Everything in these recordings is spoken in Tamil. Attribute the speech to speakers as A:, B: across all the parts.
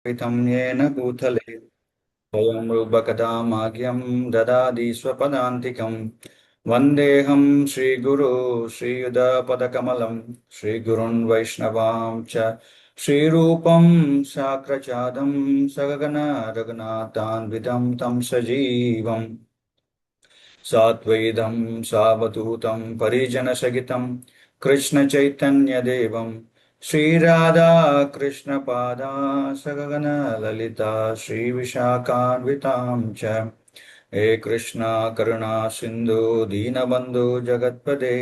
A: पितं येन भूतले स्वयं रूपकदा माह्यं ददाति स्वपदान्तिकं वन्देऽहं श्रीगुरो श्रीयुधपदकमलं श्रीगुरुन् वैष्णवां च श्रीरूपं साग्रजातं सगगण रघुनाथान्वितं तं सजीवम् सात्वैदं सावधूतं परिजनसहितं कृष्णचैतन्यदेवं श्रीराधा कृष्णपादा सगगण ललिता श्रीविशाखान्वितां च हे कृष्णा करुणा सिन्धु दीनबन्धु जगत्पदे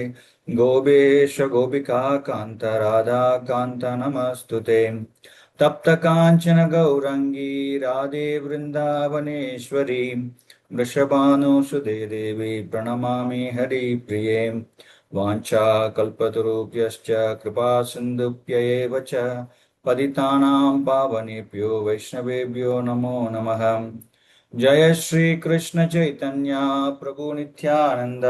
A: गोपेश गोपिका कान्त राधा कान्त नमस्तुते तप्त काञ्चन गौरङ्गी राधे वृन्दावनेश्वरी वृषभानुसुते देवी प्रणमामि हरिप्रिये वाञ्छाकल्पतरुभ्यश्च कृपा सिन्धुभ्य एव च पतितानां पावनेभ्यो वैष्णवेभ्यो नमो नमः जय श्री कृष्ण चैतन्य प्रभु नित्यानंद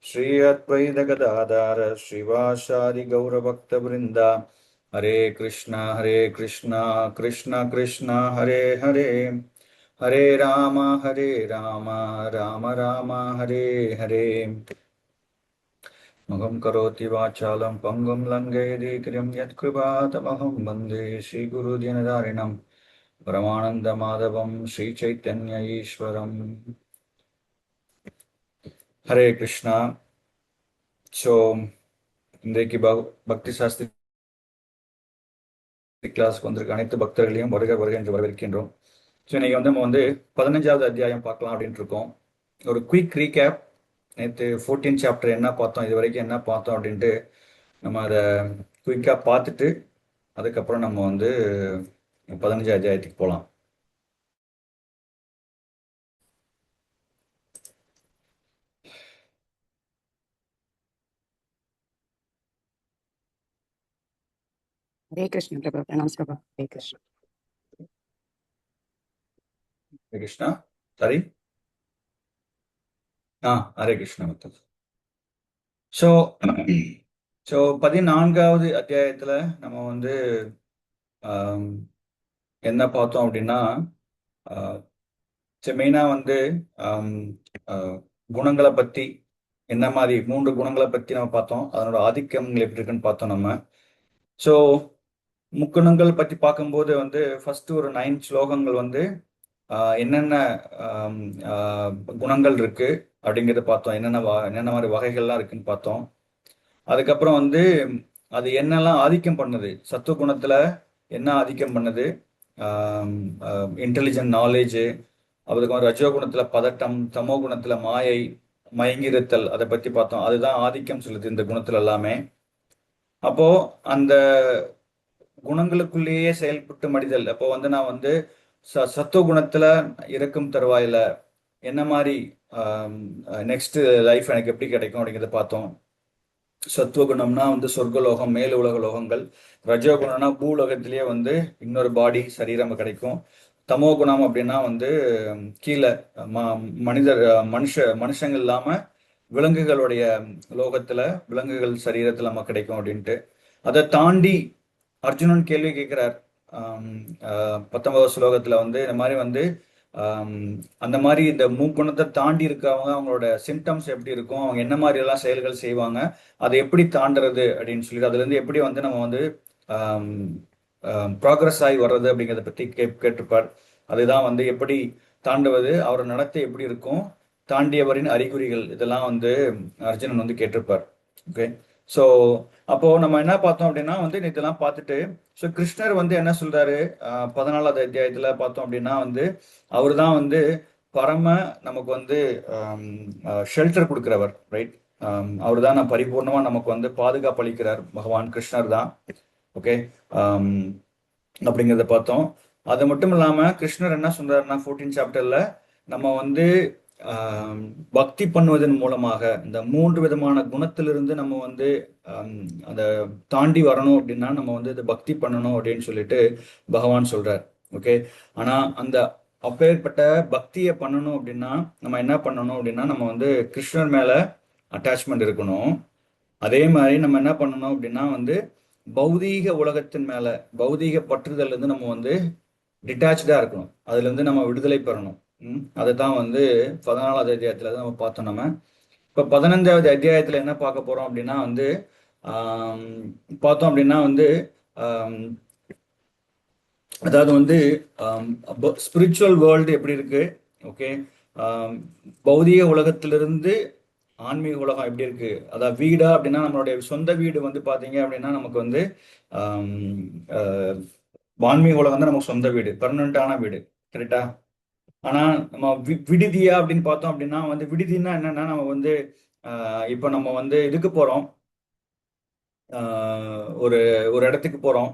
A: श्री अद्वैत गदाधर श्रीवासादि गौरभक्तवृंद हरे कृष्णा कृष्ण कृष्ण हरे हरे हरे राम राम राम हरे हरे मगं करोति वाचालं पंगुं लङ्घयति गिरिं यत्कृपातमहं वन्दे श्रीगुरुदिनदारिणं परमानन्दमाधवं श्रीचैतन्य ईश्वरम् हरे कृष्णा ஸோ இன்றைக்கு பக்தி சாஸ்திரி கிளாஸ்க்கு வந்திருக்க அனைத்து பக்தர்களையும் வருக வருக என்று வரவேற்கின்றோம். ஸோ இன்னைக்கு நம்ம 15வது அத்தியாயம் பார்க்கலாம் அப்படின்ட்டு இருக்கோம். ஒரு குயிக் ரீகேப், நேற்று 14 சாப்டர் என்ன பார்த்தோம், இது வரைக்கும் என்ன பார்த்தோம் அப்படின்ட்டு நம்ம அதை குயிக்காக பார்த்துட்டு அதுக்கப்புறம் நம்ம 15 அத்தியாயத்துக்கு போகலாம்.
B: हरे कृष्ण प्रभु, प्रणाम प्रभु। हरे कृष्ण
A: हरे कृष्णा சாரி ஹரே கிருஷ்ணா மொத்தம். ஸோ 14வது அத்தியாயத்தில் நம்ம என்ன பார்த்தோம் அப்படின்னா, மெயினாக குணங்களை பற்றி என்ன மாதிரி 3 குணங்களை பற்றி நம்ம பார்த்தோம். அதனோட ஆதிக்கங்கள் எப்படி இருக்குன்னு பார்த்தோம் நம்ம. ஸோ முக்குணங்கள் பற்றி பார்க்கும்போது ஃபர்ஸ்ட் ஒரு 9 ஸ்லோகங்கள் என்னென்ன குணங்கள் இருக்கு அப்படிங்கிறத பார்த்தோம். என்னென்ன மாதிரி வகைகள்லாம் இருக்குன்னு பார்த்தோம். அதுக்கப்புறம் அது என்னெல்லாம் ஆதிக்கம் பண்ணுது, சத்துவ குணத்துல என்ன ஆதிக்கம் பண்ணுது, இன்டெலிஜென்ட் நாலேஜ். அதுக்கப்புறம் ரஜோ குணத்துல பதட்டம், தமோ குணத்துல மாயை, மயங்கிருத்தல், அதை பத்தி பார்த்தோம். அதுதான் ஆதிக்கம் சொல்லுது இந்த குணத்துல எல்லாமே. அப்போ அந்த குணங்களுக்குள்ளேயே செயல்பட்டு மடிதல். அப்போ நான் சத்துவ குணத்துல இருக்கும் தருவாயில என்ன மாதிரி நெக்ஸ்ட் லைஃப் எனக்கு எப்படி கிடைக்கும் அப்படிங்கிறத பார்த்தோம். சத்துவ குணம்னா சொர்க்கலோகம், மேல உலக லோகங்கள். ரஜோ குணம்னா பூலோகத்திலேயே இன்னொரு பாடி சரீரம் கிடைக்கும். தமோ குணம் அப்படின்னா கீழே மனுஷங்கள் இல்லாம விலங்குகளுடைய லோகத்துல, விலங்குகள் சரீரத்துல நம்ம கிடைக்கும் அப்படின்ட்டு. அதை தாண்டி அர்ஜுனன் கேள்வி கேட்கிறார் 19வது ஸ்லோகத்துல இந்த மாதிரி அந்த மாதிரி இந்த மூக்குணத்தை தாண்டி இருக்கவங்க அவங்களோட சிம்டம்ஸ் எப்படி இருக்கும், அவங்க என்ன மாதிரி எல்லாம் செயல்கள் செய்வாங்க, அதை எப்படி தாண்டுறது அப்படின்னு சொல்லிட்டு அதுல இருந்து எப்படி நம்ம ப்ராக்ரஸ் ஆகி வர்றது அப்படிங்கிறத பத்தி கேட்டிருப்பார். அதுதான் எப்படி தாண்டுவது, அவரோட நடத்தை எப்படி இருக்கும், தாண்டியவரின் அறிகுறிகள், இதெல்லாம் அர்ஜுனன் கேட்டிருப்பார். ஓகே, ஸோ அப்போ நம்ம என்ன பார்த்தோம் அப்படின்னா இதெல்லாம் பார்த்துட்டு ஸோ கிருஷ்ணர் என்ன சொல்றாரு 14வது அத்தியாயத்துல பார்த்தோம் அப்படின்னா அவர் தான் பரம நமக்கு ஷெல்டர் கொடுக்கிறவர், ரைட். அவர் தான் பரிபூர்ணமா நமக்கு பாதுகாப்பு அளிக்கிறார், பகவான் கிருஷ்ணர் தான். ஓகே, அப்படிங்கிறத பார்த்தோம். அது மட்டும் இல்லாம கிருஷ்ணர் என்ன சொல்றாருன்னா 14 சாப்டர்ல நம்ம பக்தி பண்ணுவதன் மூலமாக இந்த 3 விதமான குணத்திலிருந்து நம்ம அதை தாண்டி வரணும் அப்படின்னா நம்ம இதை பக்தி பண்ணணும் அப்படின்னு சொல்லிட்டு பகவான் சொல்றார். ஓகே, ஆனா அந்த அப்பேற்பட்ட பக்தியை பண்ணணும் அப்படின்னா நம்ம என்ன பண்ணணும் அப்படின்னா நம்ம கிருஷ்ணர் மேல அட்டாச்மெண்ட் இருக்கணும். அதே மாதிரி நம்ம என்ன பண்ணணும் அப்படின்னா பௌதீக உலகத்தின் மேல, பௌதீக பற்றுதல் நம்ம டிட்டாச்சா இருக்கணும், அதுல இருந்து நம்ம விடுதலை பெறணும். அதை தான் வந்து 14வது அத்தியாயத்துல தான் நம்ம பார்த்தோம். நம்ம இப்ப 15வது அத்தியாயத்துல என்ன பார்க்க போறோம் அப்படின்னா வந்து ஆம், பார்த்தோம் அப்படின்னா வந்து ஆம், அதாவது வந்து ஸ்பிரிச்சுவல் வேர்ல்டு எப்படி இருக்கு, ஓகே, பௌதிக உலகத்திலிருந்து ஆன்மீக உலகம் எப்படி இருக்கு. அதாவது வீடா அப்படின்னா நம்மளுடைய சொந்த வீடு வந்து பாத்தீங்க அப்படின்னா நமக்கு வந்து ஆம், அஹ், ஆன்மீக உலகம் தான் நமக்கு சொந்த வீடு, பெர்மனண்டான வீடு, கரெக்டா. ஆனா நம்ம விடுதியா அப்படின்னு பார்த்தோம் அப்படின்னா வந்து விடுதின்னா என்னன்னா நம்ம வந்து இப்போ நம்ம வந்து இதுக்கு போறோம், ஒரு ஒரு இடத்துக்கு போறோம்,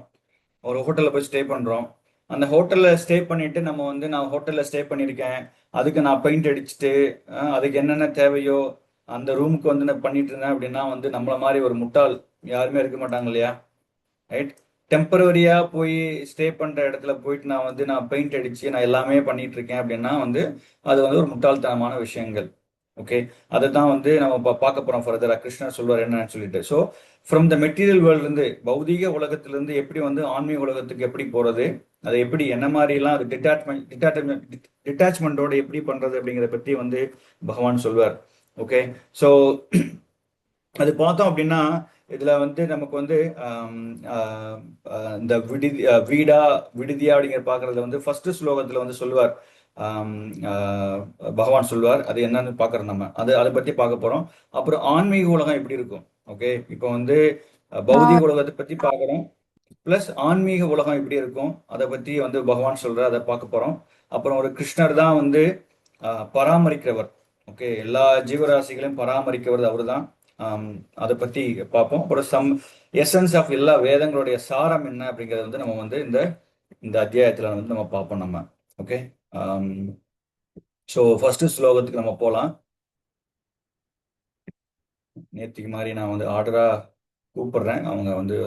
A: ஒரு ஹோட்டல்ல போய் ஸ்டே பண்றோம். அந்த ஹோட்டல்ல ஸ்டே பண்ணிட்டு நம்ம வந்து நான் ஹோட்டல்ல ஸ்டே பண்ணியிருக்கேன், அதுக்கு நான் பெயிண்ட் அடிச்சுட்டு அதுக்கு என்னென்ன தேவையோ அந்த ரூமுக்கு வந்து நான் பண்ணிட்டு இருந்தேன் அப்படின்னா வந்து நம்மள மாதிரி ஒரு முட்டாள் யாருமே இருக்க மாட்டாங்க இல்லையா, ரைட். டெம்பரவரியா போய் ஸ்டே பண்ற இடத்துல போயிட்டு நான் பெயிண்ட் அடிச்சு நான் எல்லாமே பண்ணிட்டு இருக்கேன் அப்படின்னா வந்து அது வந்து ஒரு முட்டாள்தனமான விஷயங்கள். ஓகே, அதை தான் வந்து நம்ம பார்க்க போறோம் ஃபர்தரா. கிருஷ்ணர் சொல்வார் என்னன்னு சொல்லிட்டு. So from the material world இருந்து, பௌதீக உலகத்திலிருந்து எப்படி வந்து ஆன்மீக உலகத்துக்கு எப்படி போறது, அதை எப்படி என்ன மாதிரிலாம் அது டிட்டாச்மெண்டோட எப்படி பண்றது அப்படிங்கிறத பத்தி வந்து பகவான் சொல்வார். ஓகே, ஸோ அது பார்த்தோம் அப்படின்னா இதுல வந்து நமக்கு வந்து ஆம், ஆஹ், இந்த வீடா விடுதியா அப்படிங்கிற பாக்குறதுல வந்து ஃபர்ஸ்ட் ஸ்லோகத்துல வந்து சொல்லுவார். ஆம், ஆஹ், பகவான் சொல்வார் அது என்னன்னு பாக்குறோம். நம்ம அதை பத்தி பார்க்க போறோம். அப்புறம் ஆன்மீக உலகம் எப்படி இருக்கும். ஓகே, இப்போ வந்து பௌதிக உலகத்தை பத்தி பார்க்குறோம், பிளஸ் ஆன்மீக உலகம் எப்படி இருக்கும் அதை பத்தி வந்து பகவான் சொல்ற அதை பார்க்க போறோம். அப்புறம் ஒரு கிருஷ்ணர் தான் வந்து பராமரிக்கிறவர். ஓகே, எல்லா ஜீவராசிகளையும் பராமரிக்கிறவர் அவரு தான். அதை பத்தி பார்ப்போம். அப்புறம் எசன்ஸ் ஆஃப் எல்லா வேதங்களுடைய சாரம் என்ன அப்படிங்கறது வந்து நம்ம வந்து இந்த இந்த அத்தியாயத்துல வந்து நம்ம பார்ப்போம் நம்ம. ஓகே, ஸோ ஃபர்ஸ்ட் ஸ்லோகத்துக்கு நம்ம போகலாம். நேற்றுக்கு மாதிரி நான் வந்து ஆர்டரா கூப்பிடுறேன், அவங்க வந்து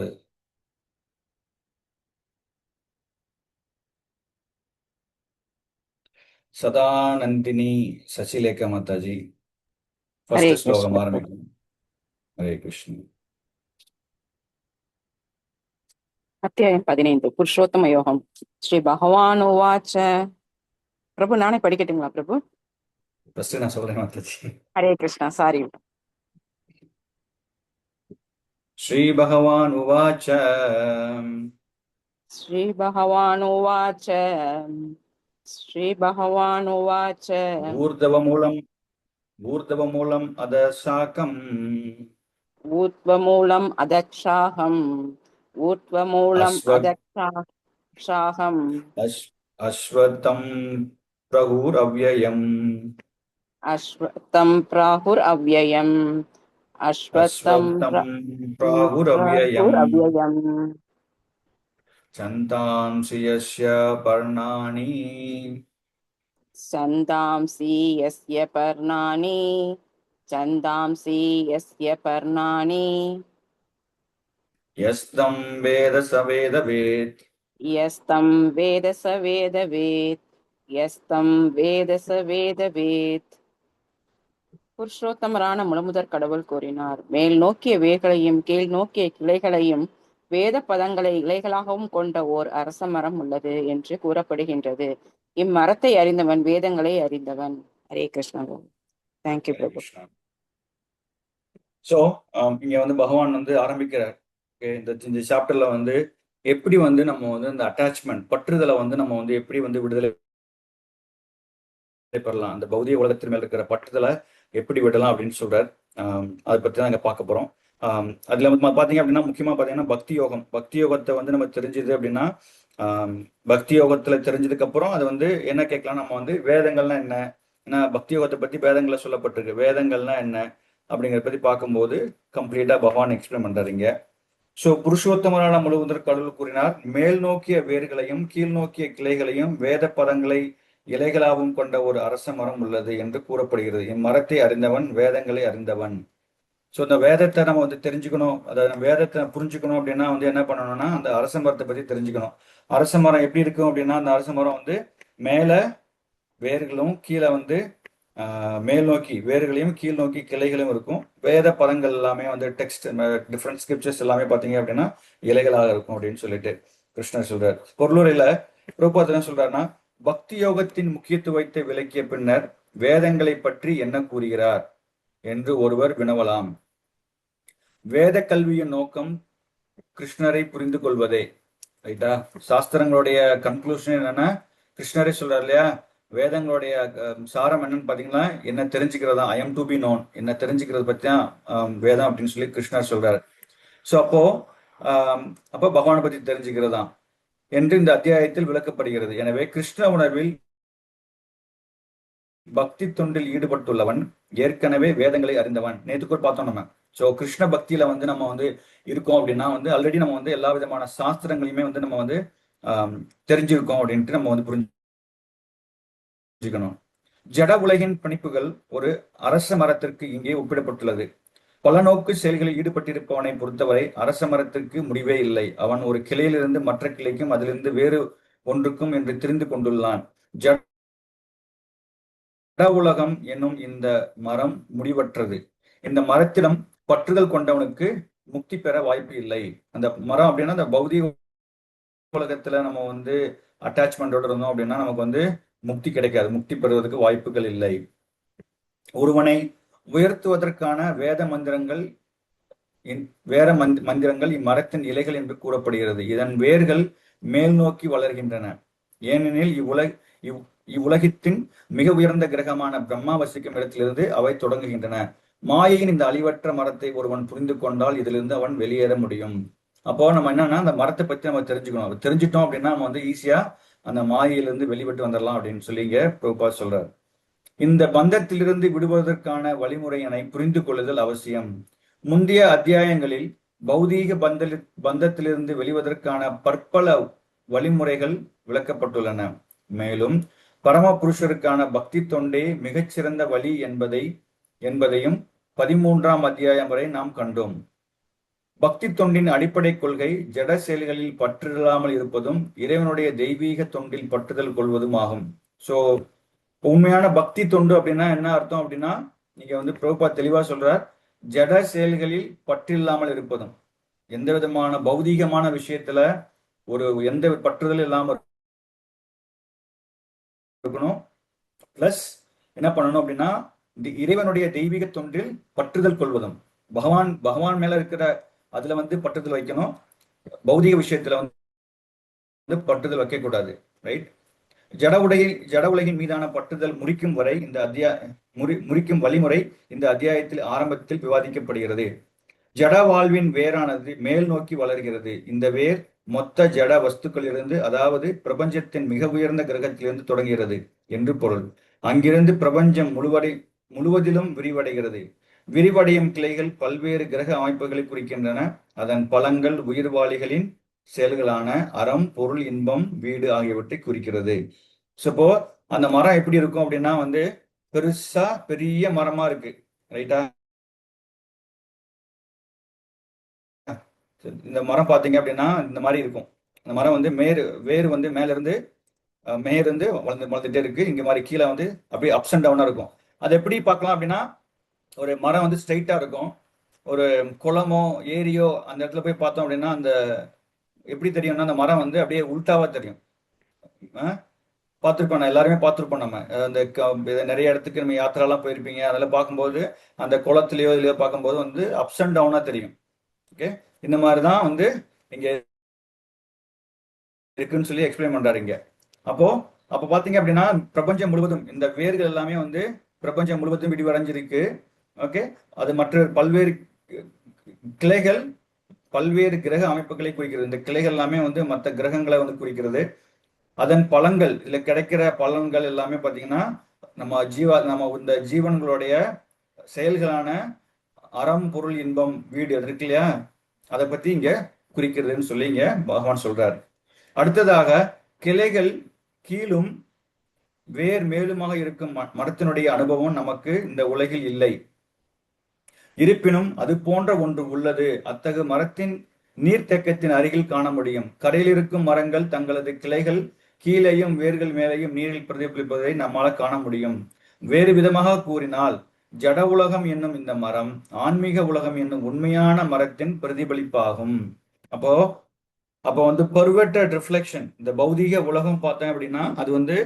A: சதானந்தினி சசிலேகா மாதாஜி
B: ஹரே
A: ஃபர்ஸ்ட்
B: கிருஷ்ண
A: ஸ்லோகம்
B: பிரபு.
A: ஆரம்பிக்கும். ஹரே கிருஷ்ண.
B: அத்தியாயம் 15 புருஷோத்தம யோகம். ஸ்ரீ பகவான் உவாச்ச. பிரபு நானே படிக்கட்டுங்களா பிரபு?
A: ஃபர்ஸ்ட் நான் சொல்றேன் மாதாஜி.
B: ஹரே கிருஷ்ணா, சாரி.
A: ஸ்ரீ பகவான் உவாச்ச.
B: ஸ்ரீ பகவான் உவாச்ச. ஸ்ரீ பகவான் உவாச்ச.
A: ஊர்தவமூலம் ஊர்தவமூலம் அத சாக்கம்
B: ஊர்த்வமூலம் அதக்ஷாகம். ஊர்த்வமூலம்
A: அஸ்வ
B: அதக்ஷாகம்.
A: அஸ் அஸ்வத்தம் பிரகுர் அவ்யயம்.
B: அஸ்வத்தம் பிராகுர் அவ்யயம். அஸ்வத்தம்
A: அஸ்வத்தம் பிராகுர் அவ்யயம்.
B: பிராகுர் அவ்யயம்.
A: சந்தாம்சி யஸ்ய பர்ணானி
B: சந்தாம்சி யஸ்ய பர்ணானி. சந்தாம்சி யஸ்ய பர்ணானி.
A: யஸ்தம் வேத சவேத வேத்.
B: யஸ்தம் வேத ச வேத வேத். யஸ்தம் வேத ச வேத வேத். புருஷோத்தமரான முழுமுதற் கடவுள் கூறினார், மேல் நோக்கிய வேர்களையும் கீழ் நோக்கிய கிளைகளையும் வேத பதங்களை இலைகளாகவும் கொண்ட ஓர் அரச மரம் உள்ளது என்று கூறப்படுகின்றது. இம்மரத்தை அறிந்தவன் வேதங்களை அறிந்தவன். ஹரே கிருஷ்ணா. தேங்க்யூ
A: ஹரே
B: பிரபு.
A: கிருஷ்ணா. ஸோ இங்க வந்து பகவான் வந்து ஆரம்பிக்கிறார். Okay, இந்த சாப்டர்ல வந்து எப்படி வந்து நம்ம வந்து இந்த அட்டாச்மெண்ட் பற்றுதலை வந்து நம்ம வந்து எப்படி வந்து விடுதலை பெறலாம், அந்த பௌதிக உலகத்தின் மேல இருக்கிற பற்றுதலை எப்படி விடலாம் அப்படின்னு சொல்றார். அதை பத்தி தான் இங்க பார்க்க போறோம். அதுல வந்து பாத்தீங்க அப்படின்னா முக்கியமா பாத்தீங்கன்னா பக்தி யோகம். பக்தி யோகத்தை வந்து நம்ம தெரிஞ்சது அப்படின்னா பக்தி யோகத்துல தெரிஞ்சதுக்கு அப்புறம் அது வந்து என்ன கேட்கலாம், நம்ம வந்து வேதங்கள்னா என்ன, ஏன்னா பக்தி யோகத்தை பத்தி வேதங்கள்ல சொல்லப்பட்டிருக்கு, வேதங்கள்னா என்ன அப்படிங்கிறத பத்தி பார்க்கும்போது கம்ப்ளீட்டா பகவான் எக்ஸ்பிளைன் பண்றாருங்க. ஸோ புருஷோத்தமரான முழுவதற்கு கடவுள் கூறினார், மேல் நோக்கிய வேர்களையும் கீழ் நோக்கிய கிளைகளையும் வேத பதங்களை இலைகளாகவும் கொண்ட ஒரு அரச மரம் உள்ளது என்று கூறப்படுகிறது. இம்மரத்தை அறிந்தவன் வேதங்களை அறிந்தவன். ஸோ இந்த வேதத்தை நம்ம வந்து தெரிஞ்சுக்கணும், அதாவது வேதத்தை புரிஞ்சுக்கணும் அப்படின்னா வந்து என்ன பண்ணணும்னா அந்த அரச மரத்தை பத்தி தெரிஞ்சுக்கணும். அரச மரம் எப்படி இருக்கும் அப்படின்னா அந்த அரச மரம் வந்து மேல வேர்களும் கீழே வந்து மேல் நோக்கி வேர்களையும் கீழ் நோக்கி கிளைகளும் இருக்கும். வேத பதங்கள் எல்லாமே வந்து டெக்ஸ்ட் டிஃப்ரெண்ட் ஸ்கிரிப்சர்ஸ் எல்லாமே பார்த்தீங்க அப்படின்னா இலைகளாக இருக்கும் அப்படின்னு சொல்லிட்டு கிருஷ்ணர் சொல்றார். பொருளுரையில பிரபுபாத் என்ன சொல்றாருன்னா, பக்தி யோகத்தின் முக்கியத்துவத்தை விளக்கிய பின்னர் வேதங்களை பற்றி என்ன கூறுகிறார் என்று ஒருவர் வினவலாம். வேத கல்வியின் நோக்கம் கிருஷ்ணரை புரிந்து கொள்வதே. ரைட்டா? சாஸ்திரங்களுடைய கன்க்ளூஷன் என்னன்னா, கிருஷ்ணரே சொல்றாரு இல்லையா, வேதங்களுடைய சாரம் என்னன்னு பாத்தீங்கன்னா, என்ன தெரிஞ்சுக்கிறதா, I am to be known, என்ன தெரிஞ்சுக்கிறது பத்தி தான் வேதம் அப்படின்னு சொல்லி கிருஷ்ணர் சொல்றாரு. ஸோ அப்போ பகவானை பத்தி தெரிஞ்சுக்கிறதா என்று இந்த அத்தியாயத்தில் விளக்கப்படுகிறது. எனவே கிருஷ்ண உணர்வில் பக்தி தொண்டில் ஈடுபட்டுள்ளவன் ஏற்கனவே வேதங்களை அறிந்தவன். நேற்றுக்கு பார்த்தோம் நம்ம. ஸோ கிருஷ்ண பக்தியில வந்து நம்ம வந்து இருக்கோம் அப்படின்னா வந்து ஆல்ரெடி நம்ம வந்து எல்லா விதமான சாஸ்திரங்களையுமே வந்து நம்ம வந்து தெரிஞ்சிருக்கோம் அப்படின்ட்டு நம்ம வந்து புரிஞ்சுக்கணும். ஜட உலகின் பணிப்புகள் ஒரு அரச மரத்திற்கு இங்கே ஒப்பிடப்பட்டுள்ளது. பல நோக்கு செயல்களில் ஈடுபட்டிருப்பவனை பொறுத்தவரை அரச மரத்திற்கு முடிவே இல்லை. அவன் ஒரு கிளையிலிருந்து மற்ற கிளைக்கும் அதிலிருந்து வேறு ஒன்றுக்கும் என்று தெரிந்து கொண்டுள்ளான். ஜட உலகம் என்னும் இந்த மரம் முடிவற்றது. இந்த மரத்திடம் பற்றுதல் கொண்டவனுக்கு முக்தி பெற வாய்ப்பு இல்லை. அந்த மரம் அப்படின்னா அந்த பௌதிக உலகத்துல நம்ம வந்து அட்டாச்மெண்டோட இருந்தோம் அப்படின்னா நமக்கு வந்து முக்தி கிடைக்காது. முக்தி பெறுவதற்கு வாய்ப்புகள் இல்லை. ஒருவனை உயர்த்துவதற்கான மந்திரங்கள் இம்மரத்தின் இலைகள் என்று கூறப்படுகிறது. இதன் வேர்கள் மேல் நோக்கி வளர்கின்றன. ஏனெனில் இவ்வுலகத்தின் மிக உயர்ந்த கிரகமான பிரம்மா வசிக்கும் இடத்திலிருந்து அவை தொடங்குகின்றன. மாயையின் இந்த அழிவற்ற மரத்தை ஒருவன் புரிந்து கொண்டால் இதிலிருந்து அவன் வெளியேற முடியும். அப்போ நம்ம என்னன்னா அந்த மரத்தை பத்தி நம்ம தெரிஞ்சுக்கணும். தெரிஞ்சிட்டோம் அப்படின்னா நம்ம வந்து ஈஸியா அந்த மாயையிலிருந்து வெளிப்பட்டு வந்துடலாம் அப்படின்னு சொல்லி இங்க பிரபுபாத் சொல்றாரு. இந்த பந்தத்திலிருந்து விடுவதற்கான வழிமுறையினை புரிந்து கொள்ளுதல் அவசியம். முந்தைய அத்தியாயங்களில் பௌதீக பந்தத்திலிருந்து வெளிவதற்கான பற்பல வழிமுறைகள் விளக்கப்பட்டுள்ளன. மேலும் பரமபுருஷருக்கான பக்தி தொண்டே மிகச்சிறந்த வழி என்பதையும் 13ஆம் அத்தியாயம் வரை நாம் கண்டோம். பக்தி தொண்டின் அடிப்படை கொள்கை ஜட செயல்களில் பற்றில்லாமல் இருப்பதும் இறைவனுடைய தெய்வீக தொண்டில் பற்றுதல் கொள்வதும் ஆகும். ஸோ உண்மையான பக்தி தொண்டு அப்படின்னா என்ன அர்த்தம் அப்படின்னா, நீங்க வந்து பிரபுபாத் தெளிவா சொல்றார், ஜட செயல்களில் பற்றில்லாமல் இருப்பதும், எந்த விதமான பௌதீகமான விஷயத்துல எந்த பற்றுதல் இல்லாம இருக்கணும். பிளஸ் என்ன பண்ணணும் அப்படின்னா, இறைவனுடைய தெய்வீக தொண்டில் பற்றுதல் கொள்வதும், பகவான் மேல இருக்கிற அதுல வந்து பற்றுதல் வைக்கணும். பௌதிக விஷயத்துல வந்து பற்றுதல் வைக்க கூடாது. ரைட்? ஜட உலகின் மீதான பற்றுதல் முறிக்கும் வழிமுறை இந்த அத்தியாயத்தில் ஆரம்பத்தில் விவாதிக்கப்படுகிறது. ஜட வாழ்வின் வேரானது மேல் நோக்கி வளர்கிறது. இந்த வேர் மொத்த ஜட வஸ்துக்களிலிருந்து, அதாவது பிரபஞ்சத்தின் மிக உயர்ந்த கிரகத்திலிருந்து தொடங்குகிறது என்று பொருள். அங்கிருந்து பிரபஞ்சம் முழுவதிலும் விரிவடைகிறது. விரிவடையும் கிளைகள் பல்வேறு கிரக அமைப்புகளை குறிக்கின்றன. அதன் பலங்கள் உயிர்வாளிகளின் செயல்களான அறம், பொருள், இன்பம், வீடு ஆகியவற்றை குறிக்கிறது. இப்போ அந்த மரம் எப்படி இருக்கும் அப்படின்னா வந்து பெருசா பெரிய மரமா இருக்கு. ரைட்டா? இந்த மரம் பாத்தீங்க அப்படின்னா இந்த மாதிரி இருக்கும். இந்த மரம் வந்து வேறு வந்து மேல இருந்து வளர்ந்துட்டே இருக்கு. இங்க மாதிரி கீழே வந்து அப்படியே அப்ஸ் அண்ட் டவுனா இருக்கும். அது எப்படி பார்க்கலாம் அப்படின்னா, ஒரு மரம் வந்து ஸ்ட்ரைட்டா இருக்கும். ஒரு குளமோ ஏரியோ அந்த இடத்துல போய் பார்த்தோம் அப்படின்னா அந்த எப்படி தெரியும்னா அந்த மரம் வந்து அப்படியே உல்டாவா தெரியும். பார்த்துருப்போம், எல்லாருமே பார்த்துருப்போம். நம்ம அந்த நிறைய இடத்துக்கு நம்ம யாத்திராலாம் போயிருப்பீங்க. அதெல்லாம் பார்க்கும்போது அந்த குளத்துலயோ இதுலயோ பார்க்கும்போது வந்து அப்ஸ் அண்ட் டவுனா தெரியும். ஓகே, இந்த மாதிரி தான் வந்து இங்க இருக்குன்னு சொல்லி எக்ஸ்பிளைன் பண்றாரு இங்க. அப்போ பாத்தீங்க அப்படின்னா பிரபஞ்சம் முழுவதும் இந்த வேர்கள் எல்லாமே வந்து பிரபஞ்சம் முழுவதும் விரிவடைஞ்சிருக்கு. ஓகே, அது மற்ற பல்வேறு கிளைகள் பல்வேறு கிரக அமைப்புகளை குறிக்கிறது. இந்த கிளைகள் எல்லாமே வந்து மற்ற கிரகங்களை வந்து குறிக்கிறது. அதன் பலன்கள், இதுல கிடைக்கிற பலன்கள் எல்லாமே பாத்தீங்கன்னா நம்ம இந்த ஜீவன்களுடைய செயல்களான அறம், பொருள், இன்பம், வீடு அது இருக்கு இல்லையா, அதை பத்தி இங்க குறிக்கிறதுன்னு சொல்லி இங்க பகவான் சொல்றாரு. அடுத்ததாக கிளைகள் கீழும் வேர் மேலுமாக இருக்கும் மரத்தினுடைய அனுபவம் நமக்கு இந்த உலகில் இல்லை. இருப்பினும் அது போன்ற ஒன்று உள்ளது. அத்தகு மரத்தின் நீர்த்தேக்கத்தின் அருகில் காண முடியும். கரையில் இருக்கும் மரங்கள் தங்களது கிளைகள் கீழேயும் வேர்கள் மேலேயும் நீரில் பிரதிபலிப்பதை நம்மால காண முடியும். வேறு விதமாக கூறினால், ஜட உலகம் என்னும் இந்த மரம் ஆன்மீக உலகம் என்னும் உண்மையான மரத்தின் பிரதிபலிப்பாகும். அப்போ அப்போ வந்து பெர்வெர்டட் ரிஃப்ளெக்ஷன், இந்த பௌதீக உலகம் பார்த்தேன் அப்படின்னா அது வந்து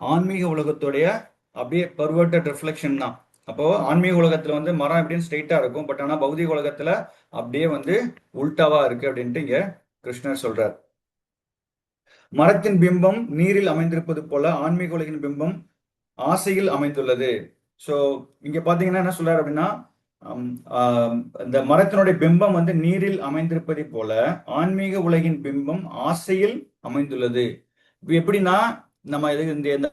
A: ஆன்மீக உலகத்துடைய அப்படியே பெர்வெர்டட் ரிஃப்ளெக்ஷன் தான். அப்போ ஆன்மீக உலகத்துல வந்து மரம் எப்படின்னு ஸ்ட்ரெயிட்டா இருக்கும், பட் ஆனா பௌதீக உலகத்துல அப்படியே வந்து உல்டாவா இருக்கு அப்படின்ட்டு இங்க கிருஷ்ணர் சொல்றார். மரத்தின் பிம்பம் நீரில் அமைந்திருப்பது போல ஆன்மீக உலகின் பிம்பம் ஆசையில் அமைந்துள்ளது. ஸோ இங்க பாத்தீங்கன்னா என்ன சொல்றாரு அப்படின்னா, ஆம், ஆம், இந்த மரத்தினுடைய பிம்பம் வந்து நீரில் அமைந்திருப்பதை போல ஆன்மீக உலகின் பிம்பம் ஆசையில் அமைந்துள்ளது. இப்ப எப்படின்னா, நம்ம இந்த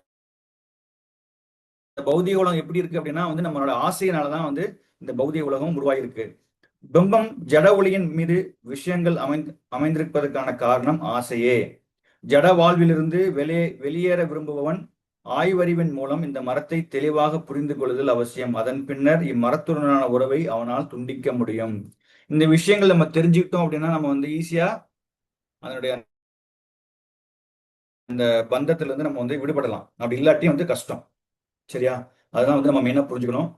A: பௌதிக உலகம் எப்படி இருக்கு அப்படின்னா வந்து நம்மளோட ஆசையினாலதான் வந்து இந்த பௌதிக உலகம் உருவாகிருக்கு. பிம்பம் ஜட ஒளியின் மீது விஷயங்கள் அமைந்திருப்பதற்கான காரணம் ஆசையே. ஜட வாழ்விலிருந்து வெளியேற விரும்புபவன் ஆய்வறிவின் மூலம் இந்த மரத்தை தெளிவாக புரிந்து கொள்ளுதல் அவசியம். அதன் பின்னர் இம்மரத்துடனான உறவை அவனால் துண்டிக்க முடியும். இந்த விஷயங்கள் நம்ம தெரிஞ்சுக்கிட்டோம் அப்படின்னா நம்ம வந்து ஈஸியா அதனுடைய அந்த பந்தத்துல இருந்து நம்ம வந்து விடுபடலாம். அப்படி இல்லாட்டி வந்து கஷ்டம். சரியா? அதுதான் வந்து நம்ம மெயினா புரிஞ்சுக்கணும்.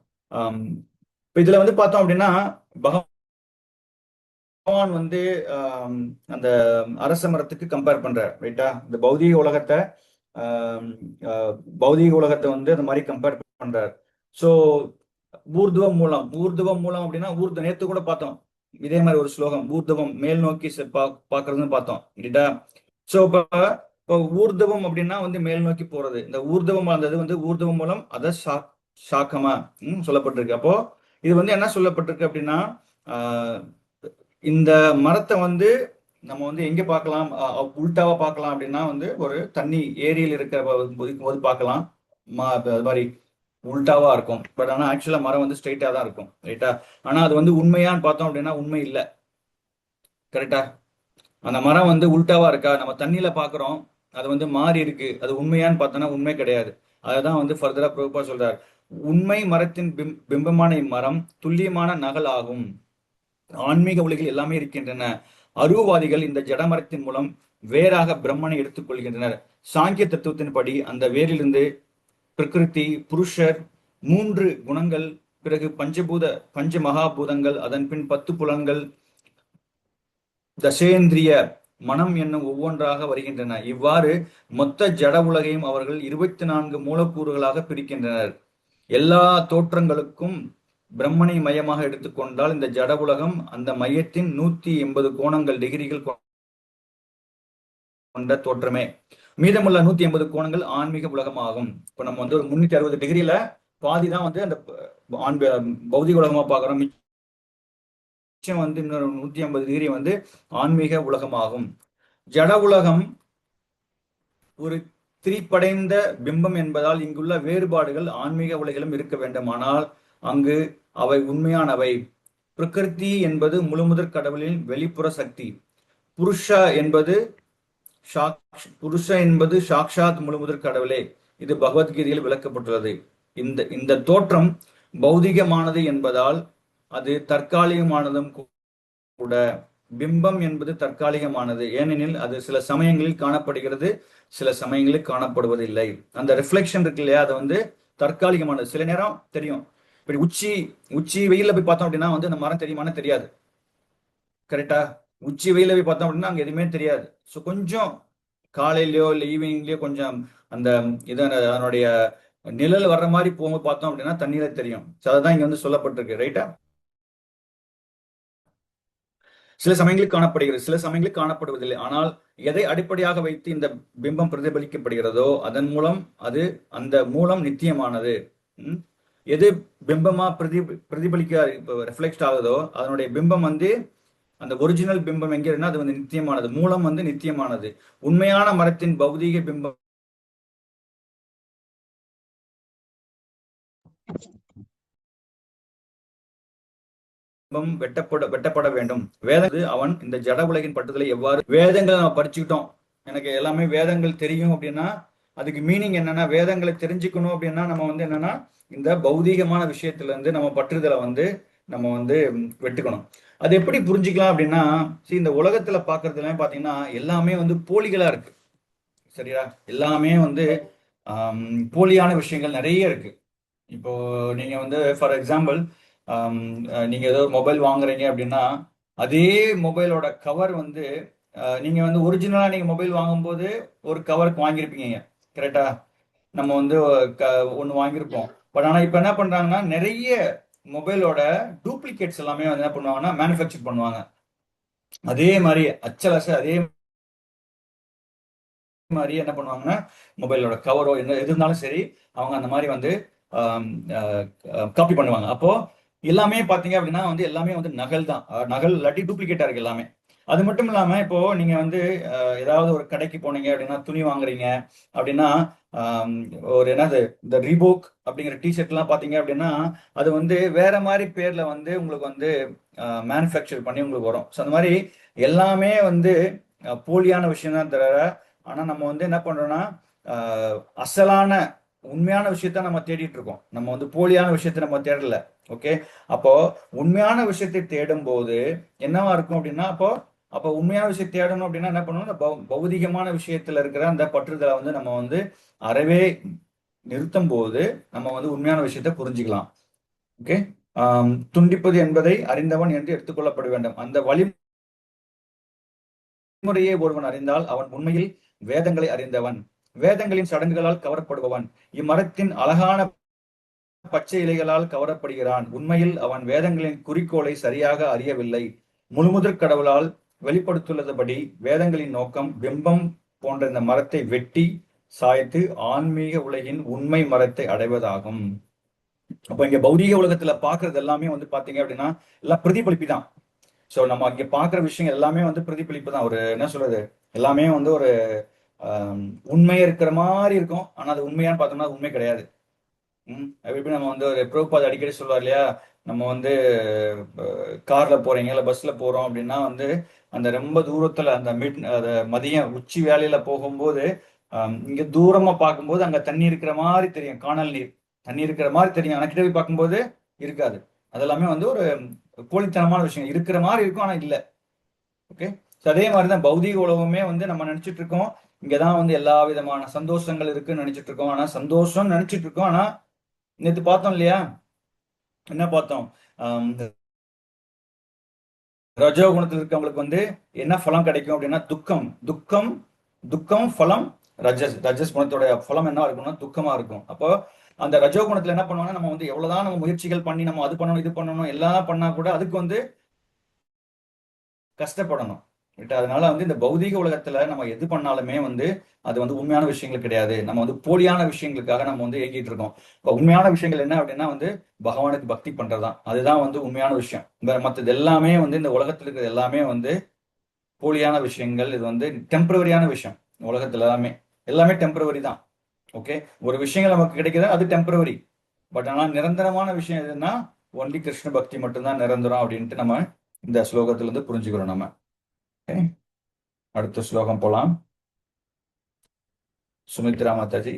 A: இப்ப இதுல வந்து பார்த்தோம் அப்படின்னா பகவான் வந்து அந்த அரச மரத்துக்கு கம்பேர் பண்றார், ரைட்டா? இந்த பௌதீக உலகத்தை பௌதீக உலகத்தை வந்து அந்த மாதிரி கம்பேர் பண்றார். ஸோ ஊர்துவம் மூலம், ஊர்துவம் மூலம் அப்படின்னா நேத்து கூட பார்த்தோம் இதே மாதிரி ஒரு ஸ்லோகம், ஊர்துவம் மேல் நோக்கி பாக்குறதுன்னு பார்த்தோம், ரைட்டா? ஸோ இப்போ ஊர்துவம் அப்படின்னா வந்து மேல் நோக்கி போறது. இந்த ஊர்துவம் அந்த வந்து ஊர்துவம் மூலம் அதை சாக்கமா சொல்லப்பட்டிருக்கு. அப்போ இது வந்து என்ன சொல்லப்பட்டிருக்கு அப்படின்னா, இந்த மரத்தை வந்து நம்ம வந்து எங்க பார்க்கலாம், உல்டாவா பார்க்கலாம் அப்படின்னா வந்து ஒரு தண்ணி ஏரியில் இருக்கிற போது பார்க்கலாம். அது மாதிரி உல்டாவா இருக்கும். பட் ஆனா ஆக்சுவலா மரம் வந்து ஸ்ட்ரெயிட்டா தான் இருக்கும், ரைட்டா? ஆனா அது வந்து உண்மையான்னு பார்த்தோம் அப்படின்னா உண்மை இல்லை, கரெக்டா? அந்த மரம் வந்து உல்டாவா இருக்கா, நம்ம தண்ணியில பாக்குறோம் அது வந்து மாறி இருக்கு, அது உண்மையான்னு பார்த்தோன்னா உண்மை கிடையாது. அதுதான் வந்து ஃபர்தரா பிரபுபா சொல்றார், உண்மை மரத்தின் பிம்பமான இம்மரம் துல்லியமான நகல் ஆகும். ஆன்மீக உலகில் எல்லாமே இருக்கின்றன. அருவவாதிகள் இந்த ஜடமரத்தின் மூலம் வேறாக பிரம்மனை எடுத்துக்கொள்கின்றனர். சாங்கிய தத்துவத்தின்படி அந்த வேரிலிருந்து பிரகிருதி, புருஷர், 3 குணங்கள், பிறகு பஞ்ச மகாபூதங்கள், அதன் பின் 10 புலன்கள், தசேந்திரிய மனம் என்னும் ஒவ்வொன்றாக வருகின்றன. இவ்வாறு மொத்த ஜட உலகையும் அவர்கள் 24 மூலக்கூறுகளாக பிரிக்கின்றனர். எல்லா தோற்றங்களுக்கும் பிரம்மனை மையமாக எடுத்துக்கொண்டால் இந்த ஜட உலகம் அந்த மையத்தின் 180 கோணங்கள் டிகிரிகள் கொண்ட தோற்றமே. மீதமுள்ள 180 கோணங்கள் ஆன்மீக உலகம் ஆகும். இப்ப நம்ம வந்து ஒரு 360 டிகிரியில பாதி தான் வந்து அந்த பௌதிக உலகமா பார்க்கிறோம், மிச்சம் வந்து இன்னொரு 180 டிகிரி வந்து ஆன்மீக உலகமாகும். ஜட உலகம் ஒரு திரிப்படைந்த பிம்பம் என்பதால் இங்குள்ள வேறுபாடுகள் ஆன்மீக உலகிலும் இருக்க வேண்டும். ஆனால் அங்கு அவை உண்மையானவை. பிரகிருதி என்பது முழுமுதற் கடவுளின் வெளிப்புற சக்தி. புருஷ என்பது சாக்ஷாத் முழுமுதற் கடவுளே. இது பகவத்கீதையில் விளக்கப்பட்டுள்ளது. இந்த தோற்றம் பௌதிகமானது என்பதால் அது தற்காலிகமானதும் கூட. பிம்பம் என்பது தற்காலிகமானது, ஏனெனில் அது சில சமயங்களில் காணப்படுகிறது, சில சமயங்களில் காணப்படுவதில்லை. அந்த ரிஃப்ளெக்ஷன் இருக்கு இல்லையா, அது வந்து தற்காலிகமானது. சில நேரம் தெரியும். இப்படி உச்சி வெயில போய் பார்த்தோம் அப்படின்னா வந்து அந்த மரம் தெரியுமான்னு தெரியாது, கரெக்டா? உச்சி வெயில போய் பார்த்தோம் அப்படின்னா அங்க எதுவுமே தெரியாது. ஸோ கொஞ்சம் காலையிலயோ இல்லை ஈவினிங்லயோ கொஞ்சம் அந்த அதனுடைய நிழல் வர்ற மாதிரி போகும்போது பார்த்தோம் அப்படின்னா தண்ணியில தெரியும். ஸோ அதுதான் இங்க வந்து சொல்லப்பட்டிருக்கு, ரைட்டா? சில சமயங்களில் காணப்படுகிறது, சில சமயங்களில் காணப்படுவதில்லை. ஆனால் எதை அடிப்படையாக வைத்து இந்த பிம்பம் பிரதிபலிக்கப்படுகிறதோ அதன் மூலம் அந்த மூலம் நித்தியமானது. எது பிம்பமா பிரதிபலிக்க ரிஃப்ளெக்ட் ஆகுதோ அதனுடைய பிம்பம் வந்து அந்த ஒரிஜினல் பிம்பம் எங்க இருக்குன்னா அது வந்து நித்தியமானது, மூலம் வந்து நித்தியமானது. உண்மையான மரத்தின் பௌதீக பிம்பம் வெட்டப்பட வேண்டும். வேதங்கள் அவன் இந்த ஜட உலகின் பட்டுதலை எவ்வாறு, வேதங்களை நம்ம படிச்சுக்கிட்டோம், எனக்கு எல்லாமே வேதங்கள் தெரியும் அப்படின்னா அதுக்கு மீனிங் என்னன்னா, வேதங்களை தெரிஞ்சுக்கணும் அப்படின்னா நம்ம வந்து என்னன்னா இந்த பௌதீகமான விஷயத்துல இருந்து நம்ம பற்றுதலை வந்து நம்ம வந்து வெட்டுக்கணும். அது எப்படி புரிஞ்சுக்கலாம் அப்படின்னா, இந்த உலகத்துல பாக்குறதுல பாத்தீங்கன்னா எல்லாமே வந்து போலிகளா இருக்கு, சரியா? எல்லாமே வந்து போலியான விஷயங்கள் நிறைய இருக்கு. இப்போ நீங்க வந்து ஃபார் எக்ஸாம்பிள் நீங்க ஏதோ மொபைல் வாங்குறீங்க அப்படின்னா அதே மொபைலோட கவர் வந்து நீங்க வந்து ஒரிஜினலா நீங்க மொபைல் வாங்கும்போது ஒரு கவருக்கு வாங்கியிருப்பீங்க, கரெக்டா? நம்ம வந்து ஒன்று வாங்கியிருப்போம். பட் ஆனால் இப்போ என்ன பண்றாங்கன்னா நிறைய மொபைலோட டூப்ளிகேட்ஸ் எல்லாமே வந்து என்ன பண்ணுவாங்கன்னா மேனுஃபேக்சர் பண்ணுவாங்க. அதே மாதிரி அச்சலச அதே மாதிரி என்ன பண்ணுவாங்கன்னா மொபைலோட கவரோ என்ன எது இருந்தாலும் சரி, அவங்க அந்த மாதிரி வந்து காப்பி பண்ணுவாங்க. அப்போ எல்லாமே பாத்தீங்க அப்படின்னா வந்து எல்லாமே வந்து நகல் தான், நகல் இல்லாட்டி டூப்ளிகேட்டா இருக்கு எல்லாமே. அது மட்டும் இல்லாம இப்போ நீங்க வந்து ஏதாவது ஒரு கடைக்கு போனீங்க அப்படின்னா துணி வாங்குறீங்க அப்படின்னா, ஆம், ஒரு என்னது இந்த ரீபோக் அப்படிங்கிற டிஷர்ட் எல்லாம் பாத்தீங்க அப்படின்னா அது வந்து வேற மாதிரி பேர்ல வந்து உங்களுக்கு வந்து மேனுஃபேக்சர் பண்ணி உங்களுக்கு வரும். ஸோ அந்த மாதிரி எல்லாமே வந்து போலியான விஷயம் தான் தவிர, ஆனா நம்ம வந்து என்ன பண்றோம்னா அசலான உண்மையான விஷயத்த நம்ம தேடிட்டு இருக்கோம். நம்ம வந்து போலியான விஷயத்த நம்ம தேடல. ஓகே. அப்போ உண்மையான விஷயத்தை தேடும் போது என்னவா இருக்கும் அப்படின்னா, அப்போ அப்போ உண்மையான விஷயம் தேடணும் அப்படின்னா என்ன பண்ணணும், இந்த பௌதிகமான விஷயத்துல இருக்கிற அந்த பற்றுதலை வந்து நம்ம வந்து அறவே நிறுத்தும் போது நம்ம வந்து உண்மையான விஷயத்தை புரிஞ்சுக்கலாம். ஓகே. துண்டிப்பது என்பதை அறிந்தவன் என்று எடுத்துக்கொள்ளப்பட வேண்டும். அந்த வழிமுறையை ஒருவன் அறிந்தால் அவன் உண்மையில் வேதங்களை அறிந்தவன், வேதங்களின் சடங்குகளால் கவரப்படுபவன். இம்மரத்தின் அழகான பச்சை இலைகளால் கவரப்படுகிறான். உண்மையில் அவன் வேதங்களின் குறிக்கோளை சரியாக அறியவில்லை. முழுமுதற் கடவுளால் வெளிப்படுத்துள்ளபடி வேதங்களின் நோக்கம் பிம்பம் போன்ற இந்த மரத்தை வெட்டி சாய்த்து ஆன்மீக உலகின் உண்மை மரத்தை அடைவதாகும். அப்ப இங்க பௌதீக உலகத்துல பாக்குறது எல்லாமே வந்து பாத்தீங்க அப்படின்னா எல்லாம் பிரதிபலிப்பு தான். சோ நம்ம இங்க பாக்குற விஷயங்கள் எல்லாமே வந்து பிரதிபலிப்பு தான். ஒரு என்ன சொல்றது, எல்லாமே வந்து ஒரு ஆஹ், உண்மையா இருக்கிற மாதிரி இருக்கும். ஆனா அது உண்மையான்னு பார்த்தோம்னா அது உண்மை கிடையாது. எப்படி நம்ம வந்து ஒரு பிரபுபாத் அடிக்கடி சொல்லுவார் இல்லையா, நம்ம வந்து கார்ல போறீங்க இல்ல பஸ்ல போறோம் அப்படின்னா வந்து அந்த ரொம்ப தூரத்துல அந்த மதியம் உச்சி வேலையில போகும்போது இங்க தூரமா பார்க்கும்போது அங்க தண்ணி இருக்கிற மாதிரி தெரியும், காணல் நீர் தண்ணி இருக்கிற மாதிரி தெரியும். ஆனா கிட்ட போய் பார்க்கும்போது இருக்காது. அதெல்லாமே வந்து ஒரு போலித்தனமான விஷயம், இருக்கிற மாதிரி இருக்கும் ஆனா இல்ல. ஓகே. அதே மாதிரிதான் பௌதீக உலகமே வந்து நம்ம நினைச்சிட்டு இருக்கோம் இங்கதான் வந்து எல்லா விதமான சந்தோஷங்கள் இருக்குன்னு நினைச்சிட்டு இருக்கோம். ஆனா சந்தோஷம் நினைச்சிட்டு இருக்கோம். ஆனா நேத்து பார்த்தோம் இல்லையா, என்ன பார்த்தோம்? இந்த ரஜோ குணத்தில் இருக்கவங்களுக்கு வந்து என்ன பலம் கிடைக்கும் அப்படின்னா துக்கம், துக்கம், துக்கம் பலம். ரஜஸ் ரஜஸ் குணத்தோட பலம் என்ன இருக்கும்னா துக்கமா இருக்கும். அப்போ அந்த ரஜோ குணத்துல என்ன பண்ணுவாங்கன்னா நம்ம வந்து எவ்வளவுதான் நம்ம முயற்சிகள் பண்ணி நம்ம அது பண்ணணும் இது பண்ணணும் எல்லாம் பண்ணா கூட அதுக்கு வந்து கஷ்டப்படணும். ரைட்டா? அதனால வந்து இந்த பௌதீக உலகத்துல நம்ம எது பண்ணாலுமே வந்து அது வந்து உண்மையான விஷயங்கள் கிடையாது. நம்ம வந்து போலியான விஷயங்களுக்காக நம்ம வந்து ஏங்கிட்டு இருக்கோம். இப்ப உண்மையான விஷயங்கள் என்ன அப்படின்னா வந்து பகவானுக்கு பக்தி பண்றதுதான். அதுதான் வந்து உண்மையான விஷயம். மற்றது எல்லாமே வந்து இந்த உலகத்துல இருக்கிறது எல்லாமே வந்து போலியான விஷயங்கள். இது வந்து டெம்பரவரியான விஷயம். உலகத்துல எல்லாமே எல்லாமே டெம்பரவரி தான். ஓகே. ஒரு விஷயங்கள் நமக்கு கிடைக்குது அது டெம்பரவரி. பட் ஆனா நிரந்தரமான விஷயம் எதுன்னா ஒன்லி கிருஷ்ண பக்தி மட்டும்தான் நிரந்தரம் அப்படின்ட்டு நம்ம இந்த ஸ்லோகத்துல இருந்து புரிஞ்சுக்கிறோம் நம்ம. Okay. அடுத்த ஸ்லோகம் போலாம். சுமித்ரா மாதாஜி.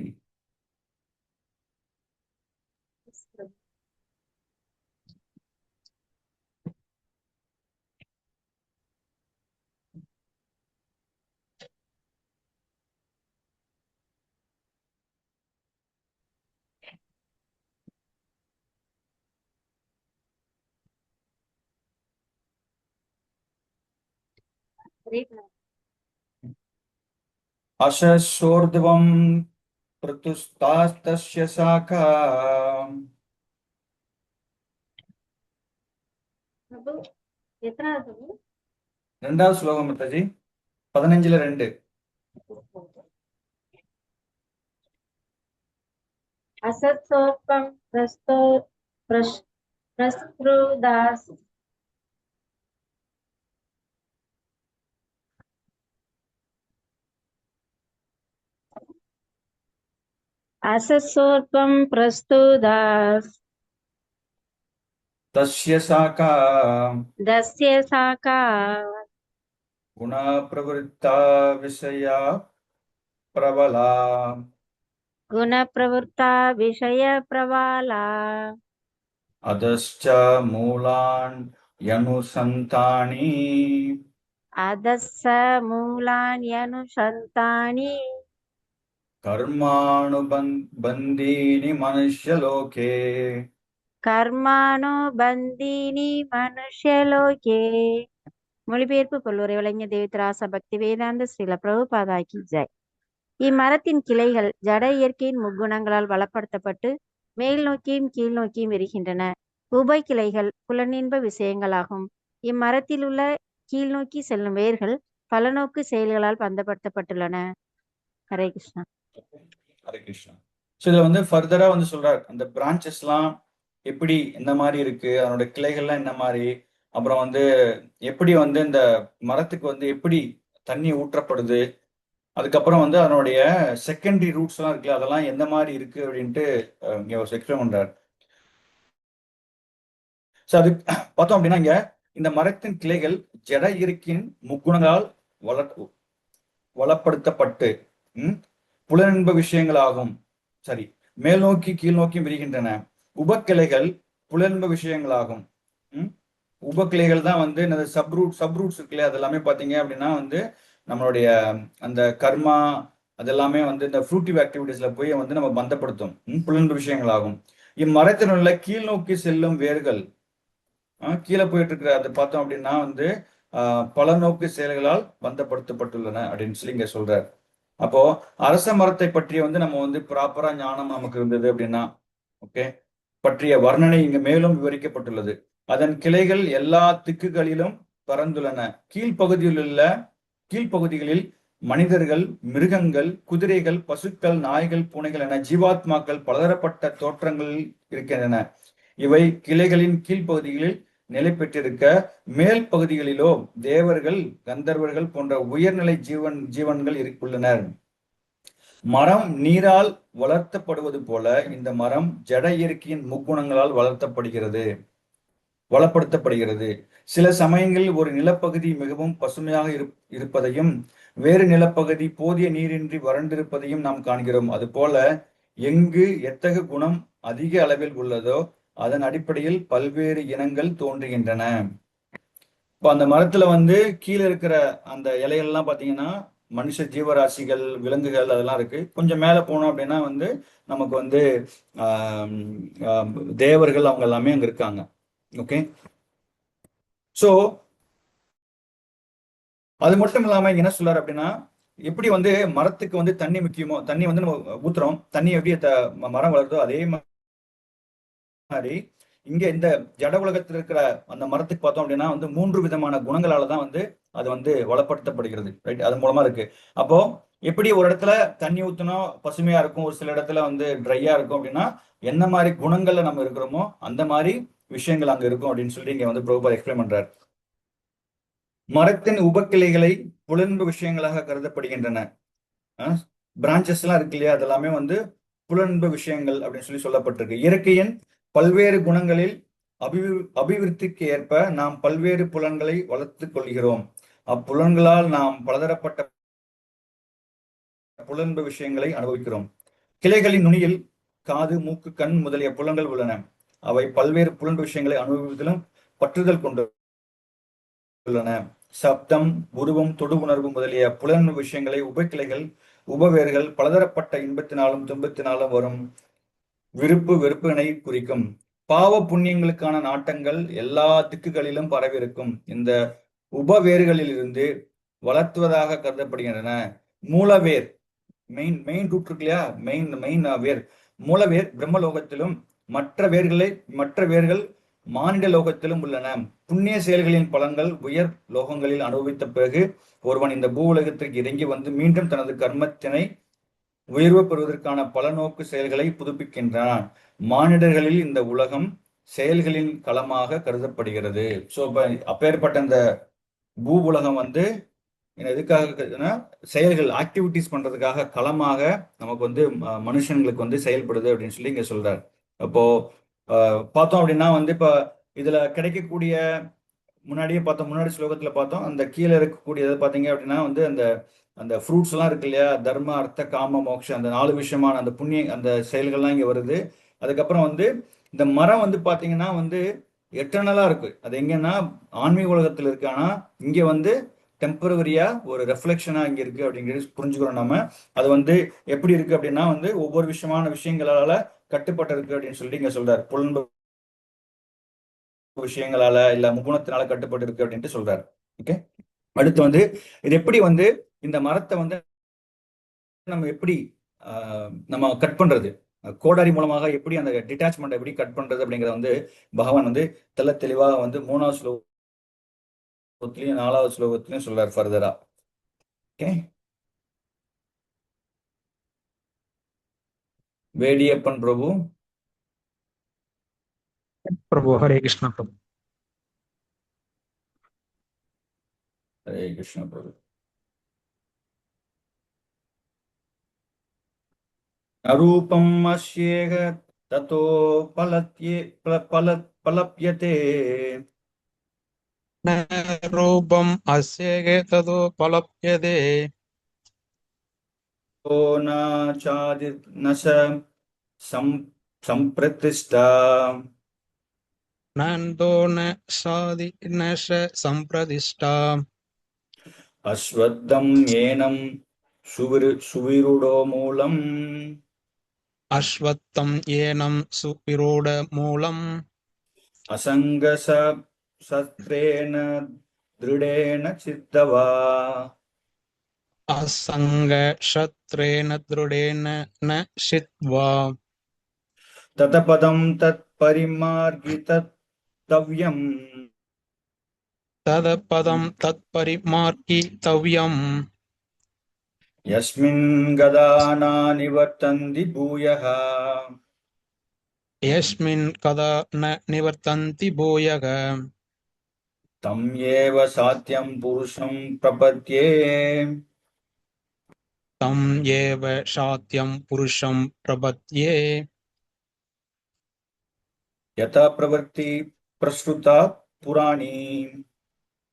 A: அசோர்துவம் பிரதுஸ்தாஸ்தஸ்ய சாகா. ரெண்டாவது ஸ்லோகம் மாதாஜி, 15-2.
C: असत्सोपं प्रस्तुदास् असत्सोपं प्रस्तुदास्
A: தஸ்ய சாகா
C: दस्य साका
A: குண பிரவருத்தா விஷயா பிரபலா
C: गुणप्रवृत्ता विषयप्रवाला
A: அதஸ்ச மூலான் யனுசந்தானி
C: अधस्स मूलान्यनुसन्तानि
A: கர்மானுபந்தீனி மனுஷ்யலோகே.
C: कर्माणुबन्धीनि मनुष्यलोके மொழிபெயர்ப்பு பொருளுரை வழங்கிய தேவித்ராச பக்தி வேதாந்த ஸ்ரீல பிரபுபாதாக்கி ஜெய். இம்மரத்தின் கிளைகள் ஜட இயற்கையின் முக்குணங்களால் வளப்படுத்தப்பட்டு மேல் நோக்கியும் கீழ் நோக்கியும் விரிகின்றன. உபை கிளைகள் புலனின்ப விஷயங்களாகும். இம்மரத்தில் உள்ள கீழ் நோக்கி செல்லும் வேர்கள் பலநோக்கு செயல்களால் பந்தப்படுத்தப்பட்டுள்ளன. ஹரே கிருஷ்ணா.
A: ஹரே கிருஷ்ணா. ஸோ இதுல வந்து ஃபர்தரா வந்து சொல்றார், அந்த பிரான்ச்சஸ்லாம் எப்படி இந்த மாதிரி இருக்கு, அதனோட கிளைகள்லாம் என்ன மாதிரி, அப்புறம் வந்து எப்படி வந்து இந்த மரத்துக்கு வந்து எப்படி தண்ணி ஊற்றப்படுது, அதுக்கப்புறம் வந்து அதனுடைய செகண்டரி ரூட்ஸ் எல்லாம் இருக்குல்ல, அதெல்லாம் எந்த மாதிரி இருக்கு அப்படின்ட்டு இங்க ஒரு எக்ஸ்பிளைன் பண்றாரு. ஸோ அது பார்த்தோம் அப்படின்னா இங்க இந்த மரத்தின் கிளைகள் ஜட இயற்கையின் முக்குணங்களால் வளப்படுத்தப்பட்டு புலனின்ப விஷயங்களாகும். சரி, மேல் நோக்கி கீழ் நோக்கி விரிகின்றன. உபக்கிளைகள் புலனின்ப விஷயங்களாகும். உபக்கிளைகள் தான் வந்து இந்த சப்ரூட்ஸ் இருக்குல்ல, அது எல்லாமே பார்த்தீங்க அப்படின்னா வந்து நம்மளுடைய அந்த கர்மா அதெல்லாமே வந்து இந்த ஃப்ரூட்டிவ் ஆக்டிவிட்டிஸ்ல போய் வந்து நம்ம பந்தப்படுத்தும் புலன்பு விஷயங்களாகும். இம்மரத்தில் உள்ள கீழ் நோக்கி செல்லும் வேர்கள் கீழே போயிட்டு இருக்கிற அதை பார்த்தோம் அப்படின்னா வந்து பல நோக்கு செயல்களால் பந்தப்படுத்தப்பட்டுள்ளன அப்படின்னு சொல்லி இங்க சொல்றாரு. அப்போ அரச மரத்தை பற்றிய வந்து நம்ம வந்து ப்ராப்பரா ஞானம் நமக்கு இருந்தது அப்படின்னா ஓகே பற்றிய வர்ணனை இங்க மேலும் விவரிக்கப்பட்டுள்ளது. அதன் கிளைகள் எல்லா திக்குகளிலும் பறந்துள்ளன. கீழ்ப்பகுதிகளில் மனிதர்கள், மிருகங்கள், குதிரைகள், பசுக்கள், நாய்கள், பூனைகள் என ஜீவாத்மாக்கள் பலதரப்பட்ட தோற்றங்களில் இருக்கின்றன. இவை கிளைகளின் கீழ்ப்பகுதிகளில் நிலை பெற்றிருக்க, மேல் பகுதிகளிலோ தேவர்கள், கந்தர்வர்கள் போன்ற உயர்நிலை ஜீவன்கள் உள்ளனர். மரம் நீரால் வளர்த்தப்படுவது போல இந்த மரம் ஜட இயற்கையின் முக்குணங்களால் வளப்படுத்தப்படுகிறது. சில சமயங்களில் ஒரு நிலப்பகுதி மிகவும் பசுமையாக இருப்பதையும் வேறு நிலப்பகுதி போதிய நீரின்றி வறண்டிருப்பதையும் நாம் காண்கிறோம். அதுபோல எங்கு எத்தகைய குணம் அதிக அளவில் உள்ளதோ அதன் அடிப்படையில் பல்வேறு இனங்கள் தோன்றுகின்றன. இப்போ அந்த மரத்துல வந்து கீழே இருக்கிற அந்த இலைகள்லாம் பார்த்தீங்கன்னா மனுஷ ஜீவராசிகள், விலங்குகள் அதெல்லாம் இருக்கு. கொஞ்சம் மேலே போனோம் அப்படின்னா வந்து நமக்கு வந்து தேவர்கள் அவங்க எல்லாமே அங்க இருக்காங்க. ஓகே, ஸோ அது மட்டும் இல்லாம என்ன சொல்றாரு அப்படின்னா, எப்படி வந்து மரத்துக்கு வந்து தண்ணி முக்கியமோ, தண்ணி வந்து நம்ம ஊத்துறோம், தண்ணி எப்படி மரம் வளருதோ அதே மாதிரி இங்க இந்த ஜட உலகத்தில் இருக்கிற அந்த மரத்துக்கு பார்த்தோம் அப்படின்னா வந்து 3 விதமான குணங்களால தான் வந்து அது வந்து வளப்படுத்தப்படுகிறது. ரைட், அது மூலமா இருக்கு. அப்போ எப்படி ஒரு இடத்துல தண்ணி ஊத்தினா பசுமையா இருக்கும், ஒரு சில இடத்துல வந்து ட்ரையா இருக்கும் அப்படின்னா என்ன மாதிரி குணங்கள்ல நம்ம இருக்கிறோமோ அந்த மாதிரி விஷயங்கள் அங்க இருக்கும் அப்படின்னு சொல்லி இங்க வந்து பிரபுபாத் எக்ஸ்பிளைன் பண்றாரு. மரத்தின் உபக்கிளைகளை புலன்பு விஷயங்களாக கருதப்படுகின்றன. பிரான்சஸ் எல்லாம் இருக்கு இல்லையா, அதெல்லாமே வந்து புலன்பு விஷயங்கள் அப்படின்னு சொல்லி சொல்லப்பட்டிருக்கு. இயற்கையின் பல்வேறு குணங்களில் அபிவிருத்திக்கு ஏற்ப நாம் பல்வேறு புலன்களை வளர்த்துக் கொள்கிறோம். அப்புலன்களால் நாம் பலதரப்பட்ட புலன்பு விஷயங்களை அனுபவிக்கிறோம். கிளைகளின் நுனியில் காது, மூக்கு, கண் முதலிய புலன்கள் உள்ளன. அவை பல்வேறு புலன்பு விஷயங்களை அனுபவிப்பதிலும் பற்றுதல் கொண்டுள்ளன. சப்தம், உருவம், தொடு உணர்வு முதலிய புலன்பு விஷயங்களை உபக்கிளைகள், உபவேர்கள் பலதரப்பட்ட இன்பத்தினாலும் துன்பத்தினாலும் வரும் விருப்பு வெறுப்பினை குறிக்கும். பாவ புண்ணியங்களுக்கான நாட்டங்கள் எல்லா திக்குகளிலும் பரவிருக்கும். இந்த உபவேர்களிலிருந்து வளர்த்துவதாக கருதப்படுகின்றன. மூலவேர், மெயின் ரூட் இருக்கு இல்லையா, மெயின் வேர், மூலவேர் பிரம்மலோகத்திலும் மற்ற வேர்கள் மானிட லோகத்திலும் உள்ளன. புண்ணிய செயல்களின் பலன்கள் உயர் லோகங்களில் அனுபவித்த பிறகு ஒருவன் இந்த பூ உலகத்திற்கு இறங்கி வந்து மீண்டும் தனது கர்மத்தினை உயர்வு பெறுவதற்கான பல நோக்கு செயல்களை புதுப்பிக்கின்றான். மானிடர்களில் இந்த உலகம் செயல்களின் களமாக கருதப்படுகிறது. ஸோ அப்பேற்பட்ட இந்த பூ உலகம் வந்து எதுக்காக செயல்கள் ஆக்டிவிட்டிஸ் பண்றதுக்காக களமாக நமக்கு வந்து மனுஷங்களுக்கு வந்து செயல்படுது அப்படின்னு சொல்லி இங்க சொல்றாரு. அப்போ பார்த்தோம் அப்படின்னா வந்து இப்ப இதுல கிடைக்கக்கூடிய முன்னாடி ஸ்லோகத்துல பார்த்தோம், அந்த கீழே இருக்கக்கூடியது பாத்தீங்க அப்படின்னா வந்து அந்த ஃப்ரூட்ஸ் எல்லாம் இருக்கு இல்லையா, தர்ம, அர்த்த, காம, மோட்சம், அந்த 4 விஷயமான அந்த புண்ணிய அந்த செயல்கள்லாம் இங்க வருது. அதுக்கப்புறம் வந்து இந்த மரம் வந்து பாத்தீங்கன்னா வந்து எட்டர்னலா இருக்கு. அது எங்கன்னா ஆன்மீக உலகத்துல இருக்கு. ஆனா இங்க வந்து டெம்பரவரியா ஒரு ரெஃப்ளெக்ஷனா இங்க இருக்கு அப்படிங்கிறது புரிஞ்சுக்கிறோம் நம்ம. அது வந்து எப்படி இருக்கு அப்படின்னா வந்து ஒவ்வொரு விஷயங்களால கட்டுப்பட்டு இருக்கு அப்படின்னு சொல்லிட்டு இங்க சொல்றாரு. புலன்பு விஷயங்களால இல்ல முகுணத்தினால கட்டுப்பட்டு இருக்கு அப்படின்ட்டு சொல்றாரு. ஓகே. அடுத்து வந்து இது எப்படி வந்து இந்த மரத்தை வந்து நம்ம எப்படி நம்ம கட் பண்றது, கோடாரி மூலமாக எப்படி அந்த டிட்டாச்மெண்ட் எப்படி கட் பண்றது அப்படிங்கறத வந்து பகவான் வந்து தெளிவாக வந்து 3வது ஸ்லோகத்திலையும் 4வது ஸ்லோகத்திலையும் சொல்றாரு ஃபர்தரா. ஓகே. வேடியப்பன் பிரபு.
D: प्रभु हरे कृष्ण प्रभु।
A: ஹரே கிருஷ்ண பிரபு. அரூபம் அஸ்யேக ததோ பலப்யதே
D: न रूपम् अस्येह तदुपलभ्यते
A: ஓ நாச்சாதி நச சம்பிரதிஷ்டா
D: नन्दो न सादि न स सम्प्रदिष्टा
A: அஸ்வத்தம் ஏனம் சுவிருடோ மூலம்
D: अश्वत्थं येनं सुविरूढमूलम्
A: அசங்கச சத்ரேன திருடேன சித்தவா
D: असङ्गशस्त्रेण दृढेन न छित्त्वा
A: ததபதம் தத் பரிமார்கிதவ்யம்
D: तदपदं तत्परिमार्गितव्यम्
A: யஸ்மின் கதானா நிவர்த்தந்தி பூயः
D: यस्मिन् कदा न निवर्तन्ति भूयः
A: தம் ஏவ சாத்யம் புருஷம் பிரபத்யே
D: तं एव शात्यं पुरुषं प्रपद्ये
A: யதா பிரவர்த்தி பிரஸ்ருதா புராணி.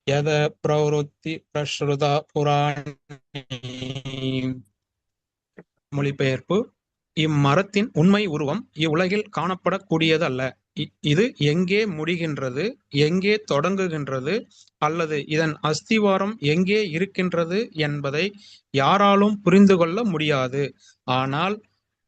D: यद प्रवृत्ति प्रसृता पुराणी। மொழிபெயர்ப்பு: இம்மரத்தின் உண்மை உருவம் இவ்வுலகில் காணப்படக்கூடியதல்ல. இது எங்கே முடிகின்றது, எங்கே தொடங்குகின்றது, அல்லது இதன் அஸ்திவாரம் எங்கே இருக்கின்றது என்பதை யாராலும் புரிந்து கொள்ள முடியாது. ஆனால்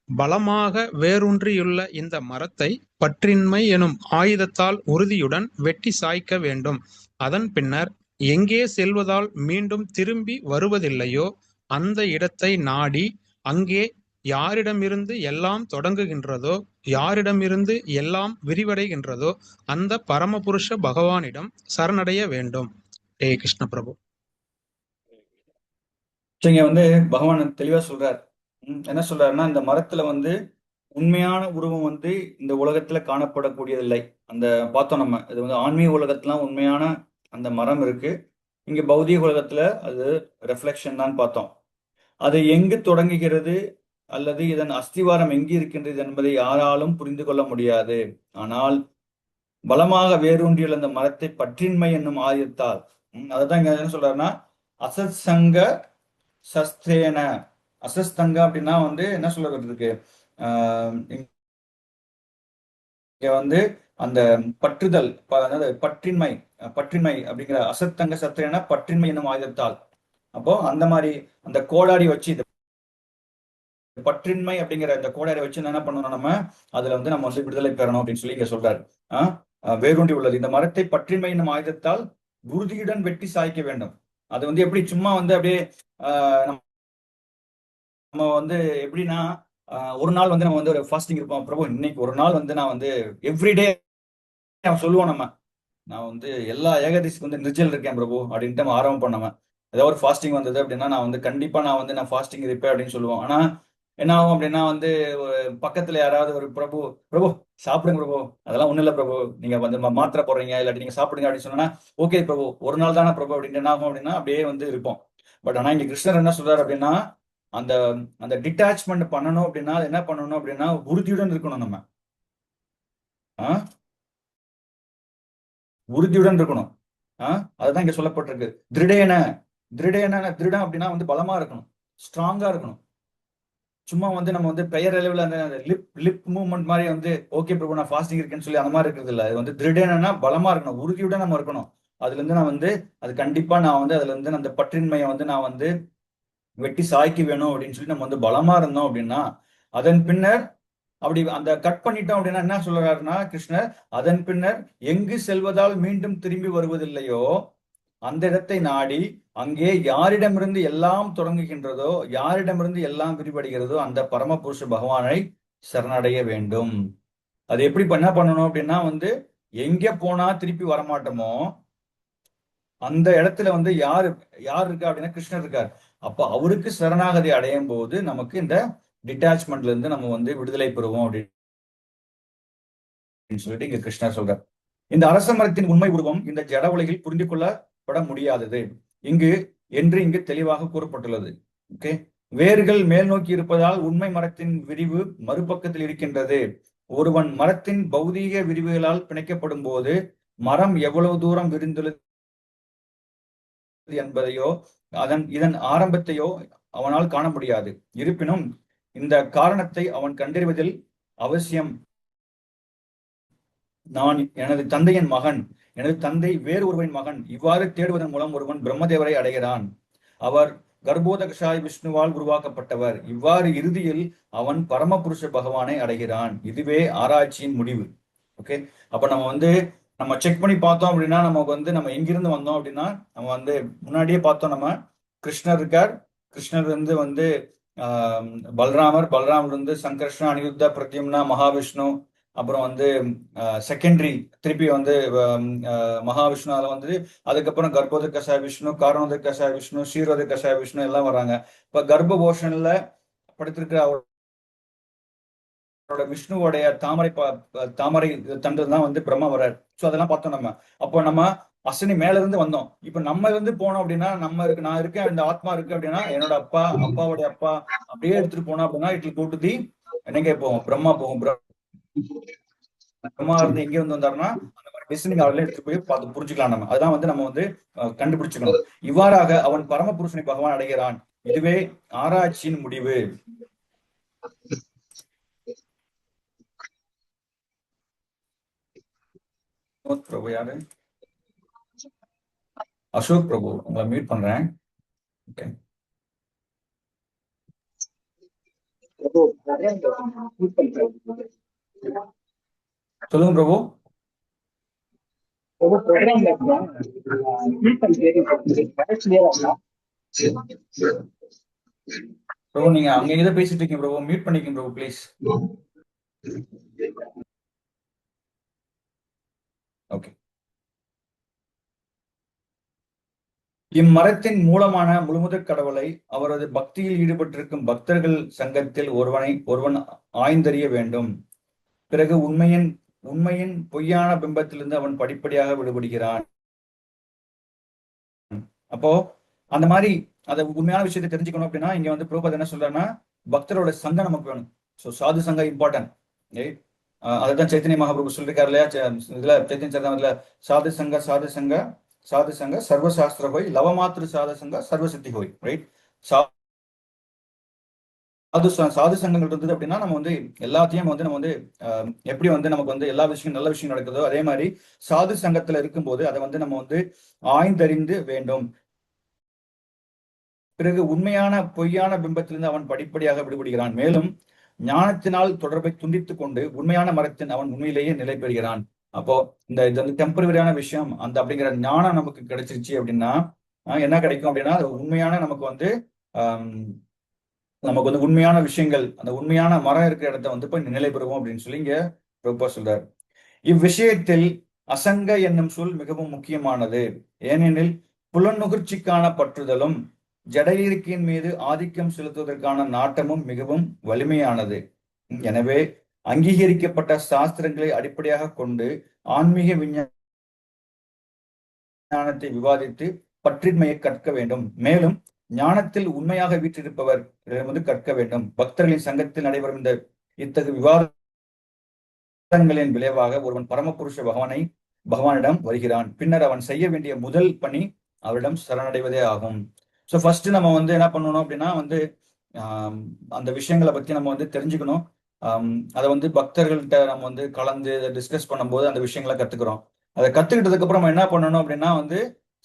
D: பலமாக வேரூன்றியுள்ள இந்த மரத்தை பற்றின்மை எனும் ஆயுதத்தால் உறுதியுடன் வெட்டி சாய்க்க வேண்டும். அதன் பின்னர் எங்கே செல்வதால் மீண்டும் திரும்பி வருவதில்லையோ அந்த இடத்தை நாடி அங்கே யாரிடமிருந்து எல்லாம் தொடங்குகின்றதோ, யாரிடமிருந்து எல்லாம் விரிவடைகின்றதோ அந்த பரமபுருஷ பகவானிடம் சரணடைய வேண்டும். ஹே கிருஷ்ண பிரபு.
A: இங்க வந்து பகவான் தெளிவா சொல்றார். என்ன சொல்றாருன்னா, இந்த மரத்துல வந்து உண்மையான உருவம் வந்து இந்த உலகத்துல காணப்படக்கூடியதில்லை. அந்த பார்த்தோம் நம்ம, இது வந்து ஆன்மீக உலகத்துல உண்மையான அந்த மரம் இருக்கு. இங்க பௌதிக உலகத்துல அது ரெஃப்ளெக்ஷன் தான் பார்த்தோம். அது எங்கு தொடங்குகிறது அல்லது இதன் அஸ்திவாரம் எங்கு இருக்கின்றது என்பதை யாராலும் புரிந்து கொள்ள முடியாது. ஆனால் பலமாக வேரூன்றியுள்ள அந்த மரத்தை பற்றின்மை என்னும் ஆயுதத்தால், அதான் இங்க என்ன சொல்றாருன்னா, அசத்சங்க சஸ்திரேன. அசஸ்தங்க அப்படின்னா வந்து என்ன சொல்றது இருக்கு, இங்க வந்து அந்த பற்றுதல், அதாவது பற்றின்மை அப்படிங்கிற அசத்தங்க சத்திரேன பற்றின்மை என்னும் ஆயுதத்தால். அப்போ அந்த மாதிரி அந்த கோடாரி வச்சு, பற்றின்மை அப்படிங்கிற இந்த கோடாரி வச்சு என்ன பண்ணணும், நம்ம அதுல வந்து நம்ம வந்து விடுதலை பெறணும் அப்படின்னு சொல்லி இங்க சொல்றாரு. வேரூன்றி உள்ளது இந்த மரத்தை பற்றின்மை என்னும் ஆயுதத்தால் குருதியுடன் வெட்டி சாய்க்க வேண்டும். அது வந்து எப்படி சும்மா வந்து அப்படியே நம்ம வந்து எப்படின்னா, ஒரு நாள் வந்து நம்ம வந்து ஒரு ஃபாஸ்டிங் இருப்போம், பிரபு இன்னைக்கு ஒரு நாள் வந்து நான் வந்து எவ்ரிடே சொல்லுவோம் நம்ம, நான் வந்து எல்லா ஏகாதசிக்கு வந்து நிர்ஜல் இருக்கேன் பிரபு அப்படின்ட்டு நம்ம ஆரம்பம் பண்ணாம, ஏதாவது ஒரு ஃபாஸ்டிங் வந்தது அப்படின்னா நான் வந்து கண்டிப்பா நான் ஃபாஸ்டிங் இருப்பேன் அப்படின்னு சொல்லுவோம். ஆனா என்ன ஆகும் அப்படின்னா வந்து பக்கத்துல யாராவது ஒரு பிரபு சாப்பிடுங்க பிரபு, அதெல்லாம் ஒண்ணு இல்ல பிரபு, நீங்க வந்து மாத்திரை போடுறீங்க இல்லாட்டி நீங்க சாப்பிடுங்க அப்படின்னு சொன்னா, ஓகே பிரபு ஒரு நாள் தானே பிரபு அப்படின்ட்டு என்ன ஆகும் அப்படின்னா அப்படியே வந்து இருப்போம். பட் ஆனா இங்க கிருஷ்ணர் என்ன சொல்றாரு அப்படின்னா, அந்த அந்த டிட்டாச்மெண்ட் பண்ணணும் அப்படின்னா என்ன பண்ணணும் அப்படின்னா உறுதியுடன் இருக்கணும். நம்ம உறுதியுடன் இருக்கணும். அதுதான் இங்க சொல்லப்பட்டிருக்கு. திருடம் அப்படின்னா வந்து பலமா இருக்கணும், ஸ்ட்ராங்கா இருக்கணும். சும்மா வந்து நம்ம வந்து பெயர் அளவில் அந்த லிப் மூவ்மெண்ட் மாதிரி வந்து ஓகே பிரபு நான் ஃபாஸ்டிங் இருக்கேன்னு சொல்லி அந்த மாதிரி இருக்கிறது இல்லை. அது வந்து திருடேனா பலமா இருக்கணும், உறுதியுடன் நம்ம இருக்கணும். அதுல இருந்து நான் வந்து அது கண்டிப்பா நான் வந்து அதுல இருந்து அந்த பற்றின்மையை வந்து நான் வந்து வெட்டி சாய்க்க வேணும் அப்படின்னு சொல்லி நம்ம வந்து பலமா இருந்தோம் அப்படின்னா, அதன் பின்னர் அப்படி அந்த கட் பண்ணிட்டோம் அப்படின்னா என்ன சொல்றாருன்னா கிருஷ்ணர், அதன் பின்னர் எங்கு செல்வதால் மீண்டும் திரும்பி வருவதில்லையோ அந்த இடத்தை நாடி அங்கே யாரிடமிருந்து எல்லாம் தொடங்குகின்றதோ, யாரிடமிருந்து எல்லாம் விரிவடைகிறதோ அந்த பரமபுருஷ பகவானை சரணடைய வேண்டும். அது எப்படி என்ன பண்ணணும் அப்படின்னா எங்க போனா திருப்பி வரமாட்டோமோ அந்த இடத்துல யார் யார் இருக்கா அப்படின்னா கிருஷ்ணர் இருக்கார். அப்ப அவருக்கு சரணாகதி அடையும் போது நமக்கு இந்த டிட்டாச்மெண்ட்ல இருந்து நம்ம விடுதலை பெறுவோம் அப்படின்னு சொல்லிட்டு இங்க கிருஷ்ணர் சொல்றார். இந்த அரச மரத்தின் உண்மை உருவம் இந்த ஜட உலகில் புரிந்து கொள்ளப்பட முடியாதது இங்கு தெளிவாக கூறப்பட்டுள்ளது. ஓகே, வேர்கள் மேல் நோக்கி இருப்பதால் உண்மை மரத்தின் விரிவு மறுபக்கத்தில் இருக்கின்றது. ஒருவன் மரத்தின் பௌதீக விரிவுகளால் பிணைக்கப்படும் போது மரம் எவ்வளவு தூரம் விரிந்துள்ளது என்பதையோ இதன் ஆரம்பத்தையோ அவனால் காண முடியாது. இருப்பினும் இந்த காரணத்தை அவன் கண்டறிவதில் அவசியம். நான் எனது தந்தையின் மகன், எனது தந்தை வேறு ஒருவரின் மகன், இவ்வாறு தேடுவதன் மூலம் ஒருவன் பிரம்மதேவரை அடைகிறான். அவர் கர்ப்போதகசாய் விஷ்ணுவால் உருவாக்கப்பட்டவர். இவ்வாறு இறுதியில் அவன் பரமபுருஷ பகவானை அடைகிறான். இதுவே ஆராய்ச்சியின் முடிவு. ஓகே, அப்ப நம்ம செக் பண்ணி பார்த்தோம் அப்படின்னா நமக்கு நம்ம எங்கிருந்து வந்தோம் அப்படின்னா நம்ம முன்னாடியே பார்த்தோம். நம்ம கிருஷ்ணர் இருக்கார். கிருஷ்ணர் பல்ராமர் சங்கர்ஷ்ணா, அனிருத்தா, பிரத்யும்னா, மகாவிஷ்ணு. அப்புறம் செகண்டரி திருப்பி மகாவிஷ்ணு அதுக்கப்புறம் கர்ப்போதகசாய விஷ்ணு, காரணோதகசாய விஷ்ணு, ஷீரோதகசாய விஷ்ணு எல்லாம் வராங்க. இப்ப கர்ப்ப போஷன்ல படுத்திருக்கிற அவரோட விஷ்ணுவோடைய தாமரை தண்டு தான் பிரம்மா வர்றார். சோ அதெல்லாம் பார்த்தோம் நம்ம. அப்போ நம்ம அஸ்வினி மேல இருந்து வந்தோம். இப்ப நம்ம இருந்து போனோம் அப்படின்னா நான் இருக்கேன், இந்த ஆத்மா இருக்கு அப்படின்னா என்னோட அப்பாவுடைய அப்பா அப்படியே எடுத்துட்டு போனோம் அப்படின்னா it will go to the எங்க போவோம், பிரம்மா போகும். பிரம்மா இருந்து எங்க வந்தாருன்னா அந்த மாதிரி டெஸ்டினி அவர்களே எடுத்துட்டு போய் பார்த்து புரிஞ்சுக்கலாம். நம்ம அதான் நம்ம கண்டுபிடிச்சுக்கணும். இவ்வாறாக அவன் பரமபுருஷனை பகவான் அடைகிறான். இதுவே ஆராய்ச்சியின் முடிவு. பிரபு யாரு? அசோக் பிரபு, உங்களை மீட் பண்றேன். ஓகே, சொல்லுங்க பிரபு. பிரபு நீங்க அங்க எங்க பேசிட்டு இருக்கீங்க பிரபு? மியூட் பண்ணிக்கங்க பிரபு ப்ளீஸ். ஓகே, இம்மரத்தின் மூலமான முழுமுதற் கடவுளை அவரது பக்தியில் ஈடுபட்டிருக்கும் பக்தர்கள் சங்கத்தில் ஒருவன் ஆய்ந்தறிய வேண்டும். பிறகு உண்மையின் பொய்யான பிம்பத்திலிருந்து அவன் படிப்படியாக விடுபடுகிறான். அப்போ அந்த மாதிரி அந்த உண்மையான விஷயத்தை தெரிஞ்சுக்கணும் அப்படின்னா இங்க பிரபுபாத் என்ன சொல்றாருன்னா பக்தரோட சங்கம் நமக்கு வேணும். ஸோ சாது சங்கம் இம்பார்ட்டன்ட். அதான் சைத்தன்ய மகாபிரபு சொல்லிருக்காரு இல்லையா இதுல சைத்தன்ய சரிதாமத்துல, சாது சங்க சர்வசாஸ்திர ஹோய், லவமாத்திரு சாது சங்க சர்வசித்தி ஹோய். ரைட், சாது சங்கங்கள் இருந்தது அப்படின்னா நம்ம எல்லாத்தையும் நம்ம எப்படி நமக்கு எல்லா விஷயம் நல்ல விஷயம் நடக்குதோ அதே மாதிரி சாது சங்கத்துல இருக்கும்போது அதை நம்ம ஆய்ந்தறிந்து வேண்டும். பிறகு உண்மையான பொய்யான பிம்பத்திலிருந்து அவன் படிப்படியாக விடுபடுகிறான். மேலும் ஞானத்தினால் தொடர்பை துண்டித்துக் கொண்டு உண்மையான மரத்தின் அவன் உண்மையிலேயே நிலை பெறுகிறான். அப்போ இது டெம்பரரியான விஷயம் அப்படிங்கிற ஞானம் நமக்கு கிடைச்சிருச்சு அப்படின்னா என்ன கிடைக்கும் அப்படின்னா உண்மையான நமக்கு உண்மையான விஷயங்கள், அந்த உண்மையான மரம் இருக்கிற இடத்த போய் நிலை பெறுவோம் அப்படின்னு சொல்லி இங்க பிரபுபா சொல்றார். இவ்விஷயத்தில் அசங்க என்னும் சொல் மிகவும் முக்கியமானது. ஏனெனில் புலநுகர்ச்சிக்கான பற்றுதலும் ஜட இயற்கையின் மீது ஆதிக்கம் செலுத்துவதற்கான நாட்டமும் மிகவும் வலிமையானது. எனவே அங்கீகரிக்கப்பட்ட சாஸ்திரங்களை அடிப்படையாக கொண்டு ஆன்மீக விஞ்ஞானத்தை விவாதித்து பற்றின்மையை கற்க வேண்டும். மேலும் ஞானத்தில் உண்மையாக வீற்றிருப்பவர் கற்க வேண்டும். பக்தர்களின் சங்கத்தில் நடைபெறும் இத்தகு விவாதங்களின் விளைவாக ஒருவன் பரமபுருஷ பகவானிடம் வருகிறான். பின்னர் அவன் செய்ய வேண்டிய முதல் பணி அவரிடம் சரணடைவதே ஆகும். ஸோ ஃபர்ஸ்ட் நம்ம என்ன பண்ணணும் அப்படின்னா அந்த விஷயங்களை பத்தி நம்ம தெரிஞ்சுக்கணும். அதை பக்தர்கள்ட்ட நம்ம கலந்து டிஸ்கஸ் பண்ணும்போது அந்த விஷயங்களை கத்துக்கிறோம். அதை கத்துக்கிட்டதுக்கு அப்புறம் நம்ம என்ன பண்ணணும் அப்படின்னா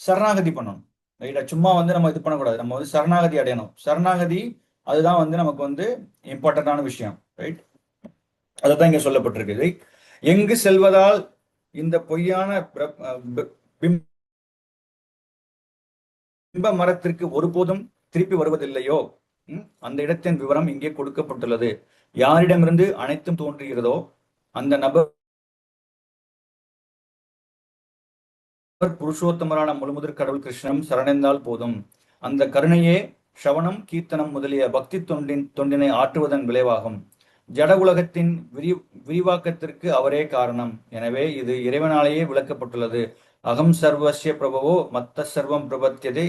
A: சரணாகதி பண்ணணும். ரைட்டா, சும்மா நம்ம இது பண்ணக்கூடாது. நம்ம சரணாகதி அடையணும். சரணாகதி அதுதான் நமக்கு இம்பார்ட்டன்டான விஷயம். ரைட், அதுதான் இங்க சொல்லப்பட்டிருக்கு. எங்கு செல்வதால் இந்த பொய்யான இன்ப மரத்திற்கு ஒருபோதும் திருப்பி வருவதில்லையோ, அந்த இடத்தின் விவரம் இங்கே கொடுக்கப்பட்டுள்ளது. யாரிடமிருந்து அனைத்தும் தோன்றுகிறதோ அந்த நபர் புருஷோத்தமரான முழுமுதற் கடவுள் கிருஷ்ணன் சரணடைந்தால் போதும். அந்த கருணையே ஸ்ரவணம், கீர்த்தனம் முதலிய பக்தி தொண்டினை ஆற்றுவதன் விளைவாகும். ஜட உலகத்தின் விரிவாக்கத்திற்கு அவரே காரணம். எனவே இது இறைவனாலேயே விளக்கப்பட்டுள்ளது. அகம் சர்வஸ்ய பிரபவோ மத்த சர்வம் பிரபத்தியதே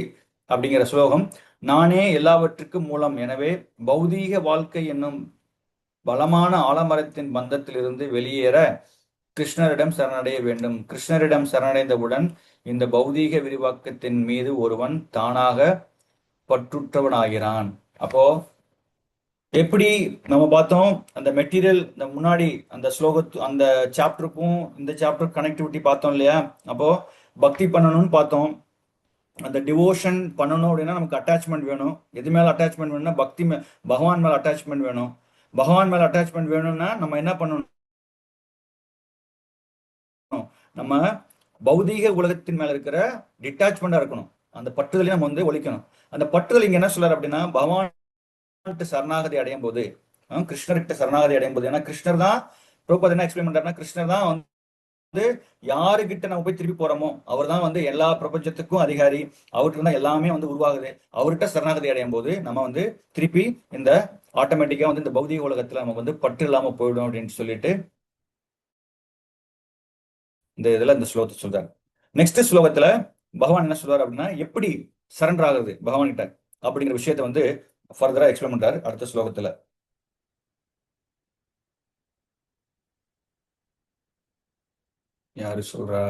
A: அப்படிங்கிற ஸ்லோகம். நானே எல்லாவற்றுக்கும் மூலம். எனவே பௌதீக வாழ்க்கை என்னும் பலமான ஆலமரத்தின் பந்தத்திலிருந்து வெளியேற கிருஷ்ணரிடம் சரணடைய வேண்டும். கிருஷ்ணரிடம் சரணடைந்தவுடன் இந்த பௌதீக விரிவாக்கத்தின் மீது ஒருவன் தானாக பற்றுற்றவனாகிறான். அப்போ எப்படி நம்ம பார்த்தோம், அந்த மெட்டீரியல் இந்த முன்னாடி அந்த அந்த சாப்டருக்கும் இந்த சாப்டர் கனெக்டிவிட்டி பார்த்தோம் இல்லையா? அப்போ பக்தி பண்ணணும்னு பார்த்தோம். அந்த டிவோஷன் பண்ணணும் அப்படின்னா நமக்கு அட்டாச்மெண்ட் வேணும். எது மேல அட்டாச்மெண்ட் வேணும்னா பகவான் மேல அட்டாச்மெண்ட் வேணும். பகவான் மேல அட்டாச்மெண்ட் வேணும்னா நம்ம என்ன பண்ணணும்? நம்ம பௌதீக உலகத்தின் மேல இருக்கிற டிட்டாச்மெண்டா இருக்கணும். அந்த பற்றுதலையும் நம்ம வந்து ஒழிக்கணும். அந்த பற்றுதல் இங்க என்ன சொல்றாரு அப்படின்னா, பகவான் சரணாகதி அடையும் போது, கிருஷ்ணர்கிட்ட சரணாகதி அடையும் போது, ஏன்னா கிருஷ்ணர் தான் பிரபுபாத் என்ன எக்ஸ்பிளைன் பண்றாருன்னா, கிருஷ்ணர் தான் வந்து யாருகிட்ட நம்ம போய் திருப்பி போறோமோ அவர் தான் வந்து எல்லா பிரபஞ்சத்துக்கும் அதிகாரி. அவர்கிட்ட தான் எல்லாமே வந்து உருவாகுது. அவர்கிட்ட சரணாகதி அடையும் போது நம்ம வந்து திருப்பி இந்த ஆட்டோமேட்டிக்கா வந்து இந்த பௌதிக உலகத்துல நமக்கு வந்து பற்று இல்லாம போயிடும் அப்படின்னு சொல்லிட்டு இந்த இதுல இந்த ஸ்லோகத்தை சொல்றாரு. நெக்ஸ்ட் ஸ்லோகத்துல பகவான் என்ன சொல்றாரு அப்படின்னா, எப்படி சரண்டர் ஆகுது பகவான் கிட்ட அப்படிங்கிற விஷயத்த வந்து ஃபர்தரா எக்ஸ்பிளைன் பண்றாரு அடுத்த ஸ்லோகத்துல. யாரு சொல்றா?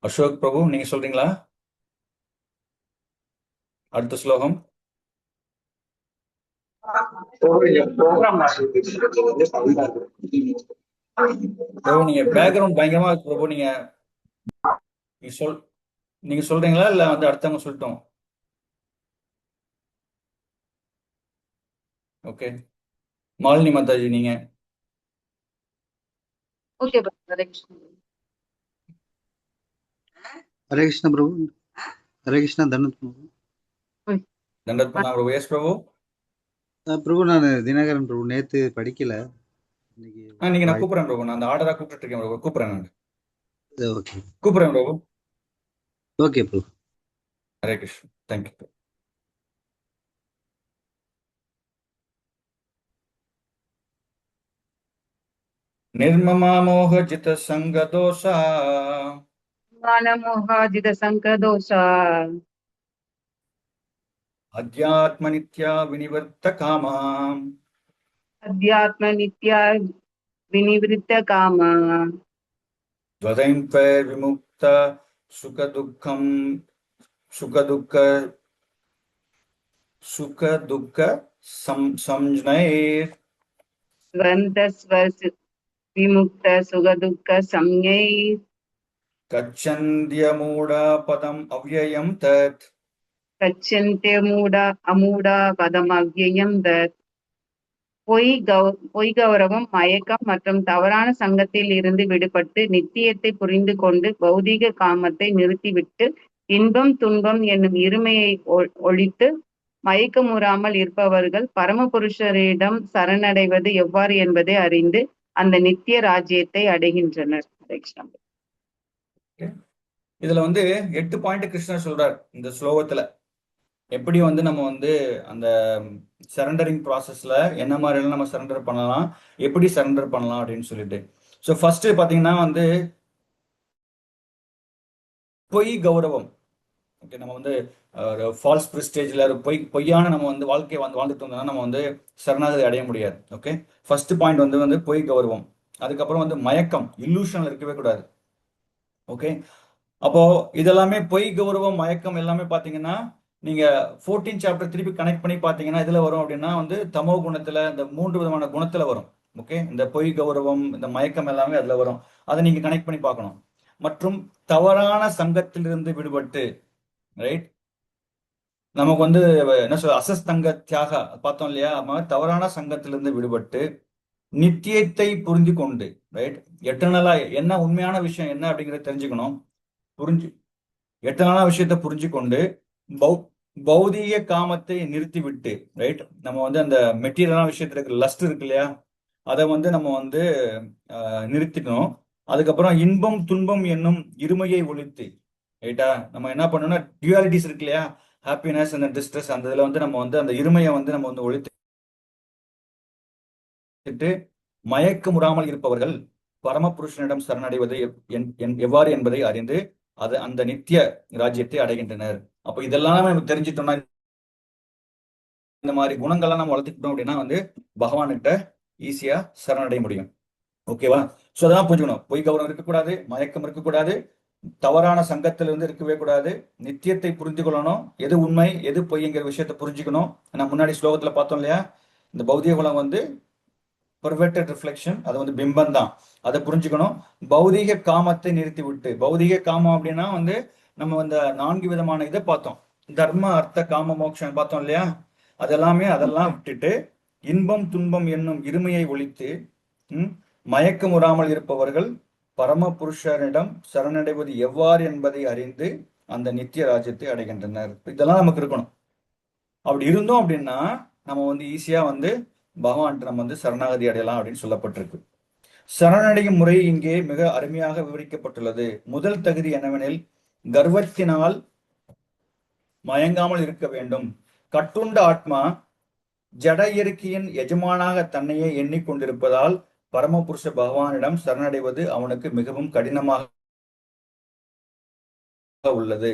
A: அசோக் பிரபு, நீங்க சொல்றீங்களா அடுத்த ஸ்லோகம்? பிரபு நீங்க பேக்ரவுண்ட் பயங்கரமா இருக்கு பிரபு. நீங்க சொல்றீங்களா இல்ல வந்து அடுத்தவங்க சொல்லட்டும்? ஓகே, மாலினி மாதாஜி நீங்க.
B: ஓகே ஹரே கிருஷ்ணா.
E: ஹரே கிருஷ்ண பிரபு. ஹரே கிருஷ்ணா. தண்டத்
A: தண்டத் பிரபு. எஸ் பிரபு.
E: பிரபு நான் தினகரன் பிரபு. நேத்து படிக்கல,
A: நீங்க நான் கூப்பிடுறேன் பிரபு. நான் அந்த ஆர்டரா கூப்பிட்டு இருக்கேன் பிரபு. கூப்பிடுறேன் நான்.
E: ஓகே
A: கூப்பிடுறேன் பிரபு.
E: ஓகே பிரபு.
A: ஹரே கிருஷ்ணா. தேங்க்யூ. निर्ममामोहजित संगदोषा
B: मानमोहाजित संकदोषा
A: अध्यात्मनित्या विनिवर्त कामा
B: अध्यात्म नित्या विनिवृत्त काम
A: द्वदैं विमुक्त सुख दुःखम सुख दुःख संज्ञैर्
B: द्वन्द्व विमुक्त सुख दुःख संज्ञैः
A: गच्छन्त्यमूढा पदम् अव्ययं तत्
B: गच्छन्ते मूढा अमूढा पदम् अव्ययम् तत्. பொய் கௌரவம், மயக்கம் மற்றும் தவறான சங்கத்தில் இருந்து விடுபட்டு நித்தியத்தை புரிந்து கொண்டு பௌதிக காமத்தை நிறுத்திவிட்டு இன்பம் துன்பம் என்னும் இருமையை ஒழித்து மயக்கமுறாமல் இருப்பவர்கள் பரமபுருஷரிடம் சரணடைவது எவ்வாறு என்பதை அறிந்து அந்த நித்திய ராஜ்யத்தை அடைகின்றனர்.
A: இதுல வந்து 8 பாயிண்ட் கிருஷ்ணர் சொல்றார் இந்த ஸ்லோகத்துல. எப்படி வந்து நம்ம வந்து அந்த சரண்டரிங் ப்ராசஸ்ல என்ன மாதிரி நம்ம சரண்டர் பண்ணலாம், எப்படி சரண்டர் பண்ணலாம் அப்படின்னு சொல்லிட்டு. ஸோ ஃபர்ஸ்ட் பாத்தீங்கன்னா வந்து பொய் கௌரவம். ஓகே, நம்ம வந்து ஃபால்ஸ் ப்ரிஸ்டேஜ்ல பொய்யான நம்ம வந்து வாழ்க்கையை வாழ்ந்துட்டு இருந்தோம்னா நம்ம வந்து சரணாகதி அடைய முடியாது. ஓகே, ஃபர்ஸ்ட் பாயிண்ட் வந்து பொய் கௌரவம். அதுக்கப்புறம் வந்து மயக்கம், இல்லூஷன்ல இருக்கவே கூடாது. ஓகே, அப்போ இதெல்லாமே பொய் கௌரவம் மயக்கம் எல்லாமே பாத்தீங்கன்னா நீங்க 14 சாப்டர் திருப்பி கனெக்ட் பண்ணி பாத்தீங்கன்னா இதுல வரும் அப்படின்னா வந்து தமோ குணத்துல இந்த 3 விதமான குணத்துல வரும். ஓகே, இந்த பொய் கௌரவம் இந்த மயக்கம் எல்லாமே அதுல வரும். அதை நீங்க கனெக்ட் பண்ணி பார்க்கணும். மற்றும் தவறான சங்கத்திலிருந்து விடுபட்டு, ரைட், நமக்கு வந்து என்ன சொல்ற அசஸ்தங்க தியாக பார்த்தோம் இல்லையா? தவறான சங்கத்திலிருந்து விடுபட்டு நித்தியத்தை புரிந்து கொண்டு, ரைட்? எட்டர்னலா என்ன உண்மையான விஷயம் என்ன அப்படிங்கறத தெரிஞ்சுக்கணும். புரிஞ்சு எட்டர்னலா விஷயத்தை புரிஞ்சு கொண்டு பௌதீக காமத்தை நிறுத்திவிட்டு, ரைட்? நம்ம வந்து அந்த மெட்டீரியலான விஷயத்துல இருக்கிற லஸ்ட் இருக்கு இல்லையா, அதை வந்து நம்ம வந்து நிறுத்திக்கணும். அதுக்கப்புறம் இன்பம் துன்பம் என்னும் இருமையை ஒழித்து, ரைட்டா? நம்ம என்ன பண்ணணும்னா டியூவாலிட்டிஸ் இருக்கு இல்லையா, ஹாப்பினஸ் அண்ட் டிஸ்ட்ரெஸ், அந்த இதுல வந்து நம்ம வந்து அந்த இருமையை வந்து நம்ம வந்து ஒழித்துட்டு மயக்கமுறாமல் இருப்பவர்கள் பரமபுருஷனிடம் சரணடைவது எவ்வாறு என்பதை அறிந்து அது அந்த நித்திய ராஜ்யத்தை அடைகின்றனர். அப்ப இதெல்லாம் நம்ம தெரிஞ்சிட்டோம்னா, இந்த மாதிரி குணங்கள்லாம் நம்ம வளர்த்துக்கிட்டோம் அப்படின்னா வந்து பகவான்கிட்ட ஈஸியா சரணடைய முடியும். ஓகேவா? சோ அதான் புரிஞ்சுக்கணும். பொய் கௌரவம் இருக்கக்கூடாது, மயக்கம் இருக்கக்கூடாது, தவறான சங்கத்துல இருந்து இருக்கவே கூடாது. நித்தியத்தை புரிந்து கொள்ளணும், எது உண்மை எது பொய்ங்கிற விஷயத்தை புரிஞ்சுக்கணும். நான் முன்னாடி ஸ்லோகத்துல பார்த்தோம் இல்லையா, இந்த பௌதிக குலம் வந்து பெர்வெர்டட் ரிஃப்ளெக்ஷன், அது வந்து பிம்பம் தான், அதை புரிஞ்சுக்கணும். பௌதிக காமத்தை நிறுத்தி விட்டு, பௌதிக காமம் அப்படின்னா வந்து நம்ம இந்த 4 விதமான இதை பார்த்தோம், தர்ம அர்த்த காம மோட்சம் பார்த்தோம் இல்லையா, அதெல்லாம் விட்டுட்டு இன்பம் துன்பம் என்னும் இருமையை ஒழித்து மயக்கமுறாமல் இருப்பவர்கள் பரமபுருஷனிடம் சரணடைவது எவ்வாறு என்பதை அறிந்து அந்த நித்திய ராஜ்யத்தை அடைகின்றனர். இதெல்லாம் நமக்கு இருக்கணும். அப்படி இருந்தோம் அப்படின்னா நம்ம வந்து ஈஸியா வந்து பகவான்கிட்ட நம்ம வந்து சரணாகதி அடையலாம் அப்படின்னு சொல்லப்பட்டிருக்கு. சரணடையும் முறை இங்கே மிக அருமையாக விவரிக்கப்பட்டுள்ளது. முதல் தகுதி என்னவெனில் கர்வத்தினால் மயங்காமல் இருக்க வேண்டும். கட்டுண்ட ஆத்மா ஜட இயற்கையின் எஜமானாக தன்னையே எண்ணிக்கொண்டிருப்பதால் பரமபுருஷ பகவானிடம் சரணடைவது அவனுக்கு மிகவும் கடினமாக உள்ளது.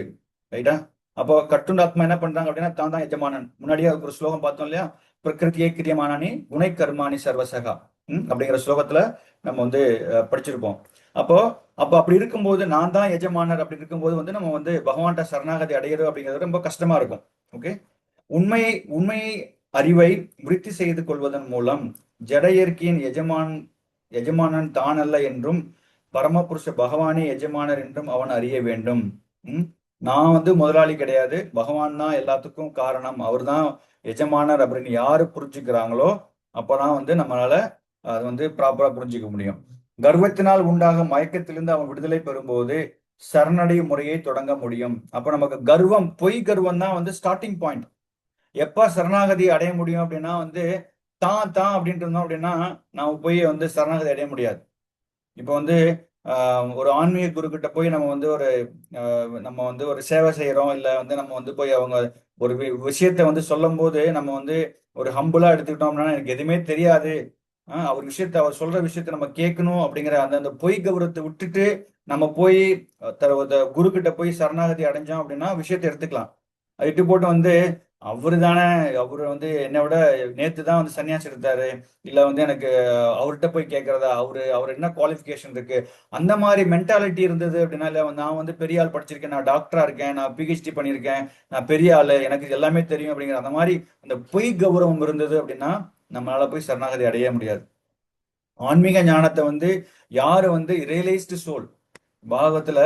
A: ரைட்டா? அப்போ கட்டுண்ட ஆத்மா என்ன பண்றாங்க அப்படின்னா தான் தான் எஜமானன். முன்னாடியே ஒரு ஸ்லோகம் பார்த்தோம் இல்லையா, பிரகிருத்தியே கிரியமானி குணை கர்மானி சர்வசகா அப்படிங்கிற ஸ்லோகத்துல நம்ம வந்து படிச்சிருப்போம். அப்போ அப்படி இருக்கும்போது நான் தான் எஜமானர் அப்படி இருக்கும்போது வந்து நம்ம வந்து பகவான்கிட்ட சரணாகதி அடையிறது அப்படிங்கிறது ரொம்ப கஷ்டமா இருக்கும். ஓகே, உண்மையை அறிவை விருத்தி செய்து கொள்வதன் மூலம் ஜட இயற்கையின் எஜமானன் தான் அல்ல என்றும் பரமபுருஷ பகவானே எஜமானர் என்றும் அவன் அறிய வேண்டும். நான் வந்து முதலாளி கிடையாது, பகவான் தான் எல்லாத்துக்கும் காரணம், அவர் தான் எஜமானர் அப்படின்னு யாரு புரிஞ்சுக்கிறாங்களோ அப்பதான் வந்து நம்மளால அது வந்து ப்ராப்பரா புரிஞ்சுக்க முடியும். கர்வத்தினால் உண்டாகும் மயக்கத்திலிருந்து அவன் விடுதலை பெறும்போது சரணடையும் முறையை தொடங்க முடியும். அப்ப நமக்கு கர்வம், பொய் கர்வம் தான் வந்து ஸ்டார்டிங் பாயிண்ட். எப்ப சரணாகதி அடைய முடியும் அப்படின்னா வந்து தான் அப்படின்ட்டு இருந்தோம் அப்படின்னா நாம போய் வந்து சரணாகதி அடைய முடியாது. இப்போ வந்து ஒரு ஆன்மீக குரு கிட்ட போய் நம்ம வந்து ஒரு சேவை செய்யறோம், இல்ல வந்து நம்ம வந்து போய் அவங்க ஒரு விஷயத்த வந்து சொல்லும் போது நம்ம வந்து ஒரு ஹம்புலா எடுத்துக்கிட்டோம் அப்படின்னா எனக்கு எதுவுமே தெரியாது, அவர் சொல்ற விஷயத்த நம்ம கேட்கணும் அப்படிங்கிற அந்த பொய் கௌரவத்தை விட்டுட்டு நம்ம போய் குரு கிட்ட போய் சரணாகதி அடைஞ்சோம் அப்படின்னா விஷயத்த எடுத்துக்கலாம். அது இட்டு போட்டு வந்து அவரு வந்து என்னை விட நேத்து தான் வந்து சன்னியாசி எடுத்தாரு, இல்ல வந்து எனக்கு அவர்கிட்ட போய் கேட்கறதா, அவர் என்ன குவாலிஃபிகேஷன் இருக்கு, அந்த மாதிரி மென்டாலிட்டி இருந்தது அப்படின்னா, இல்ல நான் வந்து பெரிய ஆள் படிச்சிருக்கேன், நான் டாக்டரா இருக்கேன், நான் பிஹெச்டி பண்ணியிருக்கேன், நான் பெரிய ஆளு, எனக்கு எல்லாமே தெரியும் அப்படிங்கிற அந்த மாதிரி அந்த பொய் கௌரவம் இருந்தது அப்படின்னா நம்மளால போய் சரணாகதி அடைய முடியாது. ஆன்மீக ஞானத்தை வந்து யாரு வந்து ரியலைஸ்டு சோல், பாகவத்துல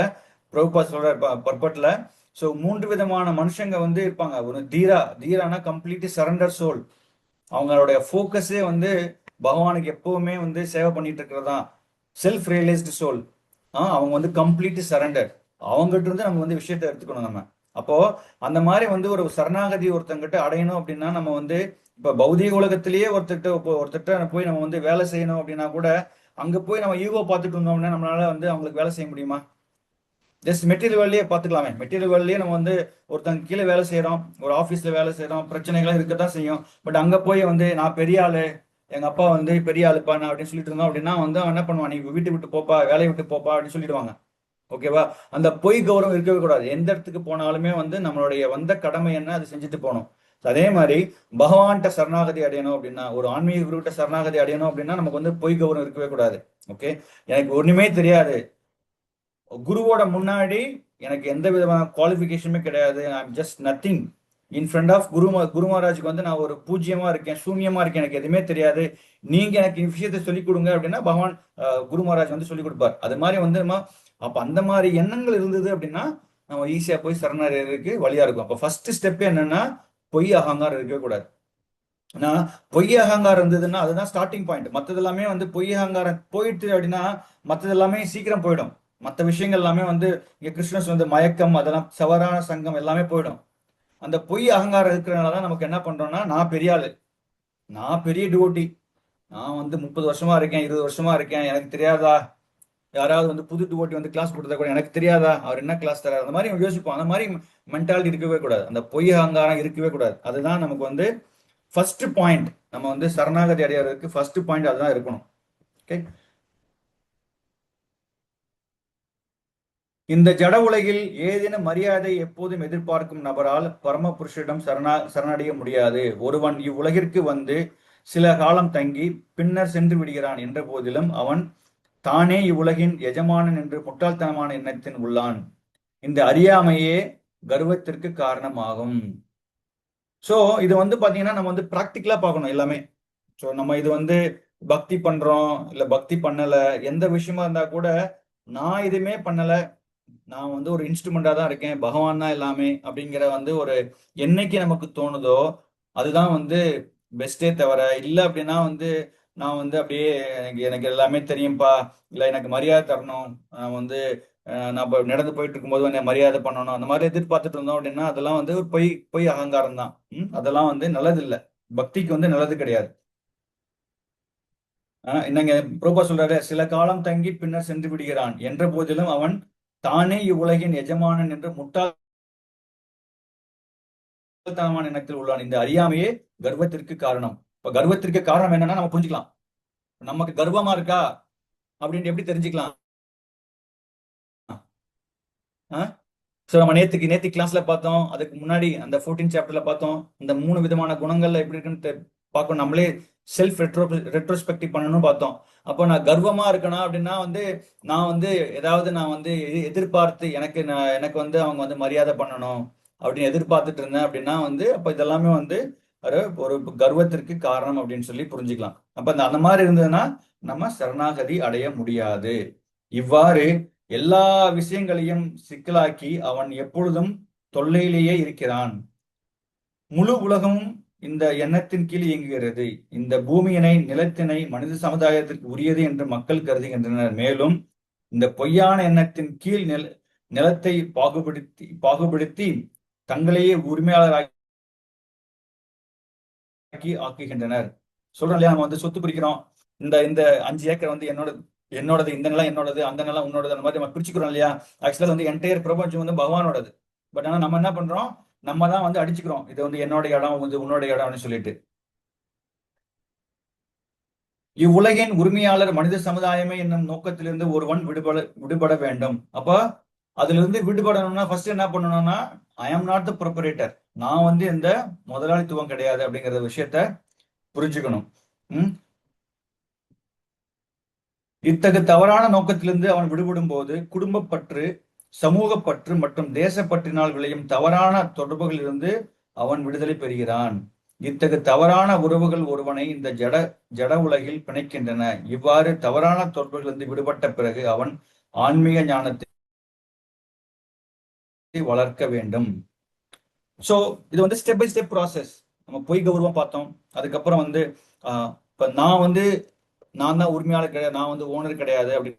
A: பிரபுபா சொல்ற பர்பட்ல, ஸோ 3 விதமான மனுஷங்க வந்து இருப்பாங்க. ஒரு தீரானா கம்ப்ளீட்லி சரண்டர் சோல், அவங்களுடைய ஃபோக்கஸே வந்து பகவானுக்கு எப்பவுமே வந்து சேவை பண்ணிட்டு இருக்கிறதா. செல்ஃப் ரியலைஸ்டு சோல், அவங்க வந்து கம்ப்ளீட்லி சரண்டர், அவங்ககிட்ட இருந்து நம்ம வந்து விஷயத்தை எடுத்துக்கணும் நம்ம. அப்போ அந்த மாதிரி வந்து ஒரு சரணாகதி ஒருத்தங்கிட்ட அடையணும் அப்படின்னா நம்ம வந்து இப்ப பௌதிக உலகத்திலேயே ஒருத்தட்ட போய் நம்ம வந்து வேலை செய்யணும் அப்படின்னா கூட அங்க போய் நம்ம ஈகோ பார்த்துட்டு இருந்தோம்னா நம்மளால வந்து அவங்களுக்கு வேலை செய்ய முடியுமா? ஜஸ்ட் மெட்டீரியல் வேலையே பார்த்துக்கலாமே. மெட்டீரியல் வேலையே நம்ம வந்து ஒருத்தங்க கீழே வேலை செய்யறோம், ஒரு ஆஃபீஸ்ல வேலை செய்யறோம், பிரச்சனைகள் இருக்கத்தான் செய்யும். பட் அங்க போய் வந்து நான் பெரிய ஆளு, எங்க அப்பா வந்து பெரிய ஆளுப்பா நான் அப்படின்னு சொல்லிட்டு இருந்தோம் அப்படின்னா வந்து அவன் என்ன பண்ணுவான், நீ வீட்டு விட்டு போப்பா, வேலையை விட்டு போப்பா அப்படின்னு சொல்லிடுவாங்க. ஓகேவா? அந்த பொய் கௌரவம் இருக்கவே கூடாது. எந்த இடத்துக்கு போனாலுமே வந்து நம்மளுடைய வந்த கடமை என்ன அது செஞ்சுட்டு போகணும். அதே மாதிரி பகவான்கிட்ட சரணாகதி அடையணும் அப்படின்னா, ஒரு ஆன்மீக குருகிட்ட சரணாகதி அடையணும் அப்படின்னா நமக்கு வந்து பொய் கௌரவம் இருக்கவே கூடாது. ஓகே, எனக்கு ஒண்ணுமே தெரியாது, குருவோட முன்னாடி எனக்கு எந்த விதமான குவாலிஃபிகேஷனுமே கிடையாது, I'm just nothing in front of Guru மகாராஜுக்கு வந்து நான் ஒரு பூஜ்யமா இருக்கேன், சூன்யமா இருக்கேன், எனக்கு எதுவுமே தெரியாது, நீங்க எனக்கு விஷயத்தை சொல்லிக் கொடுங்க அப்படின்னா பகவான் குரு மகாராஜ் வந்து சொல்லிக் கொடுப்பார். அது மாதிரி வந்து அப்ப அந்த மாதிரி எண்ணங்கள் இருந்தது அப்படின்னா நம்ம ஈஸியா போய் சரணடைறதுக்கு வழியா இருக்கும். அப்ப ஃபர்ஸ்ட் ஸ்டெப் என்னன்னா பொய் அகங்காரம் இருக்கவே கூடாது. ஆனா பொய் அகங்காரம் இருந்ததுன்னா அதுதான் ஸ்டார்டிங் பாயிண்ட். மற்றது எல்லாமே வந்து பொய் அகங்காரம் போயிட்டு அப்படின்னா மற்றது எல்லாமே சீக்கிரம் போயிடும். மற்ற விஷயங்கள் எல்லாமே வந்து இங்க கிருஷ்ணஸ் வந்து மயக்கம், அதெல்லாம் சவரான சங்கம் எல்லாமே போயிடும். அந்த பொய் அகங்காரம் இருக்கிறதுனால தான் நமக்கு என்ன பண்றோம்னா, நான் பெரிய ஆளு, நான் பெரிய டிவோட்டி, நான் வந்து 30 வருஷமா இருக்கேன், 20 வருஷமா இருக்கேன், எனக்கு தெரியாதா? யாராவது வந்து புது டிவோட்டி வந்து கிளாஸ் கொடுத்தா கூட எனக்கு தெரியாதா அவர் என்ன கிளாஸ் தராரு, அந்த மாதிரி நம்ம யோசிப்போம். அந்த மாதிரி மென்டாலிட்டி இருக்கவே கூடாது. அந்த பொய் அகங்காரம் இருக்கவே கூடாது. அதுதான் நமக்கு வந்து ஃபர்ஸ்ட் பாயிண்ட். நம்ம வந்து சரணாகதி அடையறதுக்கு ஃபர்ஸ்ட் பாயிண்ட் அதுதான் இருக்கணும். ஓகே. இந்த ஜட உலகில் ஏதேனும் மரியாதை எப்போதும் எதிர்பார்க்கும் நபரால் பரம புருஷரிடம் சரணடைய முடியாது. ஒருவன் இவ்வுலகிற்கு வந்து சில காலம் தங்கி பின்னர் சென்று விடுகிறான் என்ற போதிலும் அவன் தானே இவ்வுலகின் எஜமானன் என்று முட்டாள்தனமான எண்ணத்தின் உள்ளான். இந்த அறியாமையே கர்வத்திற்கு காரணமாகும். ஸோ இது வந்து பாத்தீங்கன்னா நம்ம வந்து ப்ராக்டிக்கலா பார்க்கணும் எல்லாமே. ஸோ நம்ம இது வந்து பக்தி பண்றோம் இல்ல பக்தி பண்ணல, எந்த விஷயமா இருந்தா கூட நான் எதுவுமே பண்ணல, நான் வந்து ஒரு இன்ஸ்ட்ருமெண்டா தான் இருக்கேன், பகவான் தான் எல்லாமே அப்படிங்கிற வந்து ஒரு என்னைக்கு நமக்கு தோணுதோ அதுதான் வந்து பெஸ்டே தவிர, இல்லை அப்படின்னா வந்து நான் வந்து அப்படியே எனக்கு எனக்கு எல்லாமே தெரியும்பா, இல்லை எனக்கு மரியாதை தரணும், நான் வந்து நான் இப்போ நடந்து போயிட்டு இருக்கும்போது என்னை மரியாதை பண்ணணும், அந்த மாதிரி எதிர்பார்த்துட்டு இருந்தோம் அப்படின்னா அதெல்லாம் வந்து ஒரு பொய் பொய் அகங்காரம் தான். அதெல்லாம் வந்து நல்லது இல்லை, பக்திக்கு வந்து நல்லது கிடையாது. என்னங்க பிரபா சொல்றாரு, சில காலம் தங்கி பின்னர் சென்று விடுகிறான் என்ற போதிலும் அவன் தானே இவ்வுலகின் எஜமானன் என்று முட்டாள்தனமான எண்ணத்தில் உள்ளான். இந்த அறியாமையே கர்வத்திற்கு காரணம். இப்ப கர்வத்திற்கு காரணம் என்னன்னா நம்ம புரிஞ்சுக்கலாம். நமக்கு கர்வமா இருக்கா அப்படின்னு எப்படி தெரிஞ்சுக்கலாம்? ஸோ நம்ம நேத்தி கிளாஸ்ல பார்த்தோம், அதுக்கு முன்னாடி அந்த 14 சாப்டர்ல பார்த்தோம், இந்த 3 விதமான குணங்கள்ல எப்படி இருக்குன்னு பார்க்கணும். நம்மளே செல்ஃப் ரெட்ரோஸ்பெக்டிவ் பண்ணணும்னு பார்த்தோம். அப்போ நான் கர்வமா இருக்கேனா அப்படின்னா வந்து நான் வந்து ஏதாவது நான் வந்து எதிர்பார்த்து எனக்கு வந்து அவங்க வந்து மரியாதை பண்ணணும் அப்படின்னு எதிர்பார்த்துட்டு இருந்தேன் அப்படின்னா வந்து அப்ப இதெல்லாமே வந்து ஒரு கர்வத்திற்கு காரணம் அப்படின்னு சொல்லி புரிஞ்சுக்கலாம். அப்ப அந்த மாதிரி இருந்ததுன்னா நம்ம சரணாகதி அடைய முடியாது. இவ்வாறு எல்லா விஷயங்களையும் சிக்கலாக்கி அவன் எப்பொழுதும் தொல்லையிலேயே இருக்கிறான். முழு உலகமும் இந்த எண்ணத்தின் கீழ் இயங்குகிறது. இந்த பூமியினை நிலத்தினை மனித சமுதாயத்திற்கு உரியது என்று மக்கள் கருதுகின்றனர். மேலும் இந்த பொய்யான எண்ணத்தின் கீழ் நிலத்தை பாகுபடுத்தி தங்களையே உரிமையாளராக்கி ஆக்குகின்றனர். சொல்றோம் இல்லையா, நம்ம வந்து சொத்து பிரிக்கிறோம், இந்த இந்த 5 ஏக்கர் வந்து என்னோடது, இந்த நிலம் என்னோடது, அந்த நிலம் உன்னோடது, அந்த மாதிரி நம்ம பிரிச்சுக்கிறோம் இல்லையா. ஆக்சுவலா வந்து என்டையர் பிரபஞ்சம் வந்து பகவானோடது. பட் ஆனா நம்ம என்ன பண்றோம், நம்ம தான் வந்து அடிச்சுக்கிறோம், இது வந்து என்னோட இடம், வந்து உன்னோட இடம்னு சொல்லிட்டு. இவ்வுலகின் உரிமையாளர் மனித சமுதாயமே என்னும் நோக்கத்திலிருந்து ஒருவன் விடுபட வேண்டும். அப்ப அதுல இருந்து விடுபடணும்னா ஃபர்ஸ்ட் என்ன பண்ணணும்னா, ஐ ஆம் நாட் த ப்ரொபரேட்டர், நான் வந்து எந்த முதலாளித்துவம் கிடையாது அப்படிங்கிற விஷயத்த புரிஞ்சுக்கணும். இத்தகைய தவறான நோக்கத்திலிருந்து அவன் விடுபடும் போது குடும்பப்பற்று, சமூகப்பற்று மற்றும் தேசப்பற்றினால் விளையும் தவறான தொடர்புகளிலிருந்து அவன் விடுதலை பெறுகிறான். இத்தகைய தவறான உறவுகள் ஒருவனை இந்த ஜட உலகில் பிணைக்கின்றன. இவ்வாறு தவறான தொடர்புகளிலிருந்து விடுபட்ட பிறகு அவன் ஆன்மீக ஞானத்தை வளர்க்க வேண்டும். சோ இது வந்து ஸ்டெப் பை ஸ்டெப் ப்ராசஸ். நம்ம பொய் கௌரவம் பார்த்தோம், அதுக்கப்புறம் வந்து இப்ப நான் தான் உரிமையாளர் கிடையாது, நான் வந்து ஓனர் கிடையாது அப்படி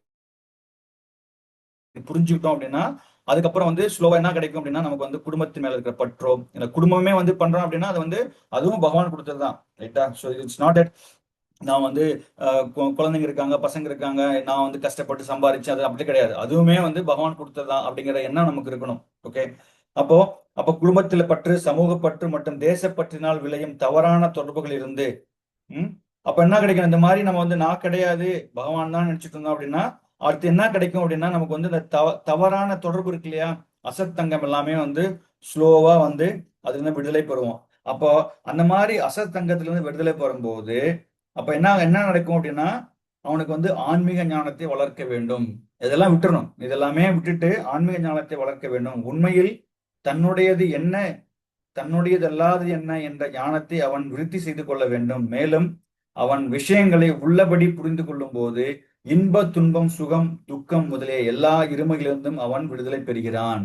A: புரிஞ்சுக்கிட்டோம் அப்படின்னா அதுக்கப்புறம் வந்து ஸ்லோவா என்ன கிடைக்கும் அப்படின்னா நமக்கு வந்து குடும்பத்தின் மேல இருக்கிற பற்றோ, இல்ல குடும்பமே வந்து பண்றோம் அப்படின்னா அது வந்து அதுவும் பகவான் கொடுத்ததுதான், ரைட்டா. ஸோ இட்ஸ் நாட் தட் நான் வந்து குழந்தைங்க இருக்காங்க, பசங்க இருக்காங்க, நான் வந்து கஷ்டப்பட்டு சம்பாதிச்சு, அது அப்படி கிடையாது, அதுவுமே வந்து பகவான் கொடுத்ததுதான் அப்படிங்கிற எண்ணம் நமக்கு இருக்கணும். ஓகே. அப்போ குடும்பத்துல பற்று, சமூக பற்று மற்றும் தேசப்பற்றினால் விளையும் தவறான தொடர்புகள் இருந்து அப்ப என்ன கிடைக்கும், இந்த மாதிரி நம்ம வந்து நான் கிடையாது பகவான் தான் நினைச்சிட்டு இருந்தோம் அப்படின்னா அடுத்து என்ன கிடைக்கும் அப்படின்னா நமக்கு வந்து இந்த தவறான தொடர்பு இருக்கு இல்லையா, அசத்தங்கம் எல்லாமே வந்து ஸ்லோவா வந்து அதுல இருந்து விடுதலை பெறுவோம். அப்போ அந்த மாதிரி அசத்தங்கத்துல இருந்து விடுதலை பெறும்போது அப்ப என்ன நடக்கும் அப்படின்னா அவனுக்கு வந்து ஆன்மீக ஞானத்தை வளர்க்க வேண்டும். இதெல்லாம் விட்டுறணும், இதெல்லாமே விட்டுட்டு ஆன்மீக ஞானத்தை வளர்க்க வேண்டும். உண்மையில் தன்னுடையது என்ன, தன்னுடையது அல்லாதது என்ன என்ற ஞானத்தை அவன் விருத்தி செய்து கொள்ள வேண்டும். மேலும் அவன் விஷயங்களை உள்ளபடி புரிந்து கொள்ளும் போது இன்ப, துன்பம், சுகம், துக்கம் முதலிய எல்லா இருமைகளிலிருந்தும் அவன் விடுதலை பெறுகிறான்.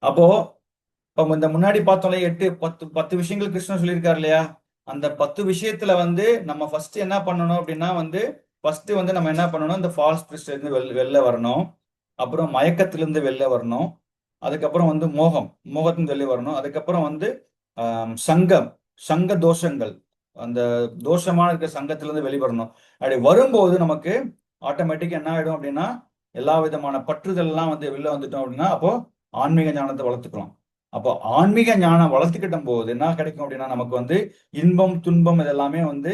A: அப்போ இந்த முன்னாடி பார்த்தோம்ல 8-10 விஷயங்கள் கிருஷ்ணன் சொல்லியிருக்காரு இல்லையா, அந்த 10 விஷயத்துல வந்து நம்ம ஃபர்ஸ்ட் என்ன பண்ணணும் அப்படின்னா வந்து ஃபர்ஸ்ட் வந்து நம்ம என்ன பண்ணணும், இந்த ஃபால்ஸ் பிரிஸ்ட்ல இருந்து வெளில வரணும். அப்புறம் மயக்கத்திலிருந்து வெளில வரணும். அதுக்கப்புறம் வந்து மோகத்திலிருந்து வெளில வரணும். அதுக்கப்புறம் வந்து சங்க தோஷங்கள், அந்த தோஷமான இருக்கிற சங்கத்திலிருந்து வெளிவரணும். அப்படி வரும்போது நமக்கு ஆட்டோமேட்டிக்கா என்ன ஆயிடும் அப்படின்னா, எல்லா விதமான பற்றுதல் எல்லாம் வந்து வெளில வந்துட்டோம் அப்படின்னா, அப்போ ஆன்மீக ஞானத்தை வளர்த்துக்கலாம். அப்போ ஆன்மீக ஞானம் வளர்த்துக்கிட்ட போது என்ன கிடைக்கும் அப்படின்னா, நமக்கு வந்து இன்பம் துன்பம் இதெல்லாமே வந்து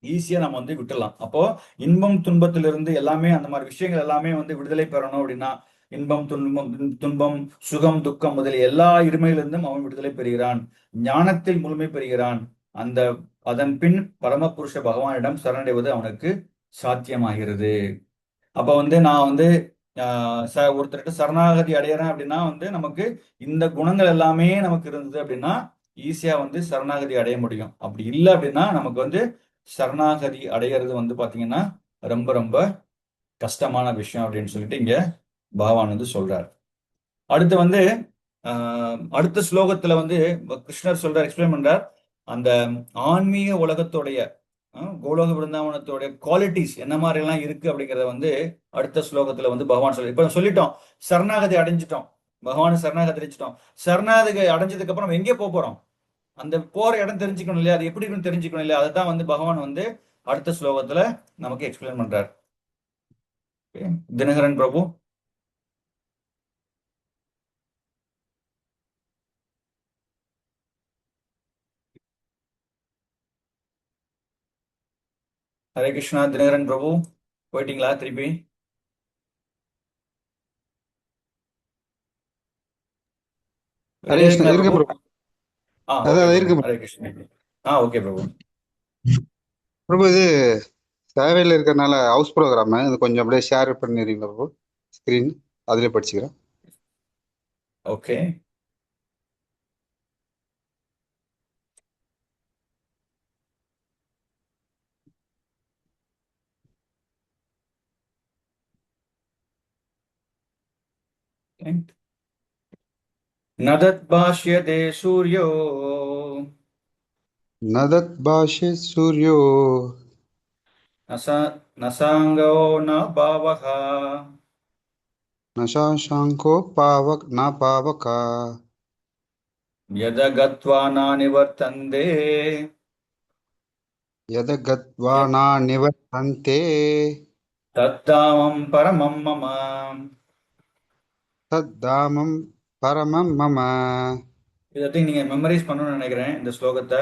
A: ஈஸியா நம்ம வந்து விட்டுலாம். அப்போ இன்பம் துன்பத்திலிருந்து எல்லாமே அந்த மாதிரி விஷயங்கள் எல்லாமே வந்து விடுதலை பெறணும் அப்படின்னா, இன்பம் துன்பம் சுகம் துக்கம் முதலிய எல்லா இருமையிலிருந்தும் அவன் விடுதலை பெறுகிறான், ஞானத்தில் முழுமை பெறுகிறான். அந்த அதன் பின் பரமபுருஷ பகவானிடம் சரணடைவது அவனுக்கு சாத்தியமாகிறது. அப்ப வந்து நான் வந்து ஒருத்தர்கிட்ட சரணாகதி அடையிறேன் அப்படின்னா வந்து நமக்கு இந்த குணங்கள் எல்லாமே நமக்கு இருந்தது அப்படின்னா ஈஸியா வந்து சரணாகதி அடைய முடியும். அப்படி இல்லை அப்படின்னா நமக்கு வந்து சரணாகதி அடையிறது வந்து பாத்தீங்கன்னா ரொம்ப ரொம்ப கஷ்டமான விஷயம் அப்படின்னு சொல்லிட்டு இங்க பகவான் வந்து சொல்றார். அடுத்து வந்து அடுத்த ஸ்லோகத்துல வந்து கிருஷ்ணர் சொல்றார், எக்ஸ்பிளைன் பண்றார் அந்த ஆன்மீக உலகத்துடைய கோலோக பிருந்தாவனத்தோடைய குவாலிட்டிஸ் என்ன மாதிரி எல்லாம் இருக்கு அப்படிங்கறத வந்து அடுத்த ஸ்லோகத்துல வந்து பகவான் சொல்லி, இப்ப சொல்லிட்டோம் சரணாகதி அடைஞ்சிட்டோம், பகவான் சரணாகதி அடைஞ்சிட்டோம். சரணாகதி அடைஞ்சதுக்கு அப்புறம் நம்ம எங்கே போறோம், அந்த போற இடம் தெரிஞ்சுக்கணும் இல்லையா, அது எப்படி இருக்குன்னு தெரிஞ்சுக்கணும் இல்லையா, அதுதான் வந்து பகவான் வந்து அடுத்த ஸ்லோகத்துல நமக்கு எக்ஸ்பிளைன் பண்றார். தினகரன் பிரபு. ஹரே கிருஷ்ணா. தினகரன் பிரபு போயிட்டீங்களா திருப்பி?
E: ஹரே கிருஷ்ணா இருக்கு பிரபு. அதான் இருக்கு
A: ஹரே கிருஷ்ணா. ஓகே பிரபு.
E: பிரபு இது சேவையில் இருக்கிறதுனால ஹவுஸ் ப்ரோக்ராம் இது கொஞ்சம் அப்படியே ஷேர் பண்ணிடுறீங்களா பிரபு? ஸ்க்ரீன் அதிலே படிச்சுக்கிறேன்.
A: ஓகே. நதத் பாஷ்யதே சூர்யோ
E: நதத் பாஷ்ய சூர்யோ
A: நசாங்கோ ந பாவகா
E: நசாங்கோ பாவக் ந பாவகா
A: யத கத்வா ந நிவர்த்தந்தே
E: யத கத்வா ந நிவர்த்தந்தே
A: தத்தாமம் பரமம் மம.
E: தத்தாமம் பரமம் மம.
A: இதை நீங்க மெமரைஸ் பண்ணணும்னு நினைக்கிறேன் இந்த ஸ்லோகத்தை.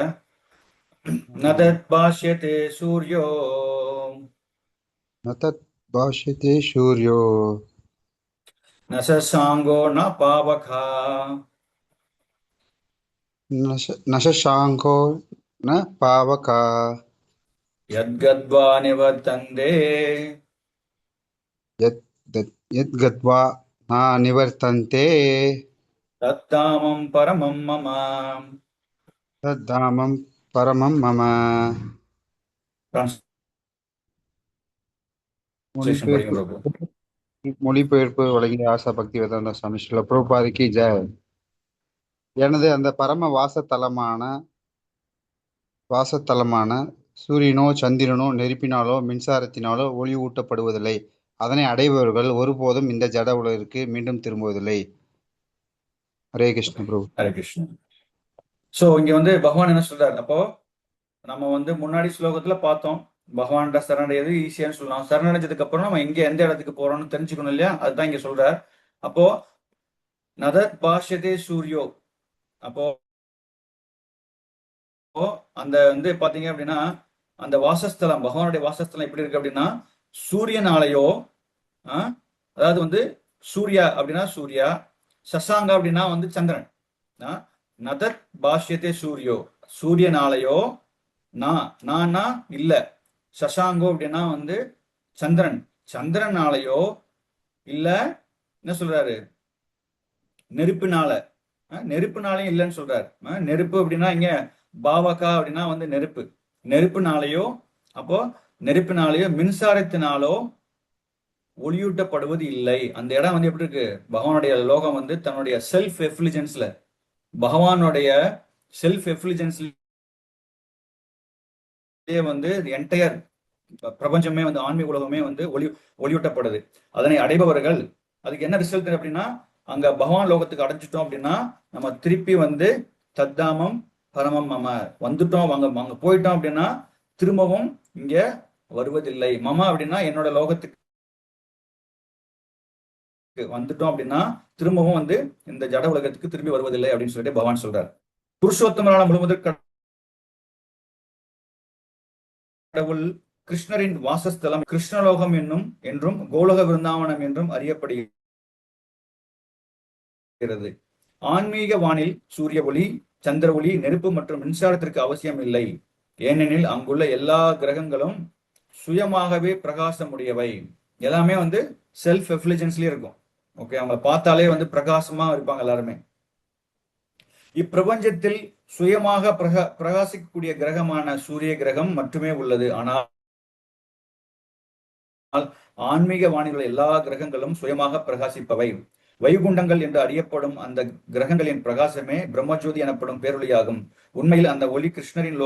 A: நதத் பாஷ்யதே சூர்யோ
E: நதத் பாஷ்யதே சூர்யோ
A: நசசாங்கோ ந பாவகா
E: நசாங்கோ ந பாவகா
A: யத்கத்வா நிவர்த்தந்தே
E: யத் கத்வா ந நிவர்த்தந்தே
A: தத்தாமம் பரமம் மம.
E: தத்தாமம் பரமம் மம. மொழிபெயர்ப்பு வழங்கிய ஆசா பக்தி வேதாந்த சுவாமி ஸ்ரீல பிரபுபாதிக்கு ஜெய். எனது அந்த பரம வாசத்தலமான சூரியனோ சந்திரனோ நெருப்பினாலோ மின்சாரத்தினாலோ ஒளி ஊட்டப்படுவதில்லை. அதனை அடைபவர்கள் ஒருபோதும் இந்த ஜட உலகிற்கு மீண்டும் திரும்புவதில்லை. ஹரே கிருஷ்ண பிரபு.
A: ஹரே கிருஷ்ணா. சோ இங்க வந்து பகவான் என்ன சொல்றாரு, அப்போ நம்ம வந்து முன்னாடி ஸ்லோகத்துல பார்த்தோம் பகவான்கிட்ட சரணடைறது ஈஸியான்னு சொல்லலாம். சரணடைஞ்சதுக்கு அப்புறம் நம்ம எங்க எந்த இடத்துக்கு போறோம்னு தெரிஞ்சுக்கணும் இல்லையா, அதுதான் இங்க சொல்றார். அப்போ நதத் பாஷ்யதே சூர்யோ, அப்போ அந்த வந்து பாத்தீங்க அப்படின்னா அந்த வாசஸ்தலம், பகவானுடைய வாசஸ்தலம் எப்படி இருக்கு அப்படின்னா சூரியனாலேயோ, அதாவது வந்து சூர்யா அப்படின்னா சூர்யா, சசாங்க அப்படின்னா வந்து சந்திரன். நதத் பாஷ்யத்தே சூரியோ, சூரியனாலேயோ, நானா இல்ல, சசாங்கோ அப்படின்னா வந்து சந்திரன், சந்திரனாலேயோ இல்ல என்ன சொல்றாரு நெருப்பினால, நெருப்புனாலையும் இல்லைன்னு சொல்றாரு. நெருப்பு அப்படின்னா இங்க பாவகா அப்படின்னா வந்து நெருப்பு, நெருப்புனாலேயோ, அப்போ நெருப்பினாலேயோ மின்சாரத்தினாலோ ஒளியூட்டப்படுவது இல்லை. அந்த இடம் வந்து எப்படி இருக்கு, பகவானுடைய லோகம் வந்து தன்னுடைய செல்ஃப் எஃப்லிஜென்ஸ்ல, பகவானுடைய செல்ஃப் எஃப்லிஜென்ஸ்ல வந்து என்டையர் பிரபஞ்சமே வந்து ஆன்மீக உலகமே வந்து ஒளியூட்டப்படுது. அதனை அடைபவர்கள் அதுக்கு என்ன ரிசல்ட் அப்படின்னா, அங்க பகவான் லோகத்துக்கு அடைஞ்சிட்டோம் அப்படின்னா நம்ம திருப்பி வந்து தத்தாமம் பரமம் மம வந்துட்டோம், அங்க போயிட்டோம் அப்படின்னா திரும்பவும் இங்க வருவதில்லை. மம அப்படின்னா என்னோட லோகத்துக்கு வந்துட்டோம் அப்படின்னா திரும்பவும் வந்து இந்த ஜட உலகத்துக்கு திரும்பி வருவதில்லை அப்படின்னு சொல்லிட்டு பகவான் சொல்றார். புருஷோத்தமரான முழுமுதற் கடவுள் கிருஷ்ணரின் வாசஸ்தலம் கிருஷ்ணலோகம் என்றும் கோலோக விருந்தாவனம் என்றும் அறியப்படுகிறது. ஆன்மீக வானில் சூரிய ஒளி, சந்திர ஒளி, நெருப்பு மற்றும் மின்சாரத்திற்கு அவசியம் இல்லை. ஏனெனில் அங்குள்ள எல்லா கிரகங்களும் சுயமாகவே பிரகாசமுடையவை. எல்லாமே வந்து செல்ஃப் எஃப்லிஜென்ஸ்லயே இருக்கும். ஓகே, அவங்க பார்த்தாலே வந்து பிரகாசமா இருப்பாங்க எல்லாருமே. இப்பிரபஞ்சத்தில் சுயமாக பிரகாசிக்கக்கூடிய கிரகமான சூரிய கிரகம் மட்டுமே உள்ளது. ஆனால் ஆன்மீக வானில் எல்லா கிரகங்களும் சுயமாக பிரகாசிப்பவை. வைகுண்டங்கள் என்று அறியப்படும் அந்த கிரகங்களின் பிரகாசமே பிரம்மஜோதி எனப்படும் பேரொளியாகும். உண்மையில் அந்த ஒளி கிருஷ்ணரின்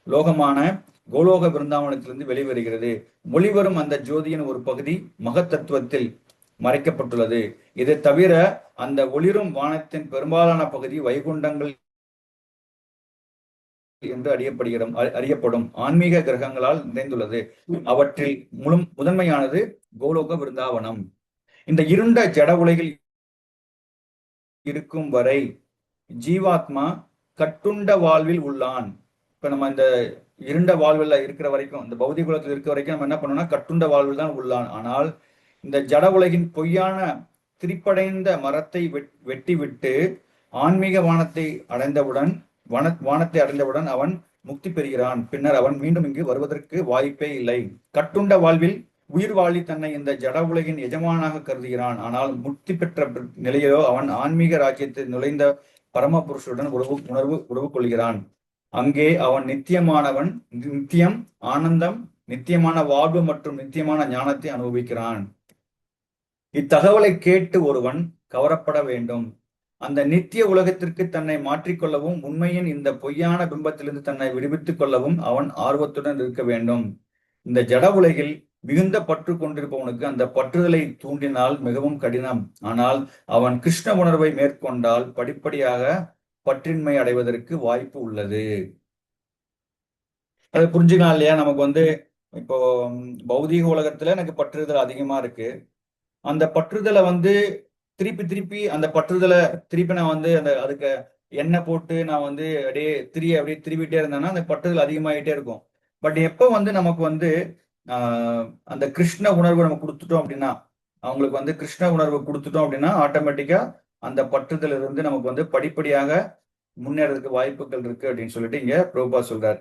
A: லோகமான கோலோக விருந்தாவனத்திலிருந்து வெளிவருகிறது. ஒளிவரும் அந்த ஜோதியின் ஒரு பகுதி மகத்தத்துவத்தில் மறைக்கப்பட்டுள்ளது. இதை தவிர அந்த ஒளிரும் வானத்தின் பெரும்பாலான பகுதி வைகுண்டங்கள் என்று அறியப்படும் ஆன்மீக கிரகங்களால் நிறைந்துள்ளது. அவற்றில் முதன்மையானது கோலோக விருந்தாவனம். இந்த இருண்ட ஜட உலகில் இருக்கும் வரை ஜீவாத்மா கட்டுண்ட வாழ்வில் உள்ளான். இப்ப நம்ம இந்த இருண்ட வாழ்வில் இருக்கிற வரைக்கும், இந்த பௌதிக குலத்தில் இருக்கிற வரைக்கும் நம்ம என்ன பண்ணோம்னா கட்டுண்ட வாழ்வில் தான் உள்ளான். ஆனால் இந்த ஜட உலகின் பொய்யான திரிப்படைந்த மரத்தை வெட்டி விட்டு ஆன்மீக வானத்தை அடைந்தவுடன் அவன் முக்தி பெறுகிறான். பின்னர் அவன் மீண்டும் இங்கு வருவதற்கு வாய்ப்பே இல்லை. கட்டுண்ட வாழ்வில் உயிர் வாழி தன்னை இந்த ஜட உலகின் எஜமானாக கருதுகிறான். ஆனால் முக்தி பெற்ற நிலையிலோ அவன் ஆன்மீக ராஜ்யத்தில் நுழைந்த பரம புருஷருடன் உறவு கொள்கிறான். அங்கே அவன் நித்தியமானவன், நித்தியம், ஆனந்தம், நித்தியமான வாழ்வு மற்றும் நித்தியமான ஞானத்தை அனுபவிக்கிறான். இத்தகவலை கேட்டு ஒருவன் கவரப்பட வேண்டும். அந்த நித்திய உலகத்திற்கு தன்னை மாற்றிக்கொள்ளவும் உண்மையின் இந்த பொய்யான பிம்பத்திலிருந்து தன்னை விடுவித்துக் கொள்ளவும் அவன் ஆர்வத்துடன் இருக்க வேண்டும். இந்த ஜட உலகில் மிகுந்த பற்று கொண்டிருப்பவனுக்கு அந்த பற்றுதலை தூண்டினால் மிகவும் கடினம். ஆனால் அவன் கிருஷ்ண உணர்வை மேற்கொண்டால் படிப்படியாக பற்றின்மை அடைவதற்கு வாய்ப்பு உள்ளது. அதை புரிஞ்சுக்கலாம் இல்லையா? நமக்கு வந்து இப்போ பௌதீக உலகத்துல எனக்கு பற்றுதல் அதிகமா இருக்கு. அந்த பற்றுதலை வந்து திருப்பி அந்த பற்றுதலை நான் வந்து அதுக்கு எண்ணெய் போட்டு நான் வந்து அப்படியே திருவிட்டே இருந்தேன்னா அந்த பற்றுதல் அதிகமாயிட்டே இருக்கும். பட் எப்போ வந்து நமக்கு வந்து அந்த கிருஷ்ண உணர்வு நம்ம கொடுத்துட்டோம் அப்படின்னா, அவங்களுக்கு வந்து கிருஷ்ண உணர்வு கொடுத்துட்டோம் அப்படின்னா ஆட்டோமேட்டிக்கா அந்த பற்றுதல் இருந்து நமக்கு வந்து படிப்படியாக முன்னேறதுக்கு வாய்ப்புகள் இருக்கு அப்படின்னு சொல்லிட்டு இங்க பிரபுபா சொல்றார்.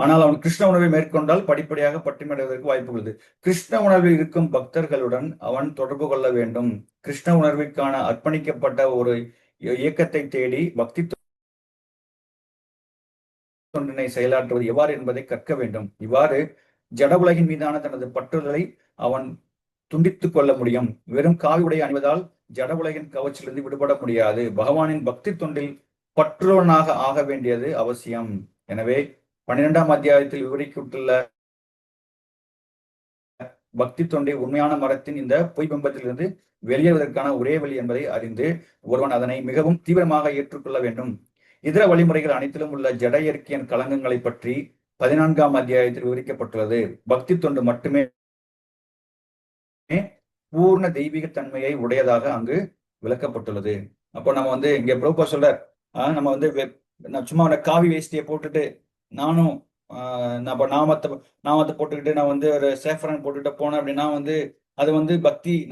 A: ஆனால் அவன் கிருஷ்ண உணர்வை மேற்கொண்டால் படிப்படியாக பட்டிமடைவதற்கு வாய்ப்பு உள்ளது. கிருஷ்ண உணர்வில் இருக்கும் பக்தர்களுடன் அவன் தொடர்பு கொள்ள வேண்டும். கிருஷ்ண உணர்விற்கான அர்ப்பணிக்கப்பட்ட ஒரு இயக்கத்தை தேடி பக்தி தொண்டினை செயலாற்றுவது எவ்வாறு என்பதை கற்க வேண்டும். இவ்வாறு ஜட உலகின் மீதான தனது பற்றுதலை அவன் துண்டித்துக் கொள்ள முடியும். வெறும் காவி உடை அணிவதால் ஜட உலகின் கவச்சிலிருந்து விடுபட முடியாது. பகவானின் பக்தி தொண்டில் பற்றுவனாக ஆக வேண்டியது அவசியம். எனவே 12ஆம் அத்தியாயத்தில் விவரிக்கப்பட்டுள்ள பக்தி தொண்டை உண்மையான மரத்தின் இந்த பொய் பிம்பத்திலிருந்து வெளியேறுவதற்கான ஒரே வழி என்பதை அறிந்து ஒருவன் அதனை மிகவும் தீவிரமாக ஏற்றுக்கொள்ள வேண்டும். இதர வழிமுறைகள் அனைத்திலும் உள்ள ஜட இயற்கையின் களங்கங்களை பற்றி 14ஆம் அத்தியாயத்தில் விவரிக்கப்பட்டுள்ளது. பக்தி தொண்டு மட்டுமே பூர்ண தெய்வீக தன்மையை உடையதாக அங்கு விளக்கப்பட்டுள்ளது. அப்போ நம்ம வந்து இங்க பிரபுபா சொல்றார், நம்ம வந்து நான் சும்மா காவி வேஷ்டியை போட்டுட்டு நானும் நாமத்தை போட்டுக்கிட்டு நான் வந்து ஒரு சேஃப்ரான் போட்டுக்கிட்டு போனேன் அப்படின்னா வந்து அது வந்து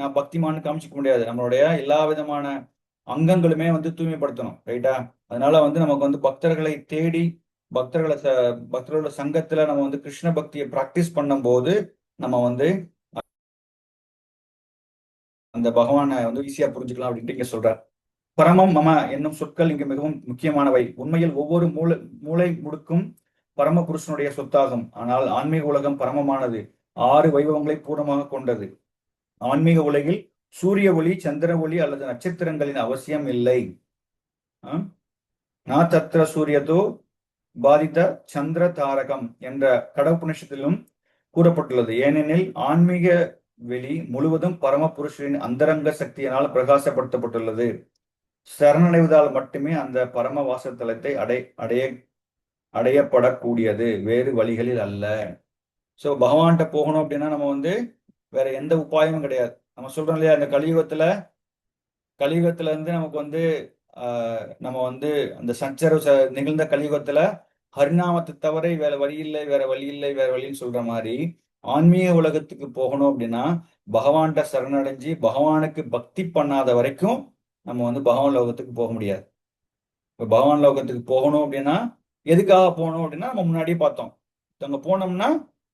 A: நான் பக்திமான்னு காமிச்சிக்க முடியாது. நம்மளுடைய எல்லா விதமான அங்கங்களுமே வந்து தூய்மைப்படுத்தணும், ரைட்டா? அதனால வந்து நமக்கு வந்து பக்தர்களை தேடி பக்தர்களோட சங்கத்துல நம்ம வந்து கிருஷ்ண பக்தியை பிராக்டிஸ் பண்ணும் போது நம்ம வந்து அந்த பகவானை வந்து ஈஸியா புரிஞ்சுக்கலாம் அப்படின்ட்டு இங்க சொல்றார். பரமம் மம என்னும் சொற்கள் இங்கு மிகவும் முக்கியமானவை. உண்மையில் ஒவ்வொரு மூளை முடுக்கும் பரம புருஷனுடைய சொத்தாகும். ஆனால் ஆன்மீக உலகம் பரமமானது, 6 வைபவங்களை பூர்ணமாக கொண்டது. ஆன்மீக உலகில் சூரிய ஒளி, சந்திர ஒளி அல்லது நட்சத்திரங்களின் அவசியம் இல்லை. நா தத்ர சூரியதோ பாதித்த சந்திர தாரகம் என்ற கடவுபனிஷத்திலும் கூறப்பட்டுள்ளது. ஏனெனில் ஆன்மீக வெளி முழுவதும் பரமபுருஷரின் அந்தரங்க சக்தியினால் பிரகாசப்படுத்தப்பட்டுள்ளது. சரணடைவதால் மட்டுமே அந்த பரம வாசத்தலத்தை அடையப்படக்கூடியது, வேறு வழிகளில் அல்ல. ஸோ பகவான்கிட்ட போகணும் அப்படின்னா நம்ம வந்து வேற எந்த உபாயமும் கிடையாது. நம்ம சொல்றோம் இல்லையா, இந்த கலியுகத்துல இருந்து நமக்கு வந்து நம்ம வந்து அந்த சச்சரவு நிகழ்ந்த கலியுகத்துல ஹரிநாமத்தை தவிர வேற வழி இல்லை, வேற வழி இல்லை, வேற வழின்னு சொல்ற மாதிரி ஆன்மீக உலகத்துக்கு போகணும் அப்படின்னா பகவான்கிட்ட சரணடைஞ்சு பகவானுக்கு பக்தி பண்ணாத வரைக்கும் நம்ம வந்து பகவான் லோகத்துக்கு போக முடியாது. இப்போ பகவான் லோகத்துக்கு போகணும் அப்படின்னா எதுக்காக போகணும் அப்படின்னா நம்ம முன்னாடியே பார்த்தோம். அங்க போனோம்னா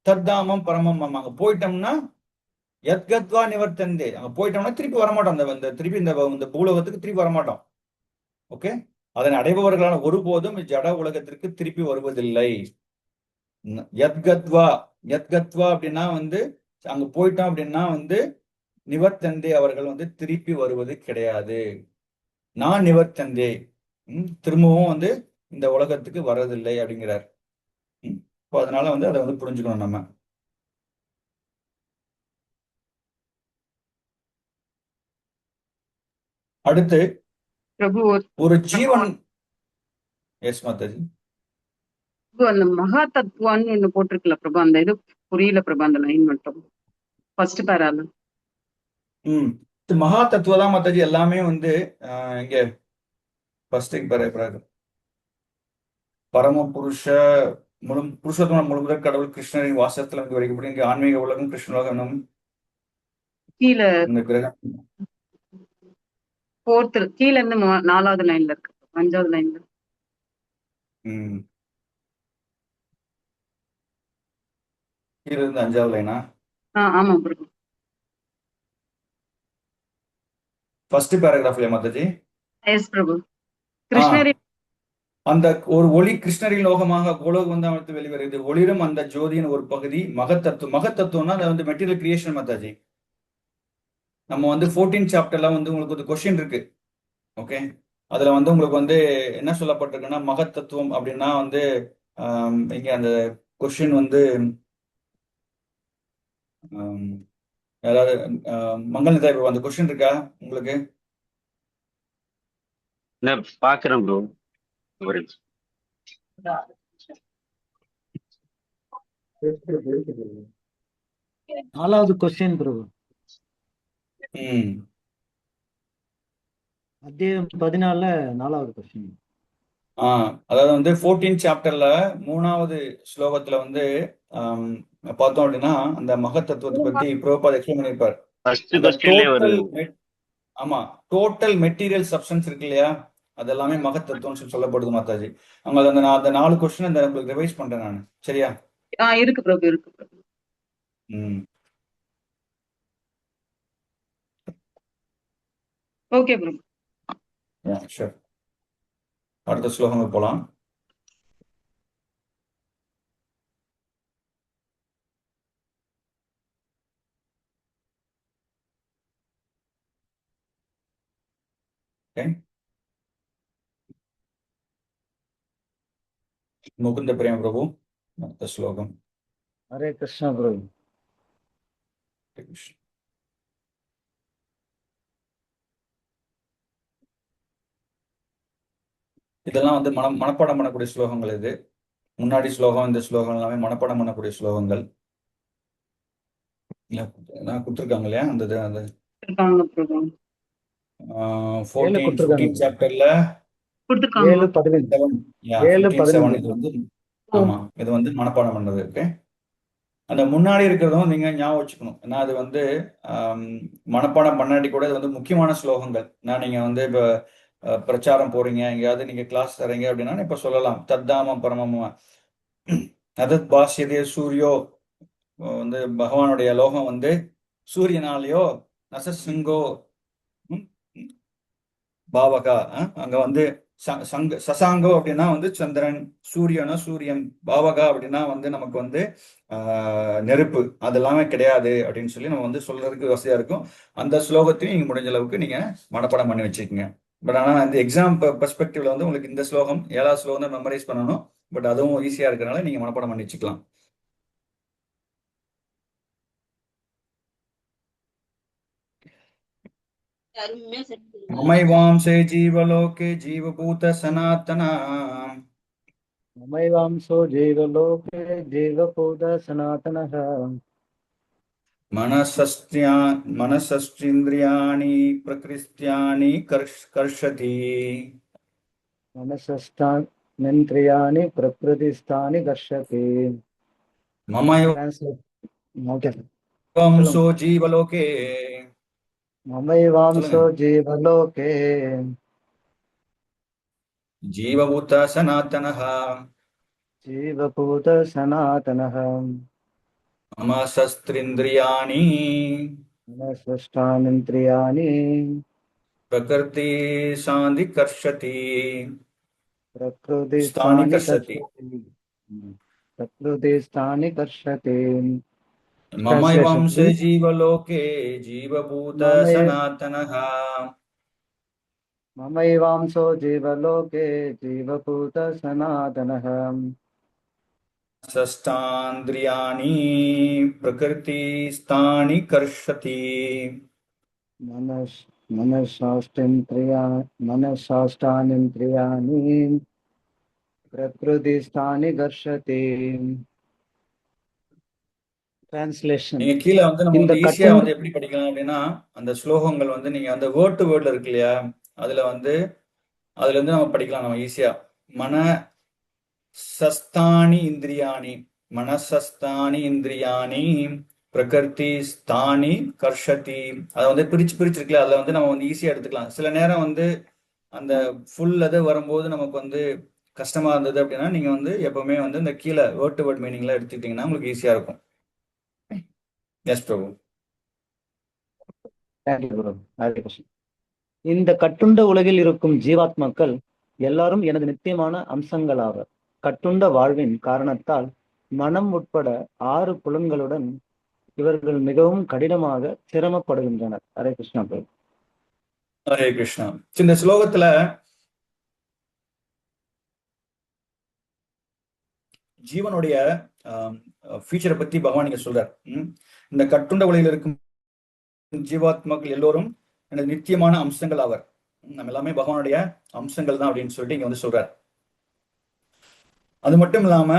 A: தத்தாமம் பரமம், அங்க போயிட்டோம்னா யத்கத்வா நிவர்த்தந்தே, அங்க போயிட்டோம்னா திருப்பி வரமாட்டோம். அந்த திருப்பி இந்த பூலோகத்துக்கு திருப்பி வரமாட்டோம். ஓகே, அதனை அடைபவர்களான ஒருபோதும் ஜட உலகத்திற்கு திருப்பி வருவதில்லை. யத்கத்வா அப்படின்னா வந்து அங்க போயிட்டோம் அப்படின்னா வந்து நிவர்த்தந்தே, அவர்கள் வந்து திருப்பி வருவது கிடையாது. நான் நிவர்த்தந்தே, திரும்பவும் வந்து இந்த உலகத்துக்கு வர்றதில்லை அப்படிங்கிறார். இப்போ அதனால வந்து அதை வந்து புரிஞ்சுக்கணும் நம்ம. அடுத்து
F: பிரபு
A: ஒரு ஜீவன். எஸ் மாதாஜி.
F: அந்த மகா தத்துவான்னு ஒண்ணு போட்டிருக்கல பிரபு, அந்த இது புரியல பிரபு, அந்த லைன் மட்டும் ஃபர்ஸ்ட் பேரால.
A: மகா தத்துவ தான் மாதாஜி எல்லாமே வந்து இங்க ஃபர்ஸ்ட் பரம புருஷ புருஷோத்தம முழுமுதற் கடவுள் கிருஷ்ணரின் வாசத்துல இருந்து வரைக்கும் இங்க ஆன்மீக உலகம் கிருஷ்ண உலகம்
F: கீழே
A: இந்த கிரகம்
F: கீழ இருந்து 4வது லைன்ல இருக்கு, 5வது லைன்ல.
A: கீழ இருந்து 5வது லைனா?
F: ஆமா பிரபு.
A: ஃபர்ஸ்ட் பேராகிராஃப்ல மாதாஜி.
F: எஸ் பிரபு. கிருஷ்ணரி
A: அந்த ஒரு ஒளி கிருஷ்ணரின் லோகமாக கோலோக வந்தாமத்து வெளிவருகிறது. ஒளிரும் அந்த ஜோதியின் ஒரு பகுதி மகத்தத்துவம்னா அது வந்து மெட்டீரியல் கிரியேஷன் மாதாஜி. நம்ம வந்து 14 சாப்டர்ல வந்து உங்களுக்கு ஒரு கொஸ்டின் இருக்கு. ஓகே, அதுல வந்து உங்களுக்கு வந்து என்ன சொல்லப்பட்டிருக்குன்னா மகத்தத்துவம் அப்படின்னா வந்து இங்க அந்த கொஸ்டின் வந்து யாராவது மங்கள் நிதாய் அந்த கொஸ்டின் இருக்கா உங்களுக்கு?
G: பாக்குறேன் ப்ரோ. ஒரு
H: 4வது கொஸ்டின் ப்ரோ. அத்தியாயம் 14ல 4வது கொஸ்டின்.
A: அதாவது வந்து 14 சாப்டர்ல 3வது ஸ்லோகத்துல வந்து பார்த்தோம் அப்படின்னா அந்த மகத்தத்துவத்தை பத்தி பிரபுபாத் எக்ஸ்பிளைன் பண்ணியிருப்பார். ஆமா, டோட்டல் மெட்டீரியல் சப்ஸ்டன்ஸ் இருக்கு இல்லையா, அது எல்லாமே மகத்தத்துவம் சொல்லப்படுது மாதாஜி. அவங்க அந்த 4 கொஸ்டின் அந்த உங்களுக்கு ரிவைஸ் பண்றேன் நான், சரியா?
F: இருக்கு பிரபு, இருக்கு பிரபு. ஓகே பிரபு.
A: ஷூர். அடுத்த ஸ்லோகங்கள் போலாம். முகுந்த பிரேம பிரபு, அடுத்த ஸ்லோகம்.
H: ஹரே கிருஷ்ணா பிரபு.
A: இதெல்லாம் வந்து மனப்பாடம் பண்ணக்கூடிய ஸ்லோகங்கள். இது முன்னாடி ஸ்லோகம், இந்த ஸ்லோகம் எல்லாமே மனப்பாடம் பண்ணக்கூடிய ஸ்லோகங்கள். நான் கொடுத்துருக்காங்க இல்லையா அந்த 14 சாப்டர்ல 7-15 இது வந்து ஆமா, இது வந்து மனப்பாடம் பண்ணது. ஓகே, அந்த முன்னாடி இருக்கிறதும் நீங்க ஞாபகம் வச்சுக்கணும். ஏன்னா அது வந்து மனப்பாடம் பண்ணாட்டி கூட இது வந்து முக்கியமான ஸ்லோகங்கள். நான் நீங்க வந்து இப்ப பிரச்சாரம் போறீங்க, எங்கேயாவது நீங்க கிளாஸ் தரீங்க அப்படின்னா இப்ப சொல்லலாம் தத்தாமம் பரமமா அதத் பாஷ்யதே சூரியோ, வந்து பகவானுடைய லோகம் வந்து சூரியனாலேயோ நசசிங்கோ பாவகா, அங்க வந்து சசாங்கோ அப்படின்னா வந்து சந்திரன், சூரியனோ சூரியன், பாவகா அப்படின்னா வந்து நமக்கு வந்து நெருப்பு, அது எல்லாமே கிடையாது அப்படின்னு சொல்லி நம்ம வந்து சொல்றதுக்கு வசதியா இருக்கும். அந்த ஸ்லோகத்தையும் நீங்க முடிஞ்ச அளவுக்கு நீங்க மனப்பாடம் பண்ணி வச்சுக்கோங்க. பட் ஆனால் இந்த எக்ஸாம் பெர்ஸ்பெக்டிவ்ல வந்து உங்களுக்கு இந்த ஸ்லோகம் 7வது ஸ்லோகம் தான் மெமரைஸ் பண்ணணும். பட் அதுவும் ஈஸியா இருக்கிறனால நீங்க மனப்பாடம் பண்ணி வச்சுக்கலாம். மமைவாம்சே ஜீவலோகே ஜீவபூத சனாதனா
H: ममैवांसो जीवलोके जीवभूत सनातनः
A: मनसस्त्रिन्द्रियाणि प्रकृत्यानि कर्षति
H: मनसस्तानिन्द्रियाणि प्रकृतिस्थानि दर्शति Translate. Okay.
A: மமைவாம்சோ ஜீவலோகே
H: ममैवांसो जीवलोके
A: ஜீவபூத சனாதனः
H: जीवभूत सनातनः
A: मनसस्त्रिन्द्रियाणि
H: मनसष्टानीन्द्रियाणि
A: प्रकृति शान्ति कर्षति
H: प्रकृतिस्थानि
A: कर्षति
H: प्रकृतिस्थानि कर्षति
A: ममैवांसे जीवलोके जीवभूत
H: ममै-
A: सनातनः
H: ममैवांसो जीवलोके जीवभूत सनातनः
A: षष्ठान्द्रियाणि प्रकृतिस्थानि कर्षति
H: मनःशास्त्राणीन्द्रियाणि प्रकृतिस्थानि कर्षति Translation.
A: நீங்க கீழே வந்து நம்ம
H: இந்த
A: வந்து ஈஸியா
H: கட்டும்
A: வந்து எப்படி படிக்கலாம் அப்படின்னா அந்த ஸ்லோகங்கள் வந்து நீங்க அந்த வேர்ட் டு வேர்ட்ல இருக்கு இல்லையா அதுல இருந்து நம்ம படிக்கலாம் நம்ம ஈஸியா. மனசஸ்தானி இந்திரியாணி மனசஸ்தானி பிரகிருதி ஸ்தானி கர்ஷதி அதை வந்து பிரிச்சு இருக்குல்ல அதுல வந்து நம்ம வந்து ஈஸியா எடுத்துக்கலாம். சில நேரம் வந்து அந்த ஃபுல் அது வரும்போது நமக்கு வந்து கஷ்டமா இருந்தது அப்படின்னா நீங்க வந்து எப்பவுமே வந்து இந்த கீழே வேர்ட் டு வேர்ட் மீனிங்ல எடுத்துக்கிட்டீங்கன்னா உங்களுக்கு ஈஸியா இருக்கும். Yes Prabhu.
H: Thank you, bro. Hare Krishna. இந்த கட்டுண்ட உலகில் இருக்கும் ஜீவாத்மாக்கள் எல்லாரும் எனது நித்தியமான அம்சங்களாவர். கட்டுண்ட வாழ்வின் காரணத்தால் மனம் உட்பட 6 புலன்களுடன் இவர்கள் மிகவும் கடினமாக சிரமப்படுகின்றனர். ஹரே கிருஷ்ணா பிரபு.
A: ஹரே கிருஷ்ணா. இந்த ஸ்லோகத்துல ஜீவனுடைய ஃபியூச்சரை பத்தி பகவான் இங்க சொல்றார். இந்த கட்டுண்ட உலகில் இருக்கும் ஜீவாத்மாக்கள் எல்லோரும் எனது நித்தியமான அம்சங்கள் ஆவர். நம்ம எல்லாமே பகவானுடைய அம்சங்கள் தான் அப்படின்னு சொல்லிட்டு இங்க வந்து சொல்றார். அது மட்டும் இல்லாம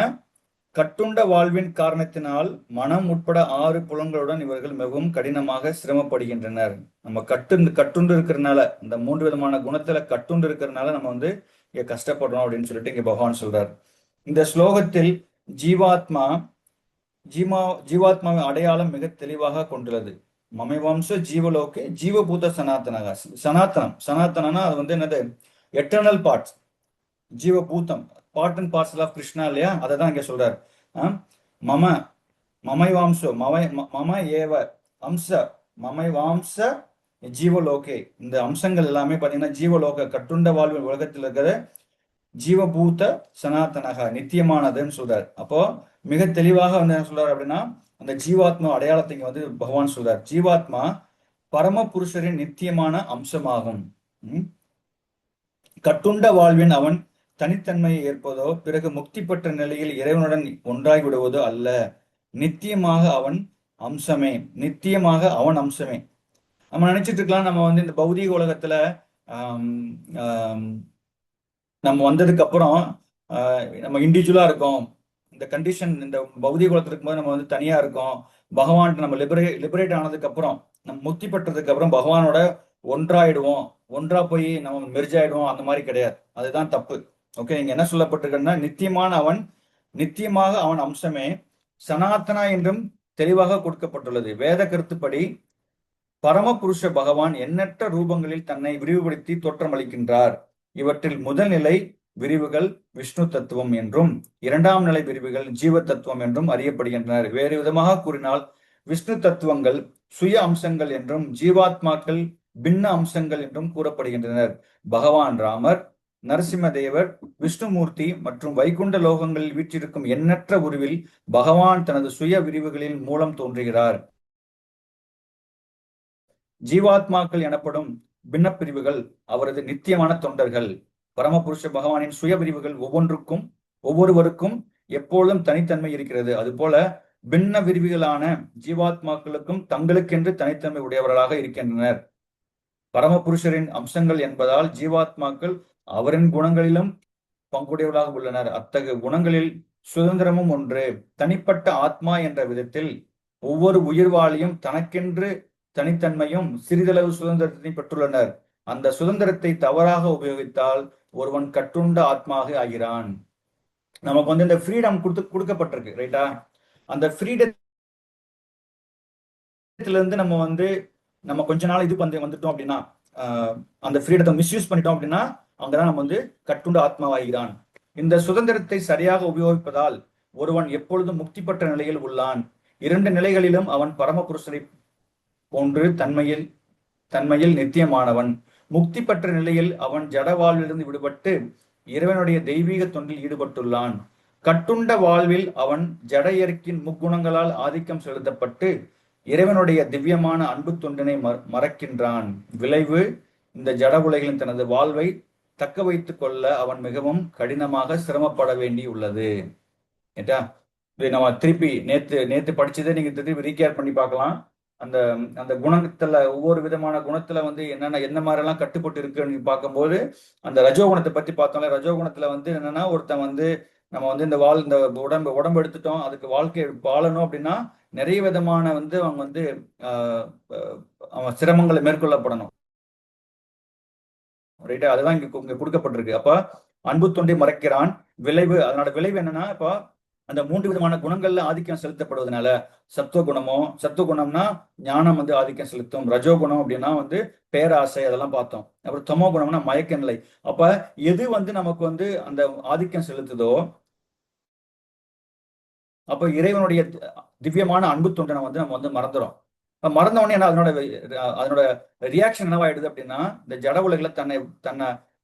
A: கட்டுண்ட வாழ்வின் காரணத்தினால் மனம் உட்பட 6 புலன்களுடன் இவர்கள் மிகவும் கடினமாக சிரமப்படுகின்றனர். நம்ம கட்டுண்டு இருக்கிறதுனால இந்த 3 விதமான குணத்துல கட்டுண்டு இருக்கிறதுனால நம்ம வந்து இங்க கஷ்டப்படுறோம் அப்படின்னு சொல்லிட்டு இங்க பகவான் சொல்றார். இந்த ஸ்லோகத்தில் ஜீவாத்மாவின் அடையாளம் மிக தெளிவாக கொண்டுள்ளது. மமைவம்ச ஜீவலோகே ஜீவபூத சனாதனக. சனாத்தனா அது வந்து என்னது எட்டர்னல் பார்ட்ஸ். ஜீவபூதம் part and parcel of Krishna இல்லையா அதை தான் இங்க சொல்றாரு. மமைவாம்சோ மம ஏவ அம்ச மமைவாம்ச ஜீவலோகே. இந்த அம்சங்கள் எல்லாமே பாத்தீங்கன்னா ஜீவலோக கட்டுண்ட வாழ்வு உலகத்தில் இருக்கிற ஜீவபூத சனாதனக நித்தியமானதுன்னு சொல்றாரு. அப்போ மிக தெளிவாக வந்து என்ன சொல்றாரு அப்படின்னா அந்த ஜீவாத்மா அடையாளத்தை இங்க வந்து பகவான் சொல்றார். ஜீவாத்மா பரம புருஷரின் நித்தியமான அம்சமாகும். கட்டுண்ட வாழ்வின் அவன் தனித்தன்மையை ஏற்பதோ பிறகு முக்தி பெற்ற நிலையில் இறைவனுடன் ஒன்றாகி விடுவதோ அல்ல. நித்தியமாக அவன் அம்சமே. நம்ம நினைச்சிட்டு இருக்கலாம் நம்ம வந்து இந்த பௌதீக உலகத்துல நம்ம வந்ததுக்கு அப்புறம் நம்ம இண்டிவிஜுவலா இருக்கோம். இந்த கண்டிஷன் இந்த பௌதிக குலத்துல இருக்கும்போது நம்ம வந்து தனியா இருக்கோம். பகவான் நம்ம லிபரேட் ஆனதுக்கு அப்புறம் நம்ம முக்தி பெற்றதுக்கு அப்புறம் பகவானோட ஒன்றாயிடுவோம், ஒன்றா போய் நம்ம மெர்ஜ் ஆயிடுவோம். அந்த மாதிரி கிடையாது. அதுதான் தப்பு. ஓகே, இங்க என்ன சொல்லப்பட்டிருக்குன்னா நித்தியமாக அவன் அம்சமே சனாதனா என்றும் தெளிவாக கொடுக்கப்பட்டுள்ளது. வேத கருத்துப்படி பரமபுருஷ பகவான் எண்ணற்ற ரூபங்களில் தன்னை விரிவுபடுத்தி தோற்றமளிக்கின்றார். இவற்றில் முதல் நிலை விரிவுகள் விஷ்ணு தத்துவம் என்றும் 2ஆம் நிலை விரிவுகள் ஜீவ தத்துவம் என்றும் அறியப்படுகின்றனர். வேறு விதமாக கூறினால் விஷ்ணு தத்துவங்கள் சுய அம்சங்கள் என்றும் ஜீவாத்மாக்கள் பின்ன அம்சங்கள் என்றும் கூறப்படுகின்றனர். பகவான் ராமர், நரசிம்மதேவர், விஷ்ணுமூர்த்தி மற்றும் வைகுண்ட லோகங்களில் வீற்றிருக்கும் எண்ணற்ற உருவில் பகவான் தனது சுய விரிவுகளின் மூலம் தோன்றுகிறார். ஜீவாத்மாக்கள் எனப்படும் பின்ன பிரிவுகள் அவரது நித்தியமான தொண்டர்கள். பரமபுருஷ பகவானின் சுய பிரிவுகள் ஒவ்வொருவருக்கும் எப்பொழுதும் தனித்தன்மை இருக்கிறது. அதுபோல பின்ன விரிவுகளான ஜீவாத்மாக்களுக்கும் தங்களுக்கென்று தனித்தன்மை உடையவர்களாக இருக்கின்றனர். பரமபுருஷரின் அம்சங்கள் என்பதால் ஜீவாத்மாக்கள் அவரின் குணங்களிலும் பங்குடையவர்களாக உள்ளனர். அத்தகைய குணங்களில் சுதந்திரமும் ஒன்று. தனிப்பட்ட ஆத்மா என்ற விதத்தில் ஒவ்வொரு உயிர்வாளியும் தனக்கென்று தனித்தன்மையும் சிறிதளவு சுதந்திரத்தை பெற்றுள்ளனர். அந்த சுதந்திரத்தை தவறாக உபயோகித்தால் ஒருவன் கட்டுண்ட ஆத்மாக ஆகிறான். நமக்கு வந்து இந்த ஃப்ரீடம் கொடுக்கப்பட்டிருக்கு, ரைட்டா? அந்த ஃப்ரீடத்துல இருந்து நம்ம கொஞ்ச நாள் இது வந்துட்டோம் அப்படின்னா, அந்த ஃப்ரீடத்தை மிஸ்யூஸ் பண்ணிட்டோம் அப்படின்னா அங்கதான் நம்ம வந்து கட்டுண்ட ஆத்மாவாகிறான். இந்த சுதந்திரத்தை சரியாக உபயோகிப்பதால் ஒருவன் எப்பொழுதும் முக்தி பெற்ற நிலையில் உள்ளான். இரண்டு நிலைகளிலும் அவன் பரமபுருஷரை போன்று தன்மையில் நித்தியமானவன். முக்தி பெற்ற நிலையில் அவன் ஜட வாழ்விலிருந்து விடுபட்டு இறைவனுடைய தெய்வீக தொண்டில் ஈடுபட்டுள்ளான். கட்டுண்ட வாழ்வில் அவன் ஜட இயற்கையின் முக்குணங்களால் ஆதிக்கம் செலுத்தப்பட்டு இறைவனுடைய திவ்யமான அன்பு தொண்டினை மறக்கின்றான். விளைவு, இந்த ஜட உலகில் தனது வாழ்வை தக்க வைத்துக் கொள்ள அவன் மிகவும் கடினமாக சிரமப்பட வேண்டியுள்ளது. ஏட்டா, நம்ம திருப்பி நேத்து படிச்சதை நீங்க திருப்பி ரீகேர் பண்ணி பார்க்கலாம். அந்த குணத்துல ஒவ்வொரு விதமான குணத்துல வந்து என்ன மாதிரி எல்லாம் கட்டுப்பட்டு இருக்குன்னு பார்க்கும்போது, அந்த ரஜோகுணத்தை பத்தி பார்த்தோம்ல. ரஜோகுணத்துல வந்து என்னன்னா, ஒருத்தன் வந்து நம்ம வந்து இந்த உடம்பு எடுத்துட்டோம், அதுக்கு வாழ்க்கை வாழணும் அப்படின்னா நிறைய விதமான வந்து அவங்க வந்து அவன் சிரமங்களை மேற்கொள்ளப்படணும், ரைட்டா? அதுதான் இங்க கொடுக்கப்பட்டிருக்கு. அப்ப அன்பு தொண்டை மறைக்கிறான். அதனோட விளைவு என்னன்னா, இப்ப அந்த 3 விதமான குணங்கள்ல ஆதிக்கம் செலுத்தப்படுவதனால சத்துவகுணம்னா ஞானம் வந்து ஆதிக்கம் செலுத்தும். ரஜோகுணம் அப்படின்னா வந்து பேராசை, அதெல்லாம் பார்த்தோம். அப்புறம் தமோ குணம்னா மயக்க நிலை. அப்ப எது வந்து நமக்கு வந்து அந்த ஆதிக்கம் செலுத்துதோ அப்ப இறைவனுடைய திவ்யமான அன்பு தொண்டனை வந்து நம்ம வந்து மறந்துடும். மறந்த உடனே என்ன அதனோட ரியாக்ஷன் என்னவாயிடுது அப்படின்னா, இந்த ஜட உலகில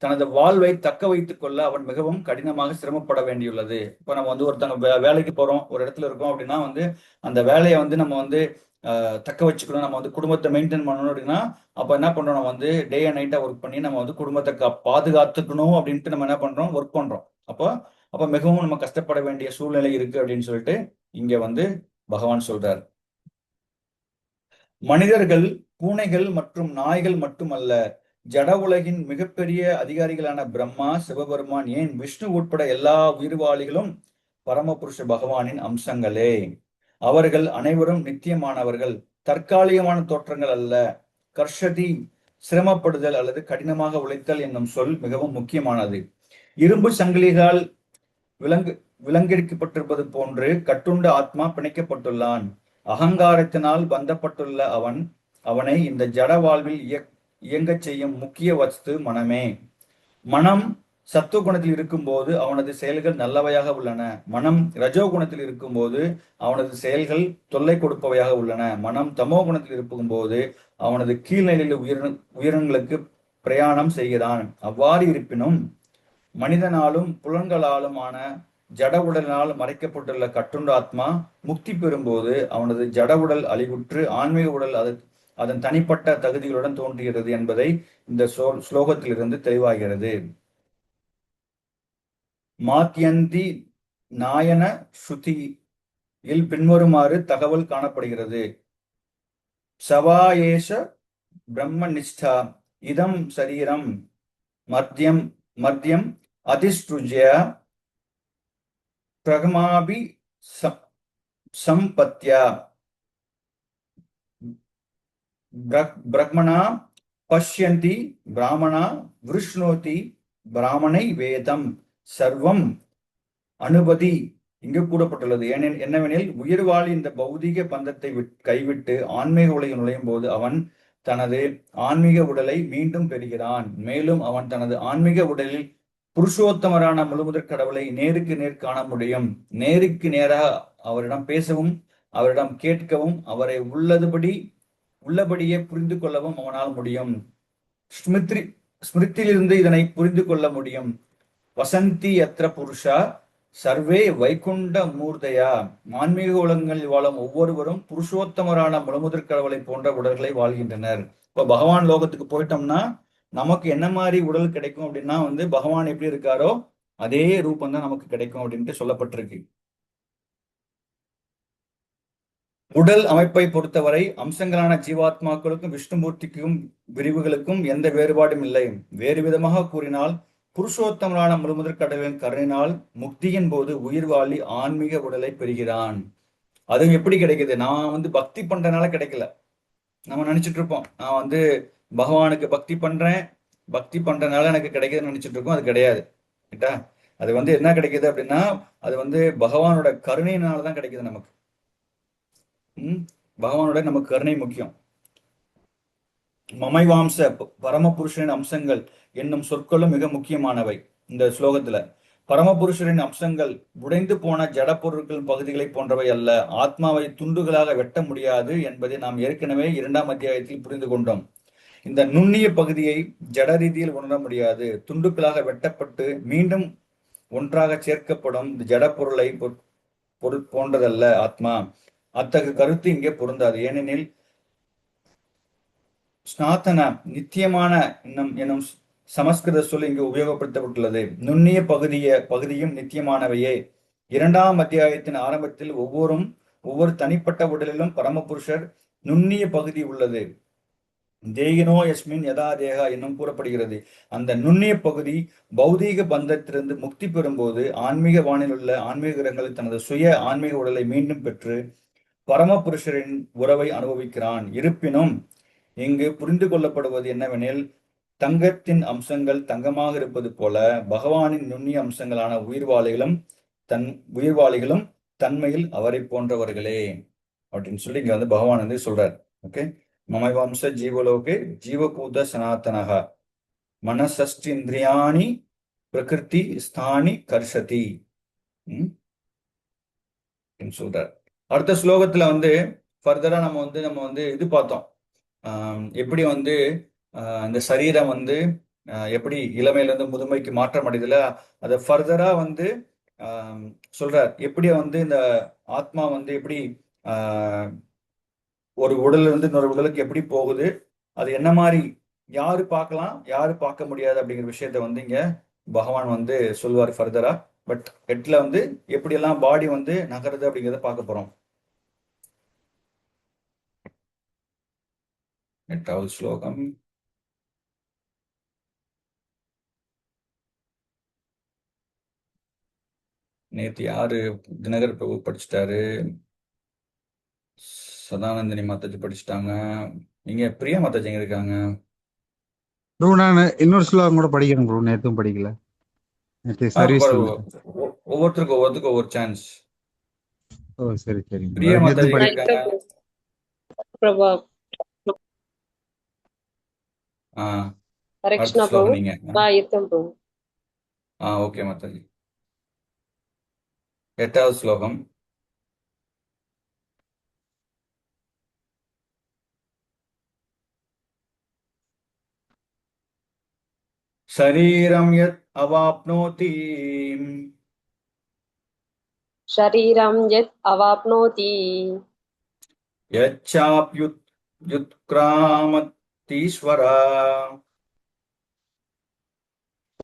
A: தனது வாழ்வை தக்க வைத்துக் கொள்ள அவன் மிகவும் கடினமாக சிரமப்பட வேண்டியுள்ளது. இப்ப நம்ம வந்து ஒருத்தங்க வேலைக்கு போறோம், ஒரு இடத்துல இருக்கோம் அப்படின்னா வந்து அந்த வேலையை வந்து நம்ம வந்து தக்க வச்சுக்கணும், நம்ம வந்து குடும்பத்தை மெயின்டைன் பண்ணணும் அப்படின்னா அப்ப என்ன பண்றோம், நம்ம வந்து டே அண்ட் நைட்டா ஒர்க் பண்ணி நம்ம வந்து குடும்பத்தை பாதுகாத்துக்கணும் அப்படின்ட்டு நம்ம என்ன பண்றோம், ஒர்க் பண்றோம். அப்ப மிகவும் நம்ம கஷ்டப்பட வேண்டிய சூழ்நிலை இருக்கு அப்படின்னு சொல்லிட்டு இங்க வந்து பகவான் சொல்றார். மனிதர்கள், பூனைகள் மற்றும் நாய்கள் மட்டுமல்ல, ஜட உலகின் மிகப்பெரிய அதிகாரிகளான பிரம்மா, சிவபெருமான், ஏன் விஷ்ணு உட்பட எல்லா உயிர்வாளிகளும் பரமபுருஷ பகவானின் அம்சங்களே. அவர்கள் அனைவரும் நித்தியமானவர்கள், தற்காலிகமான தோற்றங்கள் அல்ல. கர்ஷதி, சிரமப்படுதல் அல்லது கடினமாக உழைத்தல் என்னும் சொல் மிகவும் முக்கியமானது. இரும்பு சங்கிலிகால் விலங்கெடுக்கப்பட்டிருப்பது போன்று கட்டுண்ட ஆத்மா பிணைக்கப்பட்டுள்ளான். அகங்காரத்தினால் பந்தப்பட்டுள்ள அவனை இந்த ஜட வாழ்வில் இயங்கச் செய்யும் முக்கிய வஸ்து மனமே. மனம் சத்துவகுணத்தில் இருக்கும்போது அவனது செயல்கள் நல்லவையாக உள்ளன. மனம் ரஜோகுணத்தில் இருக்கும்போது அவனது செயல்கள் தொல்லை கொடுப்பவையாக உள்ளன. மனம் தமோ குணத்தில் இருக்கும்போது அவனது கீழ்நிலையில் உயிரினங்களுக்கு பிரயாணம் செய்கிறான். அவ்வாறு இருப்பினும் மனிதனாலும் புலன்களாலும் ஆன ஜட உடலினால் மறைக்கப்பட்டுள்ள கட்டுண்ட ஆத்மா முக்தி பெறும்போது அவனது ஜட உடல் அழிவுற்று ஆன்மீக உடல் அதன் தனிப்பட்ட தகுதிகளுடன் தோன்றுகிறது என்பதை இந்த ஸ்லோகத்திலிருந்து தெளிவாகிறது. மாத்யந்தி நாயன ஸ்ருதியில் பின்வருமாறு தகவல் காணப்படுகிறது. சவாயேஷ பிரம்ம நிஷ்டா இதம் சரீரம் மத்தியம் அதிஷ்டுஜ்ய பிரகமாபி சம்பத்யா பிரக்மணா பஷ்யந்தி பிராமணா விருஷ்ணோதி பிராமணை வேதம் சர்வம் அனுபதி இங்கு கூறப்பட்டுள்ளது. என்னவெனில், உயிர்வாழி இந்த பௌதிக பந்தத்தை கைவிட்டு ஆன்மீக உலகில் நுழையும் போது அவன் தனது ஆன்மீக உடலை மீண்டும் பெறுகிறான். மேலும் அவன் தனது ஆன்மீக உடலில் புருஷோத்தமரான முழுமுதற் கடவுளை நேருக்கு நேர் காண முடியும். நேருக்கு நேராக அவரிடம் பேசவும் அவரிடம் கேட்கவும் அவரை உள்ளபடியே புரிந்து கொள்ளவும் அவனால் முடியும். ஸ்மிருத்திலிருந்து இதனை புரிந்து கொள்ள முடியும். வசந்தி யத்ர புருஷா சர்வே வைகுண்ட மூர்த்தையா. ஆன்மீக உலகங்களில் வாழும் ஒவ்வொருவரும் புருஷோத்தமரான முழுமுதற் கடவுளை போன்ற உடல்களை வாழ்கின்றனர். இப்போ பகவான் லோகத்துக்கு போயிட்டோம்னா நமக்கு என்ன மாதிரி உடல் கிடைக்கும் அப்படின்னா வந்து பகவான் எப்படி இருக்காரோ அதே ரூபம் தான் நமக்கு கிடைக்கும் அப்படின்ட்டு சொல்லப்பட்டிருக்கு. உடல் அமைப்பை பொறுத்தவரை அம்சங்களான ஜீவாத்மாக்களுக்கும் விஷ்ணுமூர்த்திக்கும் விரிவுகளுக்கும் எந்த வேறுபாடும் இல்லை. வேறு விதமாக கூறினால் புருஷோத்தமனான முழுமுதற் கடவுளின் கருணையினால் முக்தியின் போது உயிர் வாழி ஆன்மீக உடலை பெறுகிறான். அது எப்படி கிடைக்குது? நான் வந்து பக்தி பண்றதுனால கிடைக்கல. நம்ம நினைச்சிட்டு இருப்போம் நான் வந்து பகவானுக்கு பக்தி பண்றதுனால எனக்கு கிடைக்குதுன்னு நினைச்சிட்டு இருக்கோம். அது கிடையாது. ரைட்டா? அது வந்து என்ன கிடைக்குது அப்படின்னா அது வந்து பகவானோட கருணையினாலதான் கிடைக்குது நமக்கு. பகவானோட நமக்கு கருணை முக்கியம். மமைவாம்ச பரமபுருஷனின் அம்சங்கள் என்னும் சொற்களும் மிக முக்கியமானவை. இந்த ஸ்லோகத்துல பரமபுருஷரின் அம்சங்கள் உடைந்து போன ஜட பொருட்கள் பகுதிகளை போன்றவை அல்ல. ஆத்மாவை துண்டுகளாக வெட்ட முடியாது என்பதை நாம் ஏற்கனவே 2ஆம் அத்தியாயத்தில் புரிந்து கொண்டோம். இந்த நுண்ணிய பகுதியை ஜட ரீதியில் உணர முடியாது. துண்டுகளாக வெட்டப்பட்டு மீண்டும் ஒன்றாக சேர்க்கப்படும் ஜட பொருளை போன்றதல்ல ஆத்மா. அத்தகு கருத்து இங்கே பொருந்தாது. ஏனெனில் ஸ்நாத்தன நித்தியமான எனும் சமஸ்கிருத சொல் இங்கு உபயோகப்படுத்தப்பட்டுள்ளது. நுண்ணிய பகுதியும் நித்தியமானவையே. 2ஆம் அத்தியாயத்தின் ஆரம்பத்தில் ஒவ்வொரு தனிப்பட்ட உடலிலும் பரமபுருஷர் நுண்ணிய பகுதி உள்ளது. தேகினோ யஸ்மின் யதா தேகா என்னும் கூறப்படுகிறது. அந்த நுண்ணிய பகுதி பௌதீக பந்தத்திலிருந்து முக்தி பெறும்போது ஆன்மீக வானில் உள்ள ஆன்மீக கிரகங்கள் தனது சுய ஆன்மீக உடலை மீண்டும் பெற்று பரமபுருஷரின் உறவை அனுபவிக்கிறான். இருப்பினும் இங்கு புரிந்து கொள்ளப்படுவது என்னவெனில் தங்கத்தின் அம்சங்கள் தங்கமாக இருப்பது போல பகவானின் நுண்ணிய அம்சங்களான உயிர்வாளிகளும் தன்மையில் அவரை போன்றவர்களே அப்படின்னு சொல்லி இங்க வந்து பகவான் வந்து சொல்றார். ஓகே, மமைவம்ச ஜீவலோகே ஜீவபூத சனாத்தனகா மனசஷ்டி இந்திரியாணி பிரகிருதி ஸ்தானி கர்ஷதி சொல்றார். அடுத்த ஸ்லோகத்துல வந்து ஃபர்தரா நம்ம வந்து இது பார்த்தோம். எப்படி வந்து இந்த சரீரம் வந்து எப்படி இளமையில இருந்து முதுமைக்கு மாற்றம் அடையுதுல, அதை ஃபர்தரா வந்து சொல்றார். எப்படி வந்து இந்த ஆத்மா வந்து எப்படி ஒரு உடல்ல இருந்து இன்னொரு உடலுக்கு எப்படி போகுது, அது என்ன மாதிரி யாரு பார்க்கலாம் யாரு பார்க்க முடியாது அப்படிங்கிற விஷயத்த வந்து இங்க பகவான் வந்து சொல்வார் ஃபர்தரா. பட் 8ல வந்து எப்படி எல்லாம் பாடி வந்து நகருது அப்படிங்கிறத பார்க்க போறோம். 8வது ஸ்லோகம். நேத்து யாரு தினகர் பிரபு படிச்சுட்டாரு, சதானந்தினி மாதாஜி படிச்சுட்டாங்க, நீங்க பிரியா மாதாஜி எங்க இருக்காங்க?
E: ப்ரோ நான் இன்னொரு ஸ்லோகம் கூட படிக்கிறேன் ப்ரோ, நேற்றும் படிக்கல. நேற்று சர்வீஸ்.
A: ஒவ்வொருத்தருக்கும் ஒவ்வொரு சான்ஸ்.
E: ஓ சரி சரி.
A: பிரியா மாதாஜி எங்க இருக்காங்க?
I: பிரபா
A: அடுத்த ஸ்லோகம் நீங்க.
I: இருக்கேன் பிரபு.
A: ஓகே மாதாஜி. 8வது ஸ்லோகம். சரீரம் யத் அவாப்னோதி
I: ஷரீரம் யத் அவாப்னோதி
A: யச்சாப்யுத்க்ராமத்தீஸ்வரா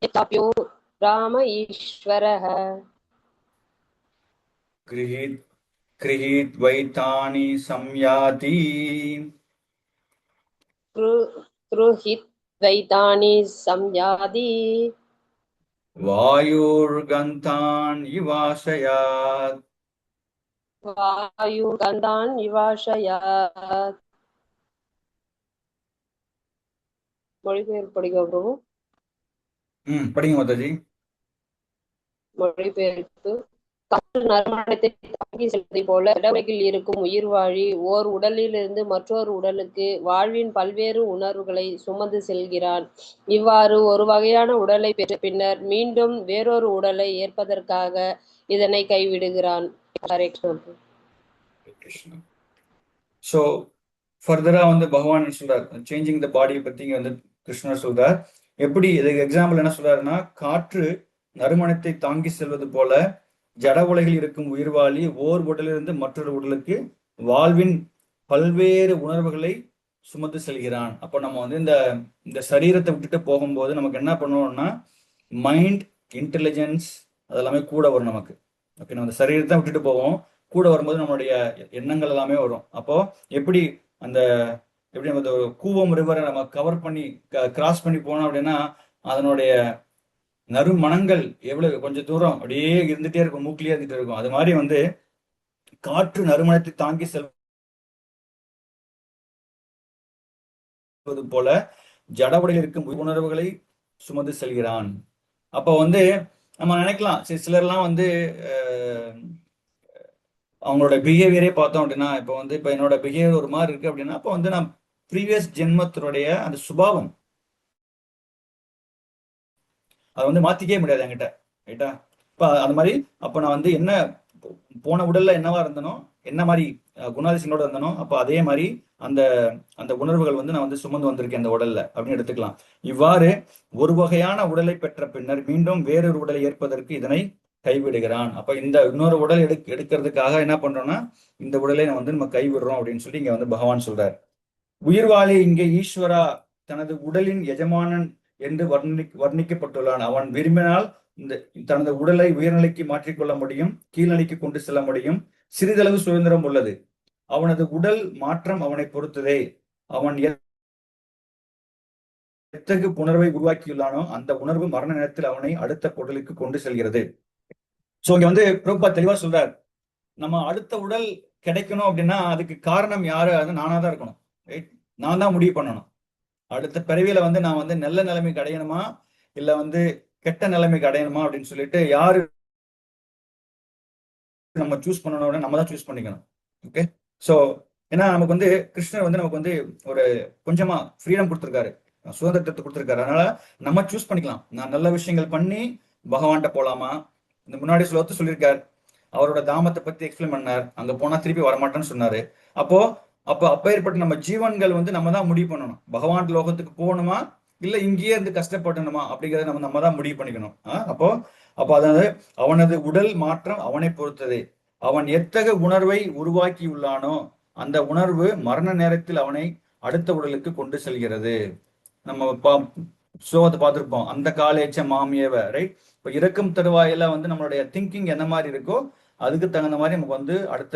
I: யதாப்யோ ராம ஈஸ்வரः
A: கிரஹீத் வைத்தானி சம்யாதி
I: க்ருஹித் வைதானி சம்யாதி
A: வாயுர்கந்தான் இவாசயாத்
I: வாயுர்கந்தான் இவாஷயாத். மொழிபெயர்ப்பு படிக்க பிரபு.
A: படிங்க மாதாஜி.
I: மொழிபெயர்ப்பு. காற்று நறுமணத்தை தாங்கி செல்வதை போல உலகில் இருக்கும் உயிர் வாழி ஓர் உடலிலிருந்து மற்றொரு உடலுக்கு வாழ்வின் பல்வேறு உணர்வுகளை சுமந்து செல்கிறான். இவ்வாறு ஒரு வகையான உடலை பெற்ற பின்னர் மீண்டும் வேறொரு உடலை ஏற்பதற்காக இதனை கைவிடுகிறான்.
A: ஸோ ஃபர்தரா வந்து பகவான் சொல்றார், சேஞ்சிங் த பாடியை பத்தி வந்து கிருஷ்ணர் சொல்றார். எப்படி இதுக்கு எக்ஸாம்பிள் என்ன சொல்றாருன்னா, காற்று நறுமணத்தை தாங்கி செல்வது போல ஜட உலகில் இருக்கும் உயிர்வாளி ஓர் உடலிலிருந்து மற்றொரு உடலுக்கு வாழ்வின் பல்வேறு உணர்வுகளை சுமந்து செல்கிறான். அப்போ நம்ம வந்து இந்த இந்த சரீரத்தை விட்டுட்டு போகும்போது நமக்கு என்ன பண்ணுவோம்னா மைண்ட், இன்டெலிஜென்ஸ் அதெல்லாமே கூட வரும் நமக்கு. ஓகே, நம்ம இந்த சரீரத்தை விட்டுட்டு போவோம், கூட வரும்போது நம்மளுடைய எண்ணங்கள் எல்லாமே வரும். அப்போ எப்படி அந்த எப்படி நம்ம இந்த கூவம் ரிவரை நம்ம கவர் பண்ணி கிராஸ் பண்ணி போனோம் அப்படின்னா அதனுடைய நறுமணங்கள் எவ்வளவு கொஞ்சம் தூரம் அப்படியே இருந்துட்டே இருக்கும், மூக்கிலேயே இருந்துட்டே இருக்கும். அது மாதிரி வந்து காற்று நறுமணத்தை தாங்கி செல்வது போல ஜட உடலில் இருக்கும் உணர்வுகளை சுமந்து செல்கிறான். அப்போ வந்து நம்ம நினைக்கலாம், சிலர்லாம் வந்து அவங்களோட பிஹேவியரே பார்த்தோம் அப்படின்னா, இப்போ வந்து இப்போ என்னோட பிஹேவியர் ஒரு மாதிரி இருக்கு அப்படின்னா, அப்போ வந்து நான் ப்ரீவியஸ் ஜென்மத்தினுடைய அந்த சுபாவம் அதை வந்து மாத்திக்கவே முடியாது என்கிட்ட, ரைட்டா? இப்போ அது மாதிரி அப்போ நான் வந்து என்ன போன உடல்ல என்னவா இருந்தனோ, என்ன மாதிரி குணாதிசயங்களோட இருந்தனோ, அப்போ அதே மாதிரி அந்த அந்த உணர்வுகள் வந்து நான் வந்து சுமந்து வந்திருக்கேன் இந்த உடல்ல அப்படின்னு எடுத்துக்கலாம். இவ்வாறு ஒரு வகையான உடலை பெற்ற பின்னர் மீண்டும் வேறொரு உடலை ஏற்பதற்கு இதனை கைவிடுகிறான். அப்ப இந்த இன்னொரு உடல் எடுக்கிறதுக்காக என்ன பண்றோம்னா இந்த உடலை வந்து நம்ம கைவிடுறோம் அப்படின்னு சொல்லி இங்க வந்து பகவான் சொல்றார். உயிர்வாளி இங்கே ஈஸ்வரா தனது உடலின் எஜமானன் என்று வர்ணிக்கப்பட்டுள்ளான். அவன் விரும்பினால் இந்த தனது உடலை உயர்நிலைக்கு மாற்றிக்கொள்ள முடியும், கீழ்நிலைக்கு கொண்டு செல்ல முடியும். சிறிதளவு சுதந்திரம் உள்ளது. அவனது உடல் மாற்றம் அவனை பொறுத்ததே. அவன் எத்தகு உணர்வை உருவாக்கியுள்ளானோ அந்த உணர்வு மரண நேரத்தில் அவனை அடுத்த உடலுக்கு கொண்டு செல்கிறது. சோ இங்க வந்து பிரபுபாத் தெளிவா சொல்றார், நம்ம அடுத்த உடல் கிடைக்கணும் அப்படின்னா அதுக்கு காரணம் யாரு? அது நானா தான் இருக்கணும், ரைட்? நான் தான் முடிவு பண்ணணும். அடுத்த பிறவியில வந்து நான் வந்து நல்ல நிலைமைக்கு அடையணுமா இல்ல வந்து கெட்ட நிலைமைக்கு அடையணுமா அப்படின்னு சொல்லிட்டு யாரு நம்ம சூஸ் பண்ணணும், நம்ம தான் சூஸ் பண்ணிக்கணும். ஓகே, சோ ஏன்னா நமக்கு வந்து கிருஷ்ணர் வந்து நமக்கு வந்து ஒரு கொஞ்சமா ஃப்ரீடம் கொடுத்துருக்காரு, சுதந்திரத்தை கொடுத்துருக்காரு. அதனால நம்ம சூஸ் பண்ணிக்கலாம். நான் நல்ல விஷயங்கள் பண்ணி பகவான்கிட்ட போலாமா, இந்த முன்னாடி ஸ்லோகத்தை சொல்லியிருக்காரு, அவரோட தாமத்தை பத்தி எக்ஸ்பிளைன் பண்ணார், அங்க போனா திருப்பி வரமாட்டேன்னு சொன்னாரு. அப்ப ஏற்பட்ட நம்ம ஜீவன்கள் வந்து நம்ம தான் முடிவு பண்ணணும், பகவான் லோகத்துக்கு போகணுமா இல்ல இங்கேயே இருந்து கஷ்டப்படணுமா அப்படிங்கறத நம்ம தான் முடிவு பண்ணிக்கணும். அப்போ அதாவது அவனது உடல் மாற்றம் அவனை பொறுத்தது. அவன் எத்தகைய உணர்வை உருவாக்கியுள்ளானோ அந்த உணர்வு மரண நேரத்தில் அவனை அடுத்த உடலுக்கு கொண்டு செல்கிறது. நம்ம ஸ்லோகத்தை பார்த்திருப்போம், அந்த காலேச்ச மாமியவ, ரைட்? இப்போ இறக்கும் தருவாயில வந்து நம்மளுடைய திங்கிங் என்ன மாதிரி இருக்கோ அதுக்கு தகுந்த மாதிரி நமக்கு வந்து அடுத்த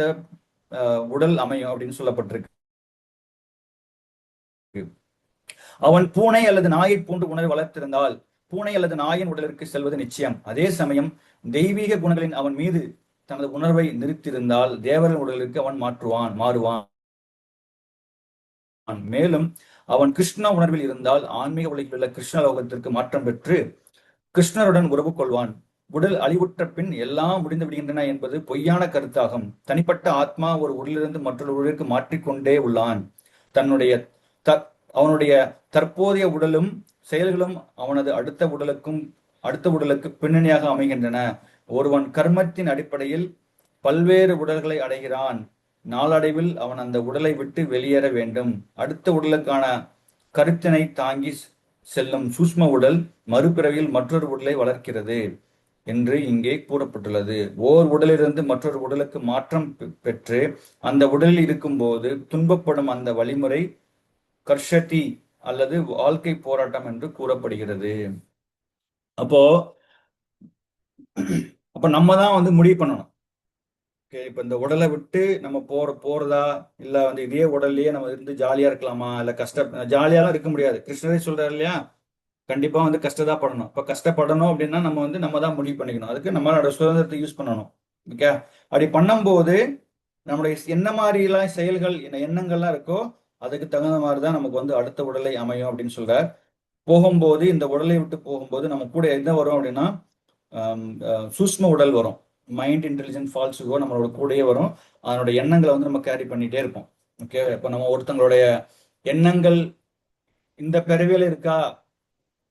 A: உடல் அமையும் அப்படின்னு சொல்லப்பட்டிருக்கு. அவன் பூனை அல்லது நாயை போன்று உணர்வை வளர்த்திருந்தால் பூனை அல்லது நாயின் உடலிற்கு செல்வது நிச்சயம். அதே சமயம் தெய்வீக குணங்களின் அவன் மீது தனது உணர்வை நிறுத்தியிருந்தால் தேவரின் உடலுக்கு அவன் மாறுவான். மேலும் அவன் கிருஷ்ண உணர்வில் இருந்தால் ஆன்மீக உலகில் உள்ள கிருஷ்ண லோகத்திற்கு மாற்றம் பெற்று கிருஷ்ணருடன் உறவு கொள்வான். உடல் அழிவுற்ற பின் எல்லாம் முடிந்து விடுகின்றன என்பது பொய்யான கருத்தாகும். தனிப்பட்ட ஆத்மா ஒரு உடலிலிருந்து மற்றொரு உடலுக்கு மாற்றிக்கொண்டே உள்ளான். அவனுடைய தற்போதைய உடலும் செயல்களும் அவனது அடுத்த உடலுக்கு பின்னணியாக அமைகின்றன. ஒருவன் கர்மத்தின் அடிப்படையில் பல்வேறு உடல்களை அடைகிறான். நாளடைவில் அவன் அந்த உடலை விட்டு வெளியேற வேண்டும். அடுத்த உடலுக்கான கருத்தினை தாங்கி செல்லும் சூஷ்ம உடல் மறுபிறவியில் மற்றொரு உடலை வளர்க்கிறது என்று இங்கே கூறப்பட்டுள்ளது. ஓர் உடலிலிருந்து மற்றொரு உடலுக்கு மாற்றம் பெற்று அந்த உடலில் இருக்கும் போது துன்பப்படும் அந்த வழிமுறை கர்ஷதி அல்லது வாழ்க்கை போராட்டம் என்று கூறப்படுகிறது. அப்போ நம்ம தான் வந்து முடிவு பண்ணணும். இப்ப இந்த உடலை விட்டு நம்ம போறதா இல்ல வந்து இதே உடல்லயே நம்ம இருந்து ஜாலியா இருக்கலாமா இல்ல ஜாலியாலாம் இருக்க முடியாது. கிருஷ்ணரே சொல்றாரு இல்லையா, கண்டிப்பா வந்து கஷ்டதான் படணும். இப்ப கஷ்டப்படணும் அப்படின்னா நம்ம தான் முடிவு பண்ணிக்கணும். அதுக்கு நம்மளோட சுதந்திரத்தை யூஸ் பண்ணணும். ஓகே, அப்படி பண்ணும்போது நம்மளுடைய என்ன மாதிரி எல்லாம் செயல்கள் எண்ணங்கள்லாம் இருக்கோ அதுக்கு தகுந்த மாதிரிதான் நமக்கு வந்து அடுத்த உடலை அமையும் அப்படின்னு சொல்றார். போகும்போது இந்த உடலை விட்டு போகும்போது நம்ம கூட என்ன வரும் அப்படின்னா சூஷ்ம உடல் வரும். மைண்ட், இன்டெலிஜென்ட், ஃபால்ஸுகோ நம்மளோட கூடயே வரும். அதனுடைய எண்ணங்களை வந்து நம்ம கேரி பண்ணிட்டே இருப்போம். ஓகே, இப்போ நம்ம ஒருத்தங்களுடைய எண்ணங்கள் இந்த பிறவியில இருக்கா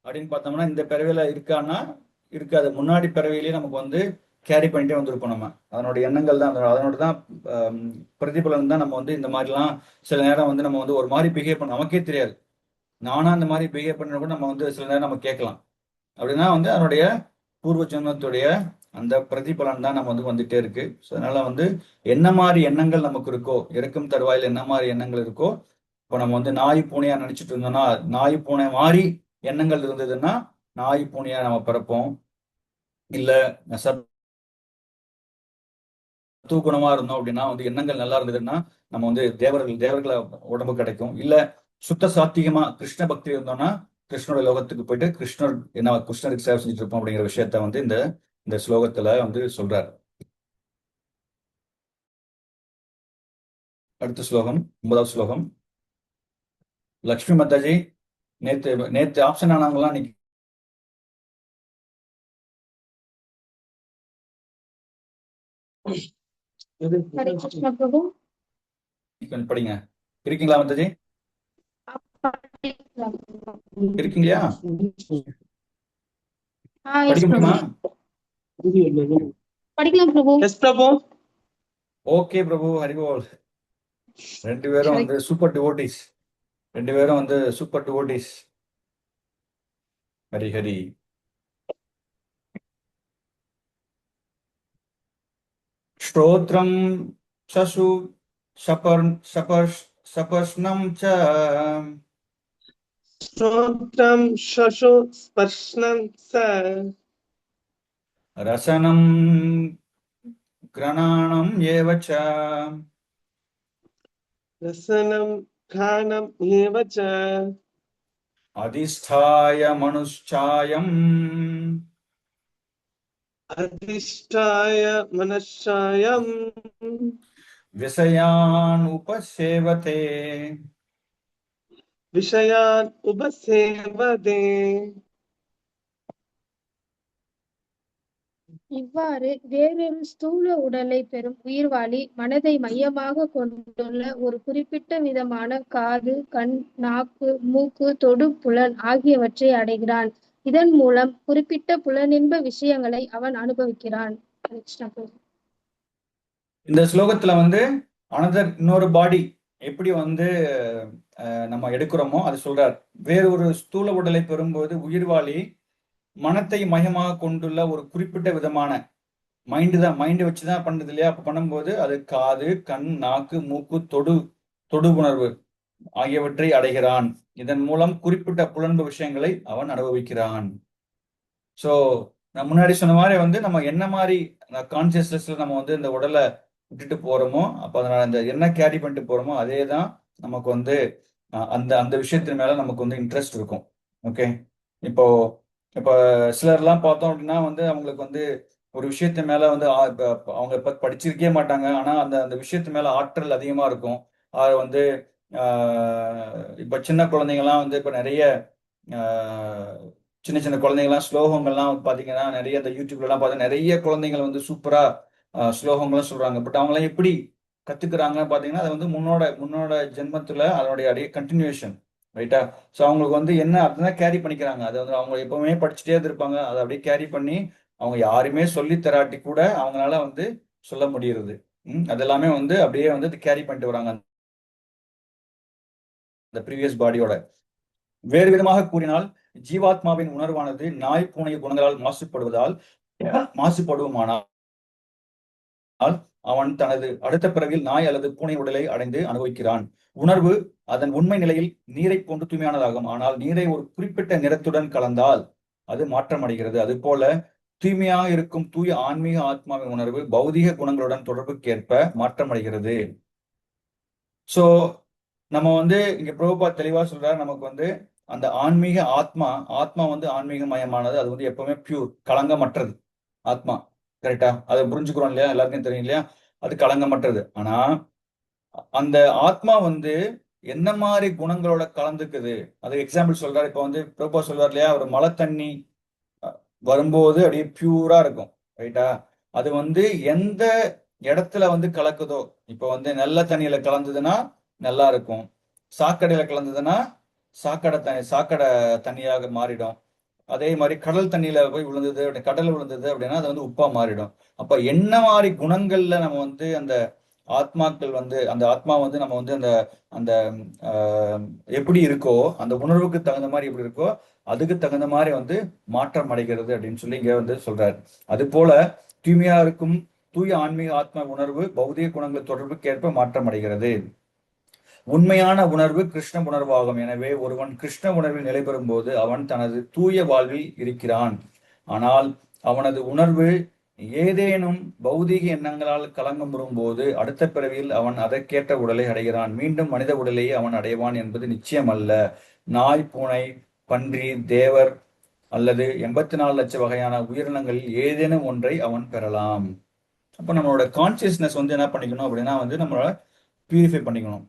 A: அப்படின்னு பார்த்தோம்னா இந்த பிறவியில இருக்கான்னா இருக்காது. முன்னாடி பிறவியிலேயே நமக்கு வந்து கேரி பண்ணிட்டே வந்திருப்போம். நம்ம அதனுடைய எண்ணங்கள் தான், அதனோட தான் பிரதிபலன் தான் நம்ம வந்து இந்த மாதிரிலாம் சில நேரம் வந்து நம்ம வந்து ஒரு மாதிரி பிஹேவ் பண்ண நமக்கே தெரியாது. நானா அந்த மாதிரி பிஹேவ் பண்ண கூட நம்ம வந்து சில நேரம் நம்ம கேட்கலாம். அப்படின்னா வந்து அதனுடைய பூர்வ ஜென்மத்துடைய அந்த பிரதிபலன் தான் நம்ம வந்து வந்துட்டே இருக்கு. ஸோ அதனால வந்து என்ன மாதிரி எண்ணங்கள் நமக்கு இருக்கோ, இறக்கும் தருவாயில் என்ன மாதிரி எண்ணங்கள் இருக்கோ இப்போ நம்ம வந்து நாய் பூனையா நினைச்சிட்டு இருந்தோம்னா, நாய் பூனை மாதிரி எண்ணங்கள் இருந்ததுன்னா நாய் பூனையா நம்ம பிறப்போம். இல்ல சத்துவகுணமா இருந்தோம் அப்படின்னா வந்து எண்ணங்கள் நல்லா இருந்ததுன்னா நம்ம வந்து தேவர்களை உடம்பு கிடைக்கும். இல்ல சுத்த சாத்தியமா கிருஷ்ண பக்தி இருந்தோம்னா கிருஷ்ணோட லோகத்துக்கு போயிட்டு கிருஷ்ணருக்கு சேவை செஞ்சுட்டு இருப்போம் அப்படிங்கிற விஷயத்த வந்து இந்த இந்த ஸ்லோகத்துல வந்து சொல்றாரு. அடுத்த ஸ்லோகம் 9வது ஸ்லோகம். லக்ஷ்மி மாதாஜி, நேத்து ஆப்ஷன் ஆனாங்களாம் இன்னைக்கு
J: ஹரே கிருஷ்ண பிரபு.
A: கொஞ்சம் படிங்க. இருக்கீங்களா மாதாஜி? இருக்கீங்களா? படிக்க முடியுமா?
J: படிக்கலாம் பிரபு.
K: எஸ் பிரபு.
A: ஓகே பிரபு, ஹரிபோல். ரெண்டு பேரும் வந்து சூப்பர் டிவோட்டிஸ். ஹரி ஹரி. ஸ்ரோத்ரம் சசு சபர்ஷ்ணம் ச
K: ஸ்ரோத்ரம் சசு ஸ்பர்ஷ்ணம் ச
A: ரசனம் கிரணாணம் ஏவ ச
K: ரசனம் கானம் ஏவ ச
A: அதிஷ்டாய மனுஷ்சாயம்
K: அதிஷ்டாய மனசாயம்
A: விஷயான் உபசேவதே.
K: விஷயான் உபசேவதே.
J: இவ்வாறு வேறொரு ஸ்தூல உடலை பெறும் உயிர்வாளி மனதை மையமாக கொண்டுள்ள ஒரு குறிப்பிட்ட விதமான காது, கண், நாக்கு, மூக்கு, தொடு, புலன் ஆகியவற்றை அடைகிறான். இதன் மூலம் குறிப்பிட்ட புலனின்ப விஷயங்களை அவன் அனுபவிக்கிறான்.
A: இந்த ஸ்லோகத்துல வந்து இன்னொரு பாடி எப்படி வந்து நம்ம எடுக்கிறோமோ அது சொல்றார். வேறொரு ஸ்தூல உடலை பெறும்போது உயிர்வாளி மனத்தை மையமாக கொண்டுள்ள ஒரு குறிப்பிட்ட விதமான மைண்டு வச்சுதான் பண்ணுது இல்லையா? அப்ப பண்ணும்போது அது காது, கண், நாக்கு, மூக்கு, தொடு உணர்வு ஆகியவற்றை அடைகிறான். இதன் மூலம் குறிப்பிட்ட புலன்பு விஷயங்களை அவன் அனுபவிக்கிறான். ஸோ நான் முன்னாடி சொன்ன மாதிரி வந்து நம்ம என்ன மாதிரி கான்சியஸ்னஸ்ல நம்ம வந்து இந்த உடலை விட்டுட்டு போறோமோ, அப்போ அதனால அந்த என்ன கேரி பண்ணிட்டு போறோமோ அதே தான் நமக்கு வந்து அந்த அந்த விஷயத்தின் மேல நமக்கு வந்து இன்ட்ரெஸ்ட் இருக்கும். ஓகே, இப்போ சிலர்லாம் பார்த்தோம் அப்படின்னா வந்து அவங்களுக்கு வந்து ஒரு விஷயத்து மேல வந்து அவங்க படிச்சிருக்கே மாட்டாங்க. ஆனா அந்த அந்த விஷயத்து மேல ஆற்றல் அதிகமா இருக்கும். அது வந்து இப்ப சின்ன குழந்தைங்கலாம் வந்து இப்ப நிறைய சின்ன சின்ன குழந்தைங்கலாம் ஸ்லோகங்கள்லாம் பாத்தீங்கன்னா நிறைய இந்த யூடியூப்ல எல்லாம் பார்த்தா நிறைய குழந்தைகள் வந்து சூப்பரா ஸ்லோகங்களும் சொல்றாங்க. பட் அவங்களாம் எப்படி கத்துக்கிறாங்கன்னு பாத்தீங்கன்னா அது வந்து முன்னோட ஜென்மத்துல அதனுடைய அடைய கண்டினியூஷன், ரைட்டா? ஸோ அவங்களுக்கு வந்து என்ன அப்படிதான் கேரி பண்ணிக்கிறாங்க. அதை வந்து அவங்க எப்பவுமே படிச்சுட்டே இருப்பாங்க. அதை அப்படியே கேரி பண்ணி அவங்க யாருமே சொல்லி தராட்டி கூட அவங்களால வந்து சொல்ல முடியுறது. அதெல்லாமே வந்து அப்படியே வந்து கேரி பண்ணிட்டு வராங்க அந்த ப்ரீவியஸ் பாடியோட. வேறு விதமாக கூறினால் ஜீவாத்மாவின் உணர்வானது நாய் பூனை குணங்களால் மாசுபடுமானால் அவன் தனது அடுத்த பிறவில் நாய் அல்லது பூனை உடலை அடைந்து அனுபவிக்கிறான். உணர்வு அதன் உண்மை நிலையில் நீரை போன்று தூய்மையானதாகும். ஆனால் நீரை ஒரு குறிப்பிட்ட நிறத்துடன் கலந்தால் அது மாற்றமடைகிறது. அது போல தூய்மையாக இருக்கும் தூய ஆன்மீக ஆத்மாவின் உணர்வு பௌதிக குணங்களுடன் தொடர்புக்கேற்ப மாற்றமடைகிறது. சோ நம்ம வந்து இங்க பிரபுபா தெளிவா சொல்றாரு, நமக்கு வந்து அந்த ஆன்மீக ஆத்மா வந்து ஆன்மீக மயமானது. அது வந்து எப்பவுமே பியூர், களங்கமற்றது ஆத்மா. கரெக்டா? அதை புரிஞ்சுக்கிறோம் இல்லையா? எல்லாருக்கும் தெரியும் இல்லையா? அது களங்கமற்றது. ஆனா அந்த ஆத்மா வந்து என்ன மாதிரி குணங்களோட கலந்துக்குது, அது எக்ஸாம்பிள் சொல்றாரு. இப்ப வந்து பிரபுபா சொல்றாரு இல்லையா, ஒரு மழை தண்ணி வரும்போது அப்படியே பியூரா இருக்கும், ரைட்டா? அது வந்து எந்த இடத்துல வந்து கலக்குதோ, இப்ப வந்து நல்ல தண்ணியில கலந்ததுன்னா நல்லா இருக்கும், சாக்கடையில கலந்ததுன்னா சாக்கடை தண்ணியாக மாறிடும். அதே மாதிரி கடல் தண்ணியில போய் கடல் விழுந்தது அப்படின்னா அது வந்து உப்பா மாறிடும். அப்ப என்ன மாதிரி குணங்கள்ல நம்ம வந்து அந்த ஆத்மாக்கள் வந்து அந்த ஆத்மா வந்து நம்ம வந்து அந்த அந்த எப்படி இருக்கோ, அந்த உணர்வுக்கு தகுந்த மாதிரி எப்படி இருக்கோ அதுக்கு தகுந்த மாதிரி வந்து மாற்றம் அடைகிறது அப்படின்னு சொல்லி இங்க வந்து சொல்றாரு. அது போல தூய்மையா இருக்கும் தூய ஆன்மீக ஆத்மா உணர்வு பௌதிக குணங்கள் தொடர்புக்கு ஏற்ப மாற்றம் அடைகிறது. உண்மையான உணர்வு கிருஷ்ண உணர்வாகும். எனவே ஒருவன் கிருஷ்ண உணர்வில் நிலை பெறும்போது அவன் தனது தூய வாழ்வில் இருக்கிறான். ஆனால் அவனது உணர்வு ஏதேனும் பௌதீக எண்ணங்களால் கலங்கமுறும் போது அடுத்த பிறவியில் அவன் அதற்கேற்ற உடலை அடைகிறான். மீண்டும் மனித உடலையே அவன் அடைவான் என்பது நிச்சயம் அல்ல. நாய், பூனை, பன்றி, தேவர் அல்லது 84 லட்சம் வகையான உயிரினங்களில் ஏதேனும் ஒன்றை அவன் பெறலாம். அப்போ நம்மளோட கான்சியஸ்னஸ் வந்து என்ன பண்ணிக்கணும் அப்படின்னா வந்து நம்மளோட பியூரிஃபை பண்ணிக்கணும்.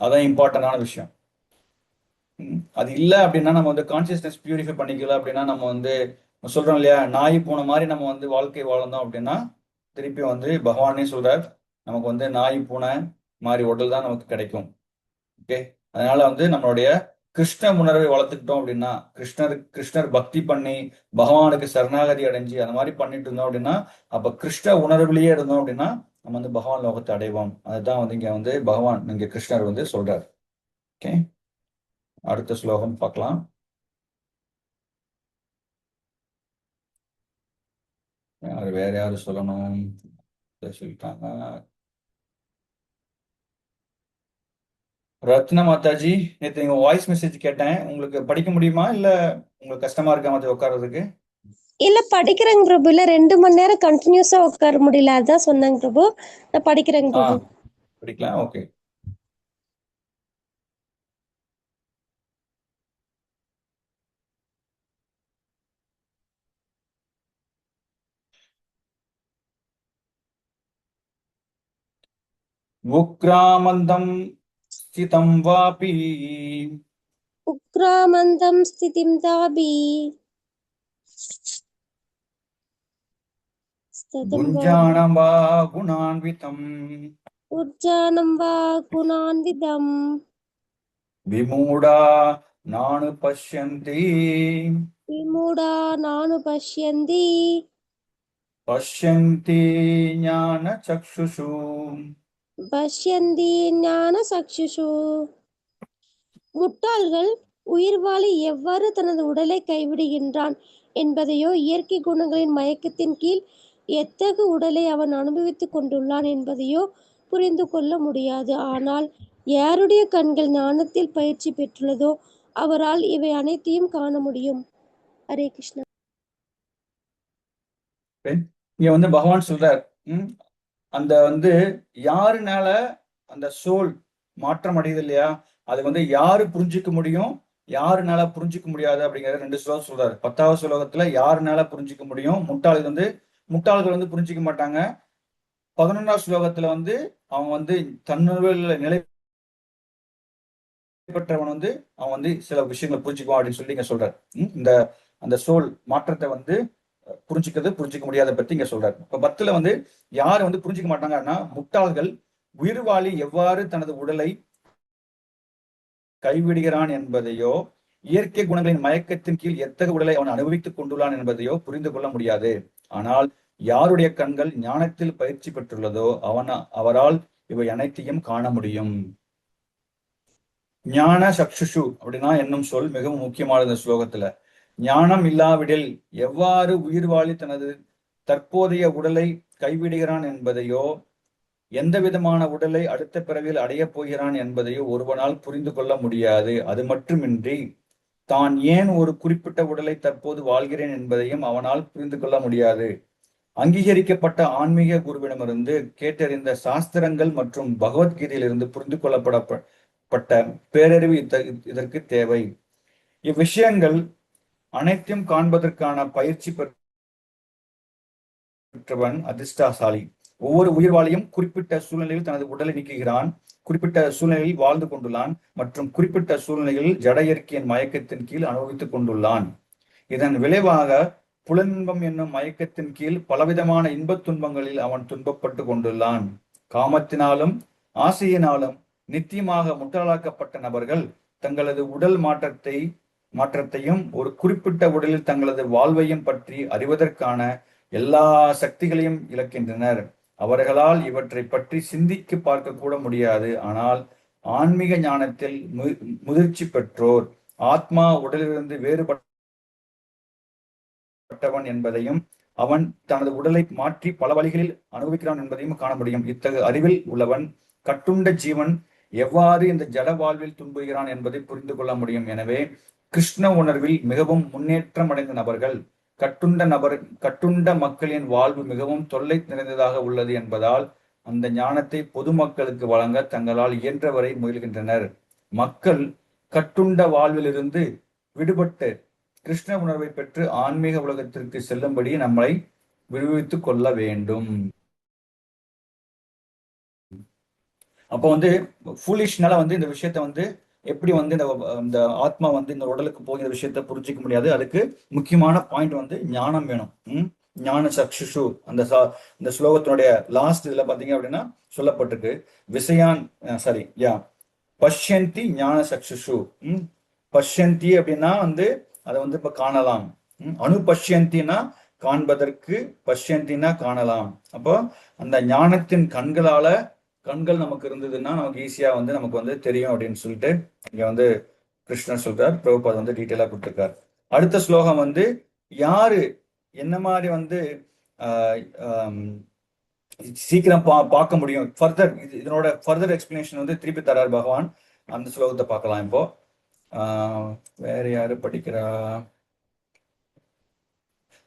A: அதான் இம்பார்ட்டண்டான விஷயம். அது இல்லை அப்படின்னா நம்ம வந்து கான்சியஸ்னஸ் பியூரிஃபை பண்ணிக்கல அப்படின்னா நம்ம வந்து சொல்றோம் இல்லையா, நாய் பூனை மாதிரி நம்ம வந்து வாழ்க்கை வாழ்ந்தோம் அப்படின்னா திருப்பி வந்து பகவானே சொல்றார் நமக்கு வந்து நாய் பூனை மாதிரி உடல் தான் நமக்கு கிடைக்கும். ஓகே, அதனால வந்து நம்மளுடைய கிருஷ்ண உணர்வை வளர்த்துக்கிட்டோம் அப்படின்னா கிருஷ்ணர் பக்தி பண்ணி பகவானுக்கு சரணாகதி அடைஞ்சு அந்த மாதிரி பண்ணிட்டு இருந்தோம் அப்படின்னா அப்ப கிருஷ்ண உணர்வுலயே இருந்தோம் அப்படின்னா நம்ம வந்து பகவான் லோகத்தை அடைவோம். அதுதான் வந்து இங்க வந்து பகவான் இங்க கிருஷ்ணர் வந்து சொல்றார். ஓகே, அடுத்த ஸ்லோகம் பார்க்கலாம். வேற யாரு சொல்லணும் சொல்லிட்டாங்க. ரத்னா மாதாஜி, நேற்று நீங்க வாய்ஸ் மெசேஜ் கேட்டேன், உங்களுக்கு படிக்க முடியுமா இல்ல உங்களுக்கு கஷ்டமா இருக்கா மாதிரி உட்கார்றதுக்கு?
L: இல்ல படிக்கிறேங்க பிரபு. இல்ல 2 மணி நேரம் கண்டினியூஸா உட்கார முடியல, அதான் சொன்னாங்க பிரபு. நான் படிக்கிறேங்க பிரபு.
A: படிக்கலாம். ஓகே, உக்ராமந்தம் ஸ்திதம் வாபி
L: உக்ராமந்தம் ஸ்திதிம் தாபி
A: குஞ்சானம் வா குணான்விதம்
L: உஜ்ஜானம் வா குணான்விதம்
A: விமூடா நானு பஷ்யந்தி
L: விமூடா நானு பஷ்யந்தி
A: பஷ்யந்தி ஞான சக்ஷுஷு
L: பஷ்யந்தி ஞான சக்ஷுஷு. முட்டாள்கள் உயிர்வாளி எவ்வாறு தனது உடலை கைவிடுகின்றான் என்பதையோ, இயற்கை குணங்களின் மயக்கத்தின் கீழ் எத்தகு உடலை அவன் அனுபவித்துக் கொண்டுள்ளான் என்பதையோ புரிந்து கொள்ள முடியாது. ஆனால் யாருடைய கண்கள் ஞானத்தில் பயிற்சி பெற்றுள்ளதோ அவரால் இவை அனைத்தையும் காண முடியும். ஹரே கிருஷ்ணா.
A: இங்க வந்து பகவான் சொல்றார், அந்த வந்து யாருனால அந்த சோல் மாற்றம் அடையுது இல்லையா, அது வந்து யாரு புரிஞ்சுக்க முடியும், யாருனால புரிஞ்சுக்க முடியாது அப்படிங்கிற 2 ஸ்லோகம் சொல்றாரு. 10வது ஸ்லோகத்துல யாருனால புரிஞ்சுக்க முடியும், முட்டாள்கள் வந்து புரிஞ்சுக்க மாட்டாங்க. 11வது ஸ்லோகத்துல வந்து அவங்க வந்து தன்னுடைய நிலை பெற்றவன் வந்து அவன் வந்து சில விஷயங்களை புரிஞ்சுக்குவான் அப்படின்னு சொல்லி இங்க சொல்றாரு. அந்த சோல் மாற்றத்தை வந்து புரிஞ்சுக்க முடியாத பத்தி இங்க சொல்றாரு. இப்ப 10ல வந்து யாரு வந்து புரிஞ்சுக்க மாட்டாங்கன்னா, முட்டாள்கள் உயிர்வாளி எவ்வாறு தனது உடலை கைவிடுகிறான் என்பதையோ, இயற்கை குணங்களின் மயக்கத்தின் கீழ் எத்தகைய உடலை அவன் அனுபவித்துக் கொண்டுள்ளான் என்பதையோ புரிந்து கொள்ள முடியாது. ஆனால் யாருடைய கண்கள் ஞானத்தில் பயிற்சி பெற்றுள்ளதோ அவரால் இவை அனைத்தையும் காண முடியும். ஞான சக்ஷுஷு அப்படின்னா என்னும் சொல் மிகவும் முக்கியமானது இந்த ஸ்லோகத்துல. ஞானம் இல்லாவிடில் எவ்வாறு உயிர்வாளி தனது தற்போதைய உடலை கைவிடுகிறான் என்பதையோ, எந்த விதமான உடலை அடுத்த பிறவியில் அடையப் போகிறான் என்பதையோ ஒருவனால் புரிந்து கொள்ள முடியாது. அது மட்டுமின்றி தான் ஏன் ஒரு குறிப்பிட்ட உடலை தற்போது வாழ்கிறேன் என்பதையும் அவனால் புரிந்து கொள்ள முடியாது. அங்கீகரிக்கப்பட்ட ஆன்மீக குருவிடமிருந்து கேட்டறிந்த சாஸ்திரங்கள் மற்றும் பகவத்கீதையிலிருந்து புரிந்து கொள்ளப்பட்ட பேரறிவு இதற்கு தேவை. இவ்விஷயங்கள் அனைத்தையும் காண்பதற்கான பயிற்சி பெற்றவன் அதிர்ஷ்டசாலி. ஒவ்வொரு உயிர்வாளியும் குறிப்பிட்ட சூழ்நிலையில் தனது உடலை நீக்குகிறான், குறிப்பிட்ட சூழ்நிலையில் வாழ்ந்து கொண்டுள்ளான் மற்றும் குறிப்பிட்ட சூழ்நிலையில் ஜட இயற்கையின் மயக்கத்தின் கீழ் அனுபவித்துக் கொண்டுள்ளான். இதன் விளைவாக புலன்பம் என்னும் மயக்கத்தின் கீழ் பலவிதமான இன்பத் துன்பங்களில் அவன் துன்பப்பட்டு கொண்டுள்ளான். காமத்தினாலும் ஆசையினாலும் நித்தியமாக முட்டாளாக்கப்பட்ட நபர்கள் தங்களது உடல் மாற்றத்தையும் ஒரு குறிப்பிட்ட உடலில் தங்களது வாழ்வையும் பற்றி அறிவதற்கான எல்லா சக்திகளையும் இழக்கின்றனர். அவர்களால் இவற்றை பற்றி சிந்திக்க பார்க்க கூட முடியாது. ஆனால் ஆன்மீக ஞானத்தில் முதிர்ச்சி பெற்றோர் ஆத்மா உடலிலிருந்து வேறுபட்டவன் என்பதையும் அவன் தனது உடலை மாற்றி பல வழிகளில் அனுபவிக்கிறான் என்பதையும் காண முடியும். இத்தகைய அறிவில் உள்ளவன் கட்டுண்ட ஜீவன் எவ்வாறு இந்த ஜட வாழ்வில் துன்புகிறான் என்பதை புரிந்து கொள்ள முடியும். எனவே கிருஷ்ண உணர்வில் மிகவும் முன்னேற்றம் அடைந்த நபர்கள் கட்டுண்ட மக்களின் வாழ்வு மிகவும் தொல்லை நிறைந்ததாக உள்ளது என்பதால் அந்த ஞானத்தை பொதுமக்களுக்கு வழங்க தங்களால் இயன்றவரை முயல்கின்றனர். மக்கள் கட்டுண்ட வாழ்விலிருந்து விடுபட்டு கிருஷ்ண உணர்வை பெற்று ஆன்மீக உலகத்திற்கு செல்லும்படி நம்மளை விடுவித்துக் கொள்ள வேண்டும். அப்போ வந்து ஃபூலிஷ்னால வந்து இந்த விஷயத்த வந்து எப்படி வந்து இந்த ஆத்மா வந்து இந்த உடலுக்கு போகிற விஷயத்த புரிஞ்சிக்க முடியாது. அதுக்கு முக்கியமான பாயிண்ட் வந்து ஞானம் வேணும். ஞான சக்ஷுஷு இந்த ஸ்லோகத்தினுடைய லாஸ்ட் இதுல பாத்தீங்க அப்படின்னா சொல்லப்பட்டிருக்கு. பஷ்யந்தி ஞான சக்ஷுஷு. பஷ்யந்தி அப்படின்னா வந்து அதை வந்து இப்ப காணலாம். அனுபஷ்யந்தினா காண்பதற்கு, பஷ்யந்தினா காணலாம். அப்போ அந்த ஞானத்தின் கண்கள் நமக்கு இருந்ததுன்னா நமக்கு ஈஸியா வந்து நமக்கு வந்து தெரியும் அப்படின்னு சொல்லிட்டு இங்க வந்து கிருஷ்ணர் சொல்றார். பிரபுபாத் வந்து டீட்டெயிலா கொடுத்திருக்கார். அடுத்த ஸ்லோகம் வந்து யாரு என்ன மாதிரி வந்து சீக்கிரம் பார்க்க முடியும், இதனோட ஃபர்தர் எக்ஸ்பிளனேஷன் வந்து திருப்பி தரார் பகவான். அந்த ஸ்லோகத்தை பார்க்கலாம். இப்போ வேற யாரு படிக்கிறா?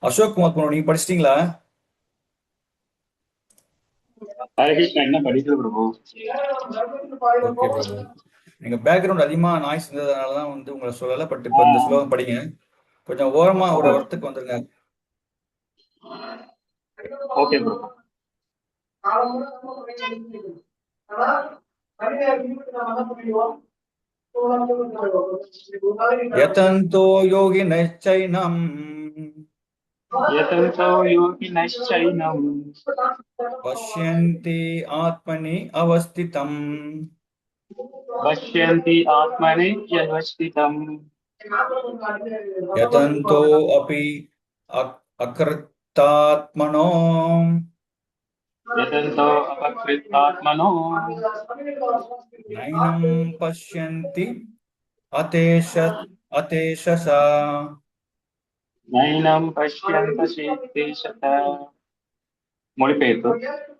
A: அசோக் குமார், நீங்க படிச்சிட்டீங்களா?
G: என்ன படிக்கல பிரபு.
A: ஓகே பிரபு, நீங்க பேக்ரவுண்ட் அதிகமா நாய்ஸ் இருந்ததுனாலதான் வந்து உங்களை சொல்லல. பட் இப்ப இந்த ஸ்லோகம் படிங்க. கொஞ்சம் ஓரமா ஒரு இடத்துக்கு வந்துருங்க.
G: ஓகே பிரபு.
A: யதந்தோ யோகினச்சைனம் பஷ்யந்தி ஆத்மனி அவஸ்திதம். யதந்தோ அபி அக்ருத்தாத்மனோ நைனம் பஷ்யந்தி அதேஷசா.
G: மொழிபெயர்ப்பு: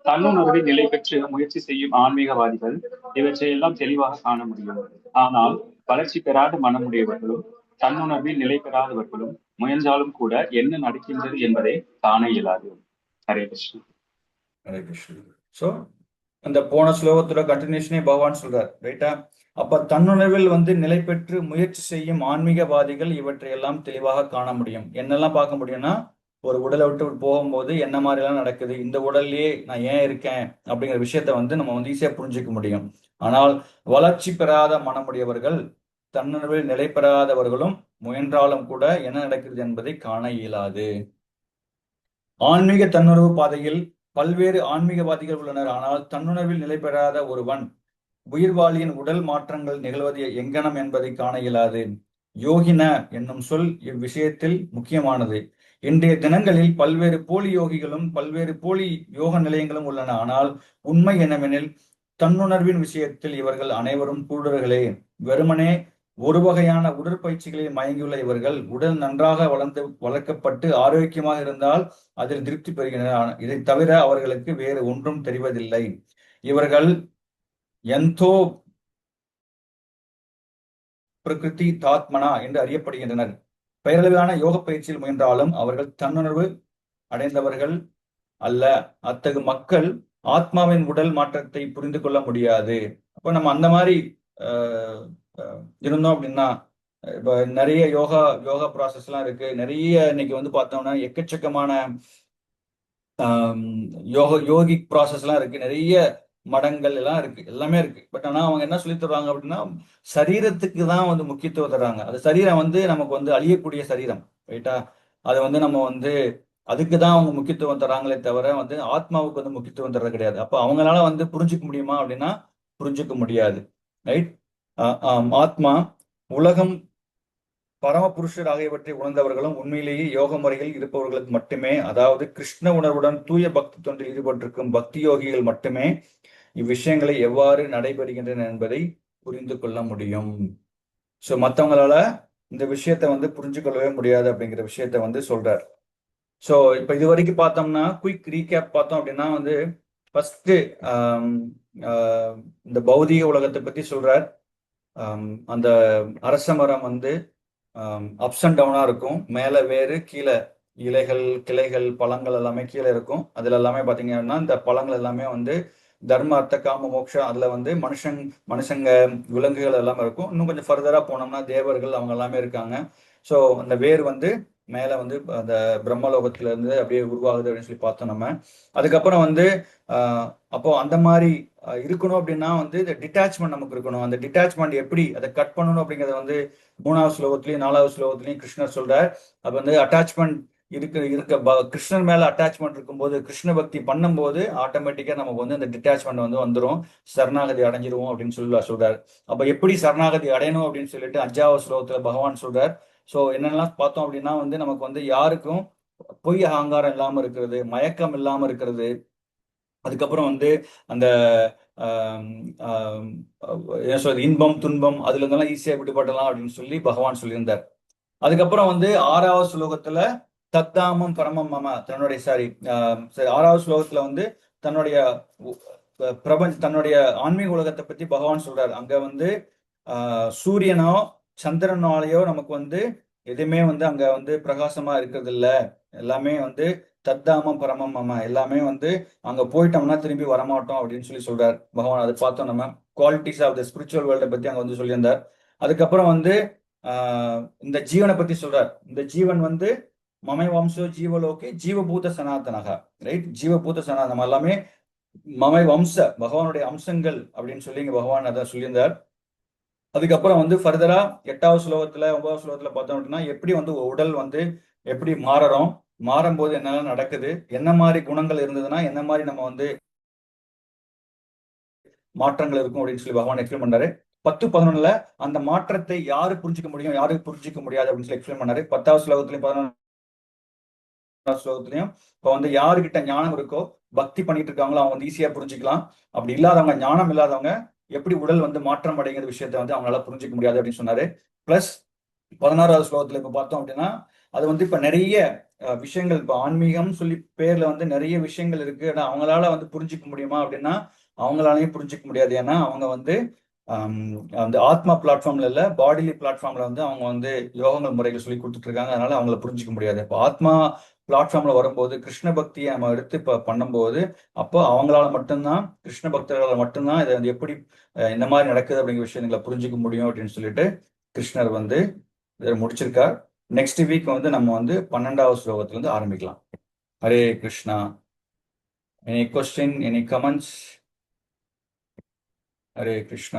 G: தன்னுணர்வை நிலை பெற்று முயற்சி செய்யும் ஆன்மீகவாதிகள் இவற்றையெல்லாம் தெளிவாக காண முடியும். ஆனால் வளர்ச்சி பெறாத மனமுடையவர்களும் தன்னுணர்வில் நிலை பெறாதவர்களும் முயன்றாலும் கூட என்ன நடக்கின்றது என்பதை காண இயலாது. ஹரே கிருஷ்ணா.
A: ஹரே கிருஷ்ணா. சோ அந்த போன ஸ்லோகத்தோட கண்டினியூஷனே பகவான் சொல்றார், ரைட்டா? அப்ப தன்னுணர்வில் வந்து நிலை பெற்று முயற்சி செய்யும் ஆன்மீகவாதிகள் இவற்றை எல்லாம் தெளிவாக காண முடியும். என்னெல்லாம் பார்க்க முடியும்னா, ஒரு உடலை விட்டு போகும்போது என்ன மாதிரி எல்லாம் நடக்குது, இந்த உடல்லயே நான் ஏன் இருக்கேன் அப்படிங்கிற விஷயத்த வந்து நம்ம வந்து ஈஸியா புரிஞ்சுக்க முடியும். ஆனால் வளர்ச்சி பெறாத மனமுடையவர்கள், தன்னுணர்வில் நிலை பெறாதவர்களும் முயன்றாலும் கூட என்ன நடக்கிறது என்பதை காண இயலாது. ஆன்மீக தன்னுணர்வு பாதையில் பல்வேறு ஆன்மீகவாதிகள் உள்ளனர். ஆனால் தன்னுணர்வில் நிலை பெறாத ஒருவன் உயிர்வாளியின் உடல் மாற்றங்கள் நிகழ்வது எங்கனம் என்பதை காண இயலாது. யோகின என்னும் சொல் இவ்விஷயத்தில் முக்கியமானது. இன்றைய தினங்களில் பல்வேறு போலி யோகிகளும் பல்வேறு போலி யோக நிலையங்களும் உள்ளன. ஆனால் உண்மை என்னவெனில் தன்னுணர்வின் விஷயத்தில் இவர்கள் அனைவரும் கூடுதல்களே. வெறுமனே ஒரு வகையான உடற்பயிற்சிகளில் மயங்கியுள்ள இவர்கள் உடல் நன்றாக வளர்க்கப்பட்டு ஆரோக்கியமாக இருந்தால் அதில் திருப்தி பெறுகின்றனர். இதை தவிர அவர்களுக்கு வேறு ஒன்றும் தெரிவதில்லை. இவர்கள் எந்தோ பிரகிருதி தாத்மனா என்று அறியப்படுகின்றனர். பெயரளவிலான யோக பயிற்சியில் முயன்றாலும் அவர்கள் தன்னுணர்வு அடைந்தவர்கள் அல்ல. அத்தகு மக்கள் ஆத்மாவின் உடல் மாற்றத்தை புரிந்து கொள்ள முடியாது. அப்ப நம்ம அந்த மாதிரி இருந்தோம் அப்படின்னா, இப்ப நிறைய யோகா ப்ராசஸ் எல்லாம் இருக்கு. நிறைய இன்னைக்கு வந்து பார்த்தோம்னா எக்கச்சக்கமான யோகிக் ப்ராசஸ் எல்லாம் இருக்கு. நிறைய மடங்கள் எல்லாம் இருக்கு, எல்லாமே இருக்கு. பட் ஆனா அவங்க என்ன சொல்லி தருவாங்க அப்படின்னா, சரீரத்துக்கு தான் வந்து முக்கியத்துவம் தர்றாங்க. அது சரீரம் வந்து நமக்கு வந்து அழியக்கூடிய சரீரம், ரைட்டா? அது வந்து நம்ம வந்து அதுக்கு தான் அவங்க முக்கியத்துவம் தராங்களே தவிர வந்து ஆத்மாவுக்கு வந்து முக்கியத்துவம் தர்றது கிடையாது. அப்ப அவங்களால வந்து புரிஞ்சுக்க முடியுமா அப்படின்னா புரிஞ்சுக்க முடியாது, ரைட்? ஆத்மா, உலகம், பரமபுருஷர் ஆகியவற்றை உணர்ந்தவர்களும் உண்மையிலேயே யோக முறையில் இருப்பவர்களுக்கு மட்டுமே, அதாவது கிருஷ்ண உணர்வுடன் தூய பக்தி தொண்டில் ஈடுபட்டிருக்கும் பக்தி யோகிகள் மட்டுமே இவ்விஷயங்களை எவ்வாறு நடைபெறுகின்றன என்பதை புரிந்து கொள்ள முடியும். ஸோ மற்றவங்களால இந்த விஷயத்த வந்து புரிஞ்சு கொள்ளவே முடியாது அப்படிங்கிற விஷயத்த வந்து சொல்றார். ஸோ இப்போ இது வரைக்கும் பார்த்தோம்னா குயிக் ரீகேப் பார்த்தோம் அப்படின்னா வந்து ஃபர்ஸ்ட் இந்த பௌதீக உலகத்தை பத்தி சொல்றார். அந்த அரச மரம் வந்து அப்ஸ் அண்ட் டவுனா இருக்கும். மேல வேறு, கீழே இலைகள், கிளைகள், பழங்கள் எல்லாமே கீழே இருக்கும். அதுல எல்லாமே பாத்தீங்கன்னா இந்த பழங்கள் எல்லாமே வந்து தர்ம, அர்த்த, காம, மோட்சம், அதுல வந்து மனுஷங்க, விலங்குகள் எல்லாமே இருக்கும். இன்னும் கொஞ்சம் ஃபர்தரா போனோம்னா தேவர்கள் அவங்க எல்லாமே இருக்காங்க. ஸோ அந்த வேர் வந்து மேல வந்து அந்த பிரம்மலோகத்துல இருந்து அப்படியே உருவாகுது அப்படின்னு சொல்லி பார்த்தோம் நம்ம. அதுக்கப்புறம் வந்து அப்போ அந்த மாதிரி இருக்கணும் அப்படின்னா வந்து இந்த டிட்டாச்மெண்ட் நமக்கு இருக்கணும். அந்த டிட்டாச்மெண்ட் எப்படி அதை கட் பண்ணணும் அப்படிங்கறத வந்து 3வது ஸ்லோகத்திலையும் 4வது ஸ்லோகத்திலையும் கிருஷ்ணர் சொல்றார். அது வந்து அட்டாச்மெண்ட் கிருஷ்ணர் மேல அட்டாச்மெண்ட் இருக்கும்போது, கிருஷ்ண பக்தி பண்ணும்போது ஆட்டோமேட்டிக்கா நமக்கு வந்து அந்த டிட்டாச்மெண்ட் வந்து வந்துடும், சரணாகதி அடைஞ்சிருவோம் அப்படின்னு சொல்றாரு. அப்ப எப்படி சரணாகதி அடையணும் அப்படின்னு சொல்லிட்டு 5வது ஸ்லோகத்துல பகவான் சொல்றார். ஸோ என்னென்னலாம் பார்த்தோம் அப்படின்னா வந்து நமக்கு வந்து யாருக்கும் பொய் அகங்காரம் இல்லாம இருக்கிறது, மயக்கம் இல்லாம இருக்கிறது, அதுக்கப்புறம் வந்து அந்த என்ன சொல்றது, இன்பம் துன்பம் அதுல இருந்தெல்லாம் ஈஸியா விடுபடலாம் அப்படின்னு சொல்லி பகவான் சொல்லியிருந்தார். அதுக்கப்புறம் வந்து 6வது ஸ்லோகத்துல தத்தாமம் பரமம் மம தன்னுடைய 6வது ஸ்லோகத்துல வந்து தன்னுடைய தன்னுடைய ஆன்மீக உலகத்தை பத்தி பகவான் சொல்றாரு. அங்க வந்து சூரியனோ சந்திரனாலேயோ நமக்கு வந்து எதுவுமே வந்து அங்க வந்து பிரகாசமா இருக்கிறது இல்ல. எல்லாமே வந்து தத்தாமம் பரமம் மம, எல்லாமே வந்து அங்க போயிட்டோம்னா திரும்பி வரமாட்டோம் அப்படின்னு சொல்லி சொல்றாரு பகவான். அதை பார்த்தோம் நம்ம. குவாலிட்டிஸ் ஆஃப் த ஸ்பிரிச்சுவல் வேர்ல்டை பத்தி அங்க வந்து சொல்லியிருந்தார். அதுக்கப்புறம் வந்து இந்த ஜீவனை பத்தி சொல்றார். இந்த ஜீவன் வந்து மமை வம்சோ ஜீவலோகே ஜீவபூத சனாதனக, ரைட்? ஜீவபூத சனாதனம் எல்லாமே மமை வம்ச பகவானுடைய அம்சங்கள் அப்படின்னு சொல்லி இங்க பகவான் அதை சொல்லியிருந்தார். அதுக்கப்புறம் வந்து ஃபர்தரா 8வது ஸ்லோகத்துல 9வது ஸ்லோகத்துல பார்த்தோம் அப்படின்னா எப்படி வந்து உடல் வந்து எப்படி மாறும்போது என்னெல்லாம் நடக்குது, என்ன மாதிரி குணங்கள் இருந்ததுன்னா என்ன மாதிரி நம்ம வந்து மாற்றங்கள் இருக்கும் அப்படின்னு சொல்லி பகவான் எக்ஸ்பிளைன் பண்ணாரு. 10-11ல அந்த மாற்றத்தை யாரு புரிஞ்சுக்க முடியும், யாருக்கு புரிஞ்சுக்க முடியாது அப்படின்னு சொல்லி எக்ஸ்பிளைன் பண்ணாரு. 10வது ஸ்லோகத்திலையும் 11வது ஸ்லோகத்திலையும் இப்போ வந்து யாருக்கிட்ட ஞானம் இருக்கோ, பக்தி பண்ணிட்டு இருக்காங்களோ அவங்க வந்து ஈஸியா புரிஞ்சுக்கலாம். அப்படி இல்லாதவங்க, ஞானம் இல்லாதவங்க எப்படி உடல் வந்து மாற்றம் அடைங்கிற விஷயத்த வந்து அவங்களால புரிஞ்சுக்க முடியாது அப்படின்னு சொன்னாரு. பிளஸ் 16வது ஸ்லோகத்துல இப்ப பார்த்தோம் அப்படின்னா அது வந்து இப்ப நிறைய விஷயங்கள், இப்ப ஆன்மீகம் சொல்லி பேர்ல வந்து நிறைய விஷயங்கள் இருக்கு. ஆனா அவங்களால வந்து புரிஞ்சுக்க முடியுமா அப்படின்னா அவங்களாலையும் புரிஞ்சுக்க முடியாது. ஏன்னா அவங்க வந்து அந்த ஆத்மா பிளாட்ஃபார்ம்ல இல்ல, பாடிலி பிளாட்ஃபார்ம்ல வந்து அவங்க வந்து யோகங்கள் முறைகள் சொல்லி கொடுத்துட்டு இருக்காங்க. அதனால அவங்கள புரிஞ்சுக்க முடியாது. இப்போ ஆத்மா பிளாட்ஃபார்ம்ல வரும்போது கிருஷ்ண பக்தியை நம்ம எடுத்து இப்ப பண்ணும்போது அப்போ அவங்களால மட்டும்தான், கிருஷ்ண பக்தர்களால் மட்டும்தான் இதை வந்து எப்படி இந்த மாதிரி நடக்குது அப்படிங்கிற விஷயங்களை புரிஞ்சுக்க முடியும் அப்படின்னு சொல்லிட்டு கிருஷ்ணர் வந்து இதை முடிச்சிருக்கார். நெக்ஸ்ட் வீக் வந்து நம்ம வந்து 12வது ஸ்லோகத்துல இருந்து ஆரம்பிக்கலாம். Hare Krishna. Any question, any comments? Hare Krishna.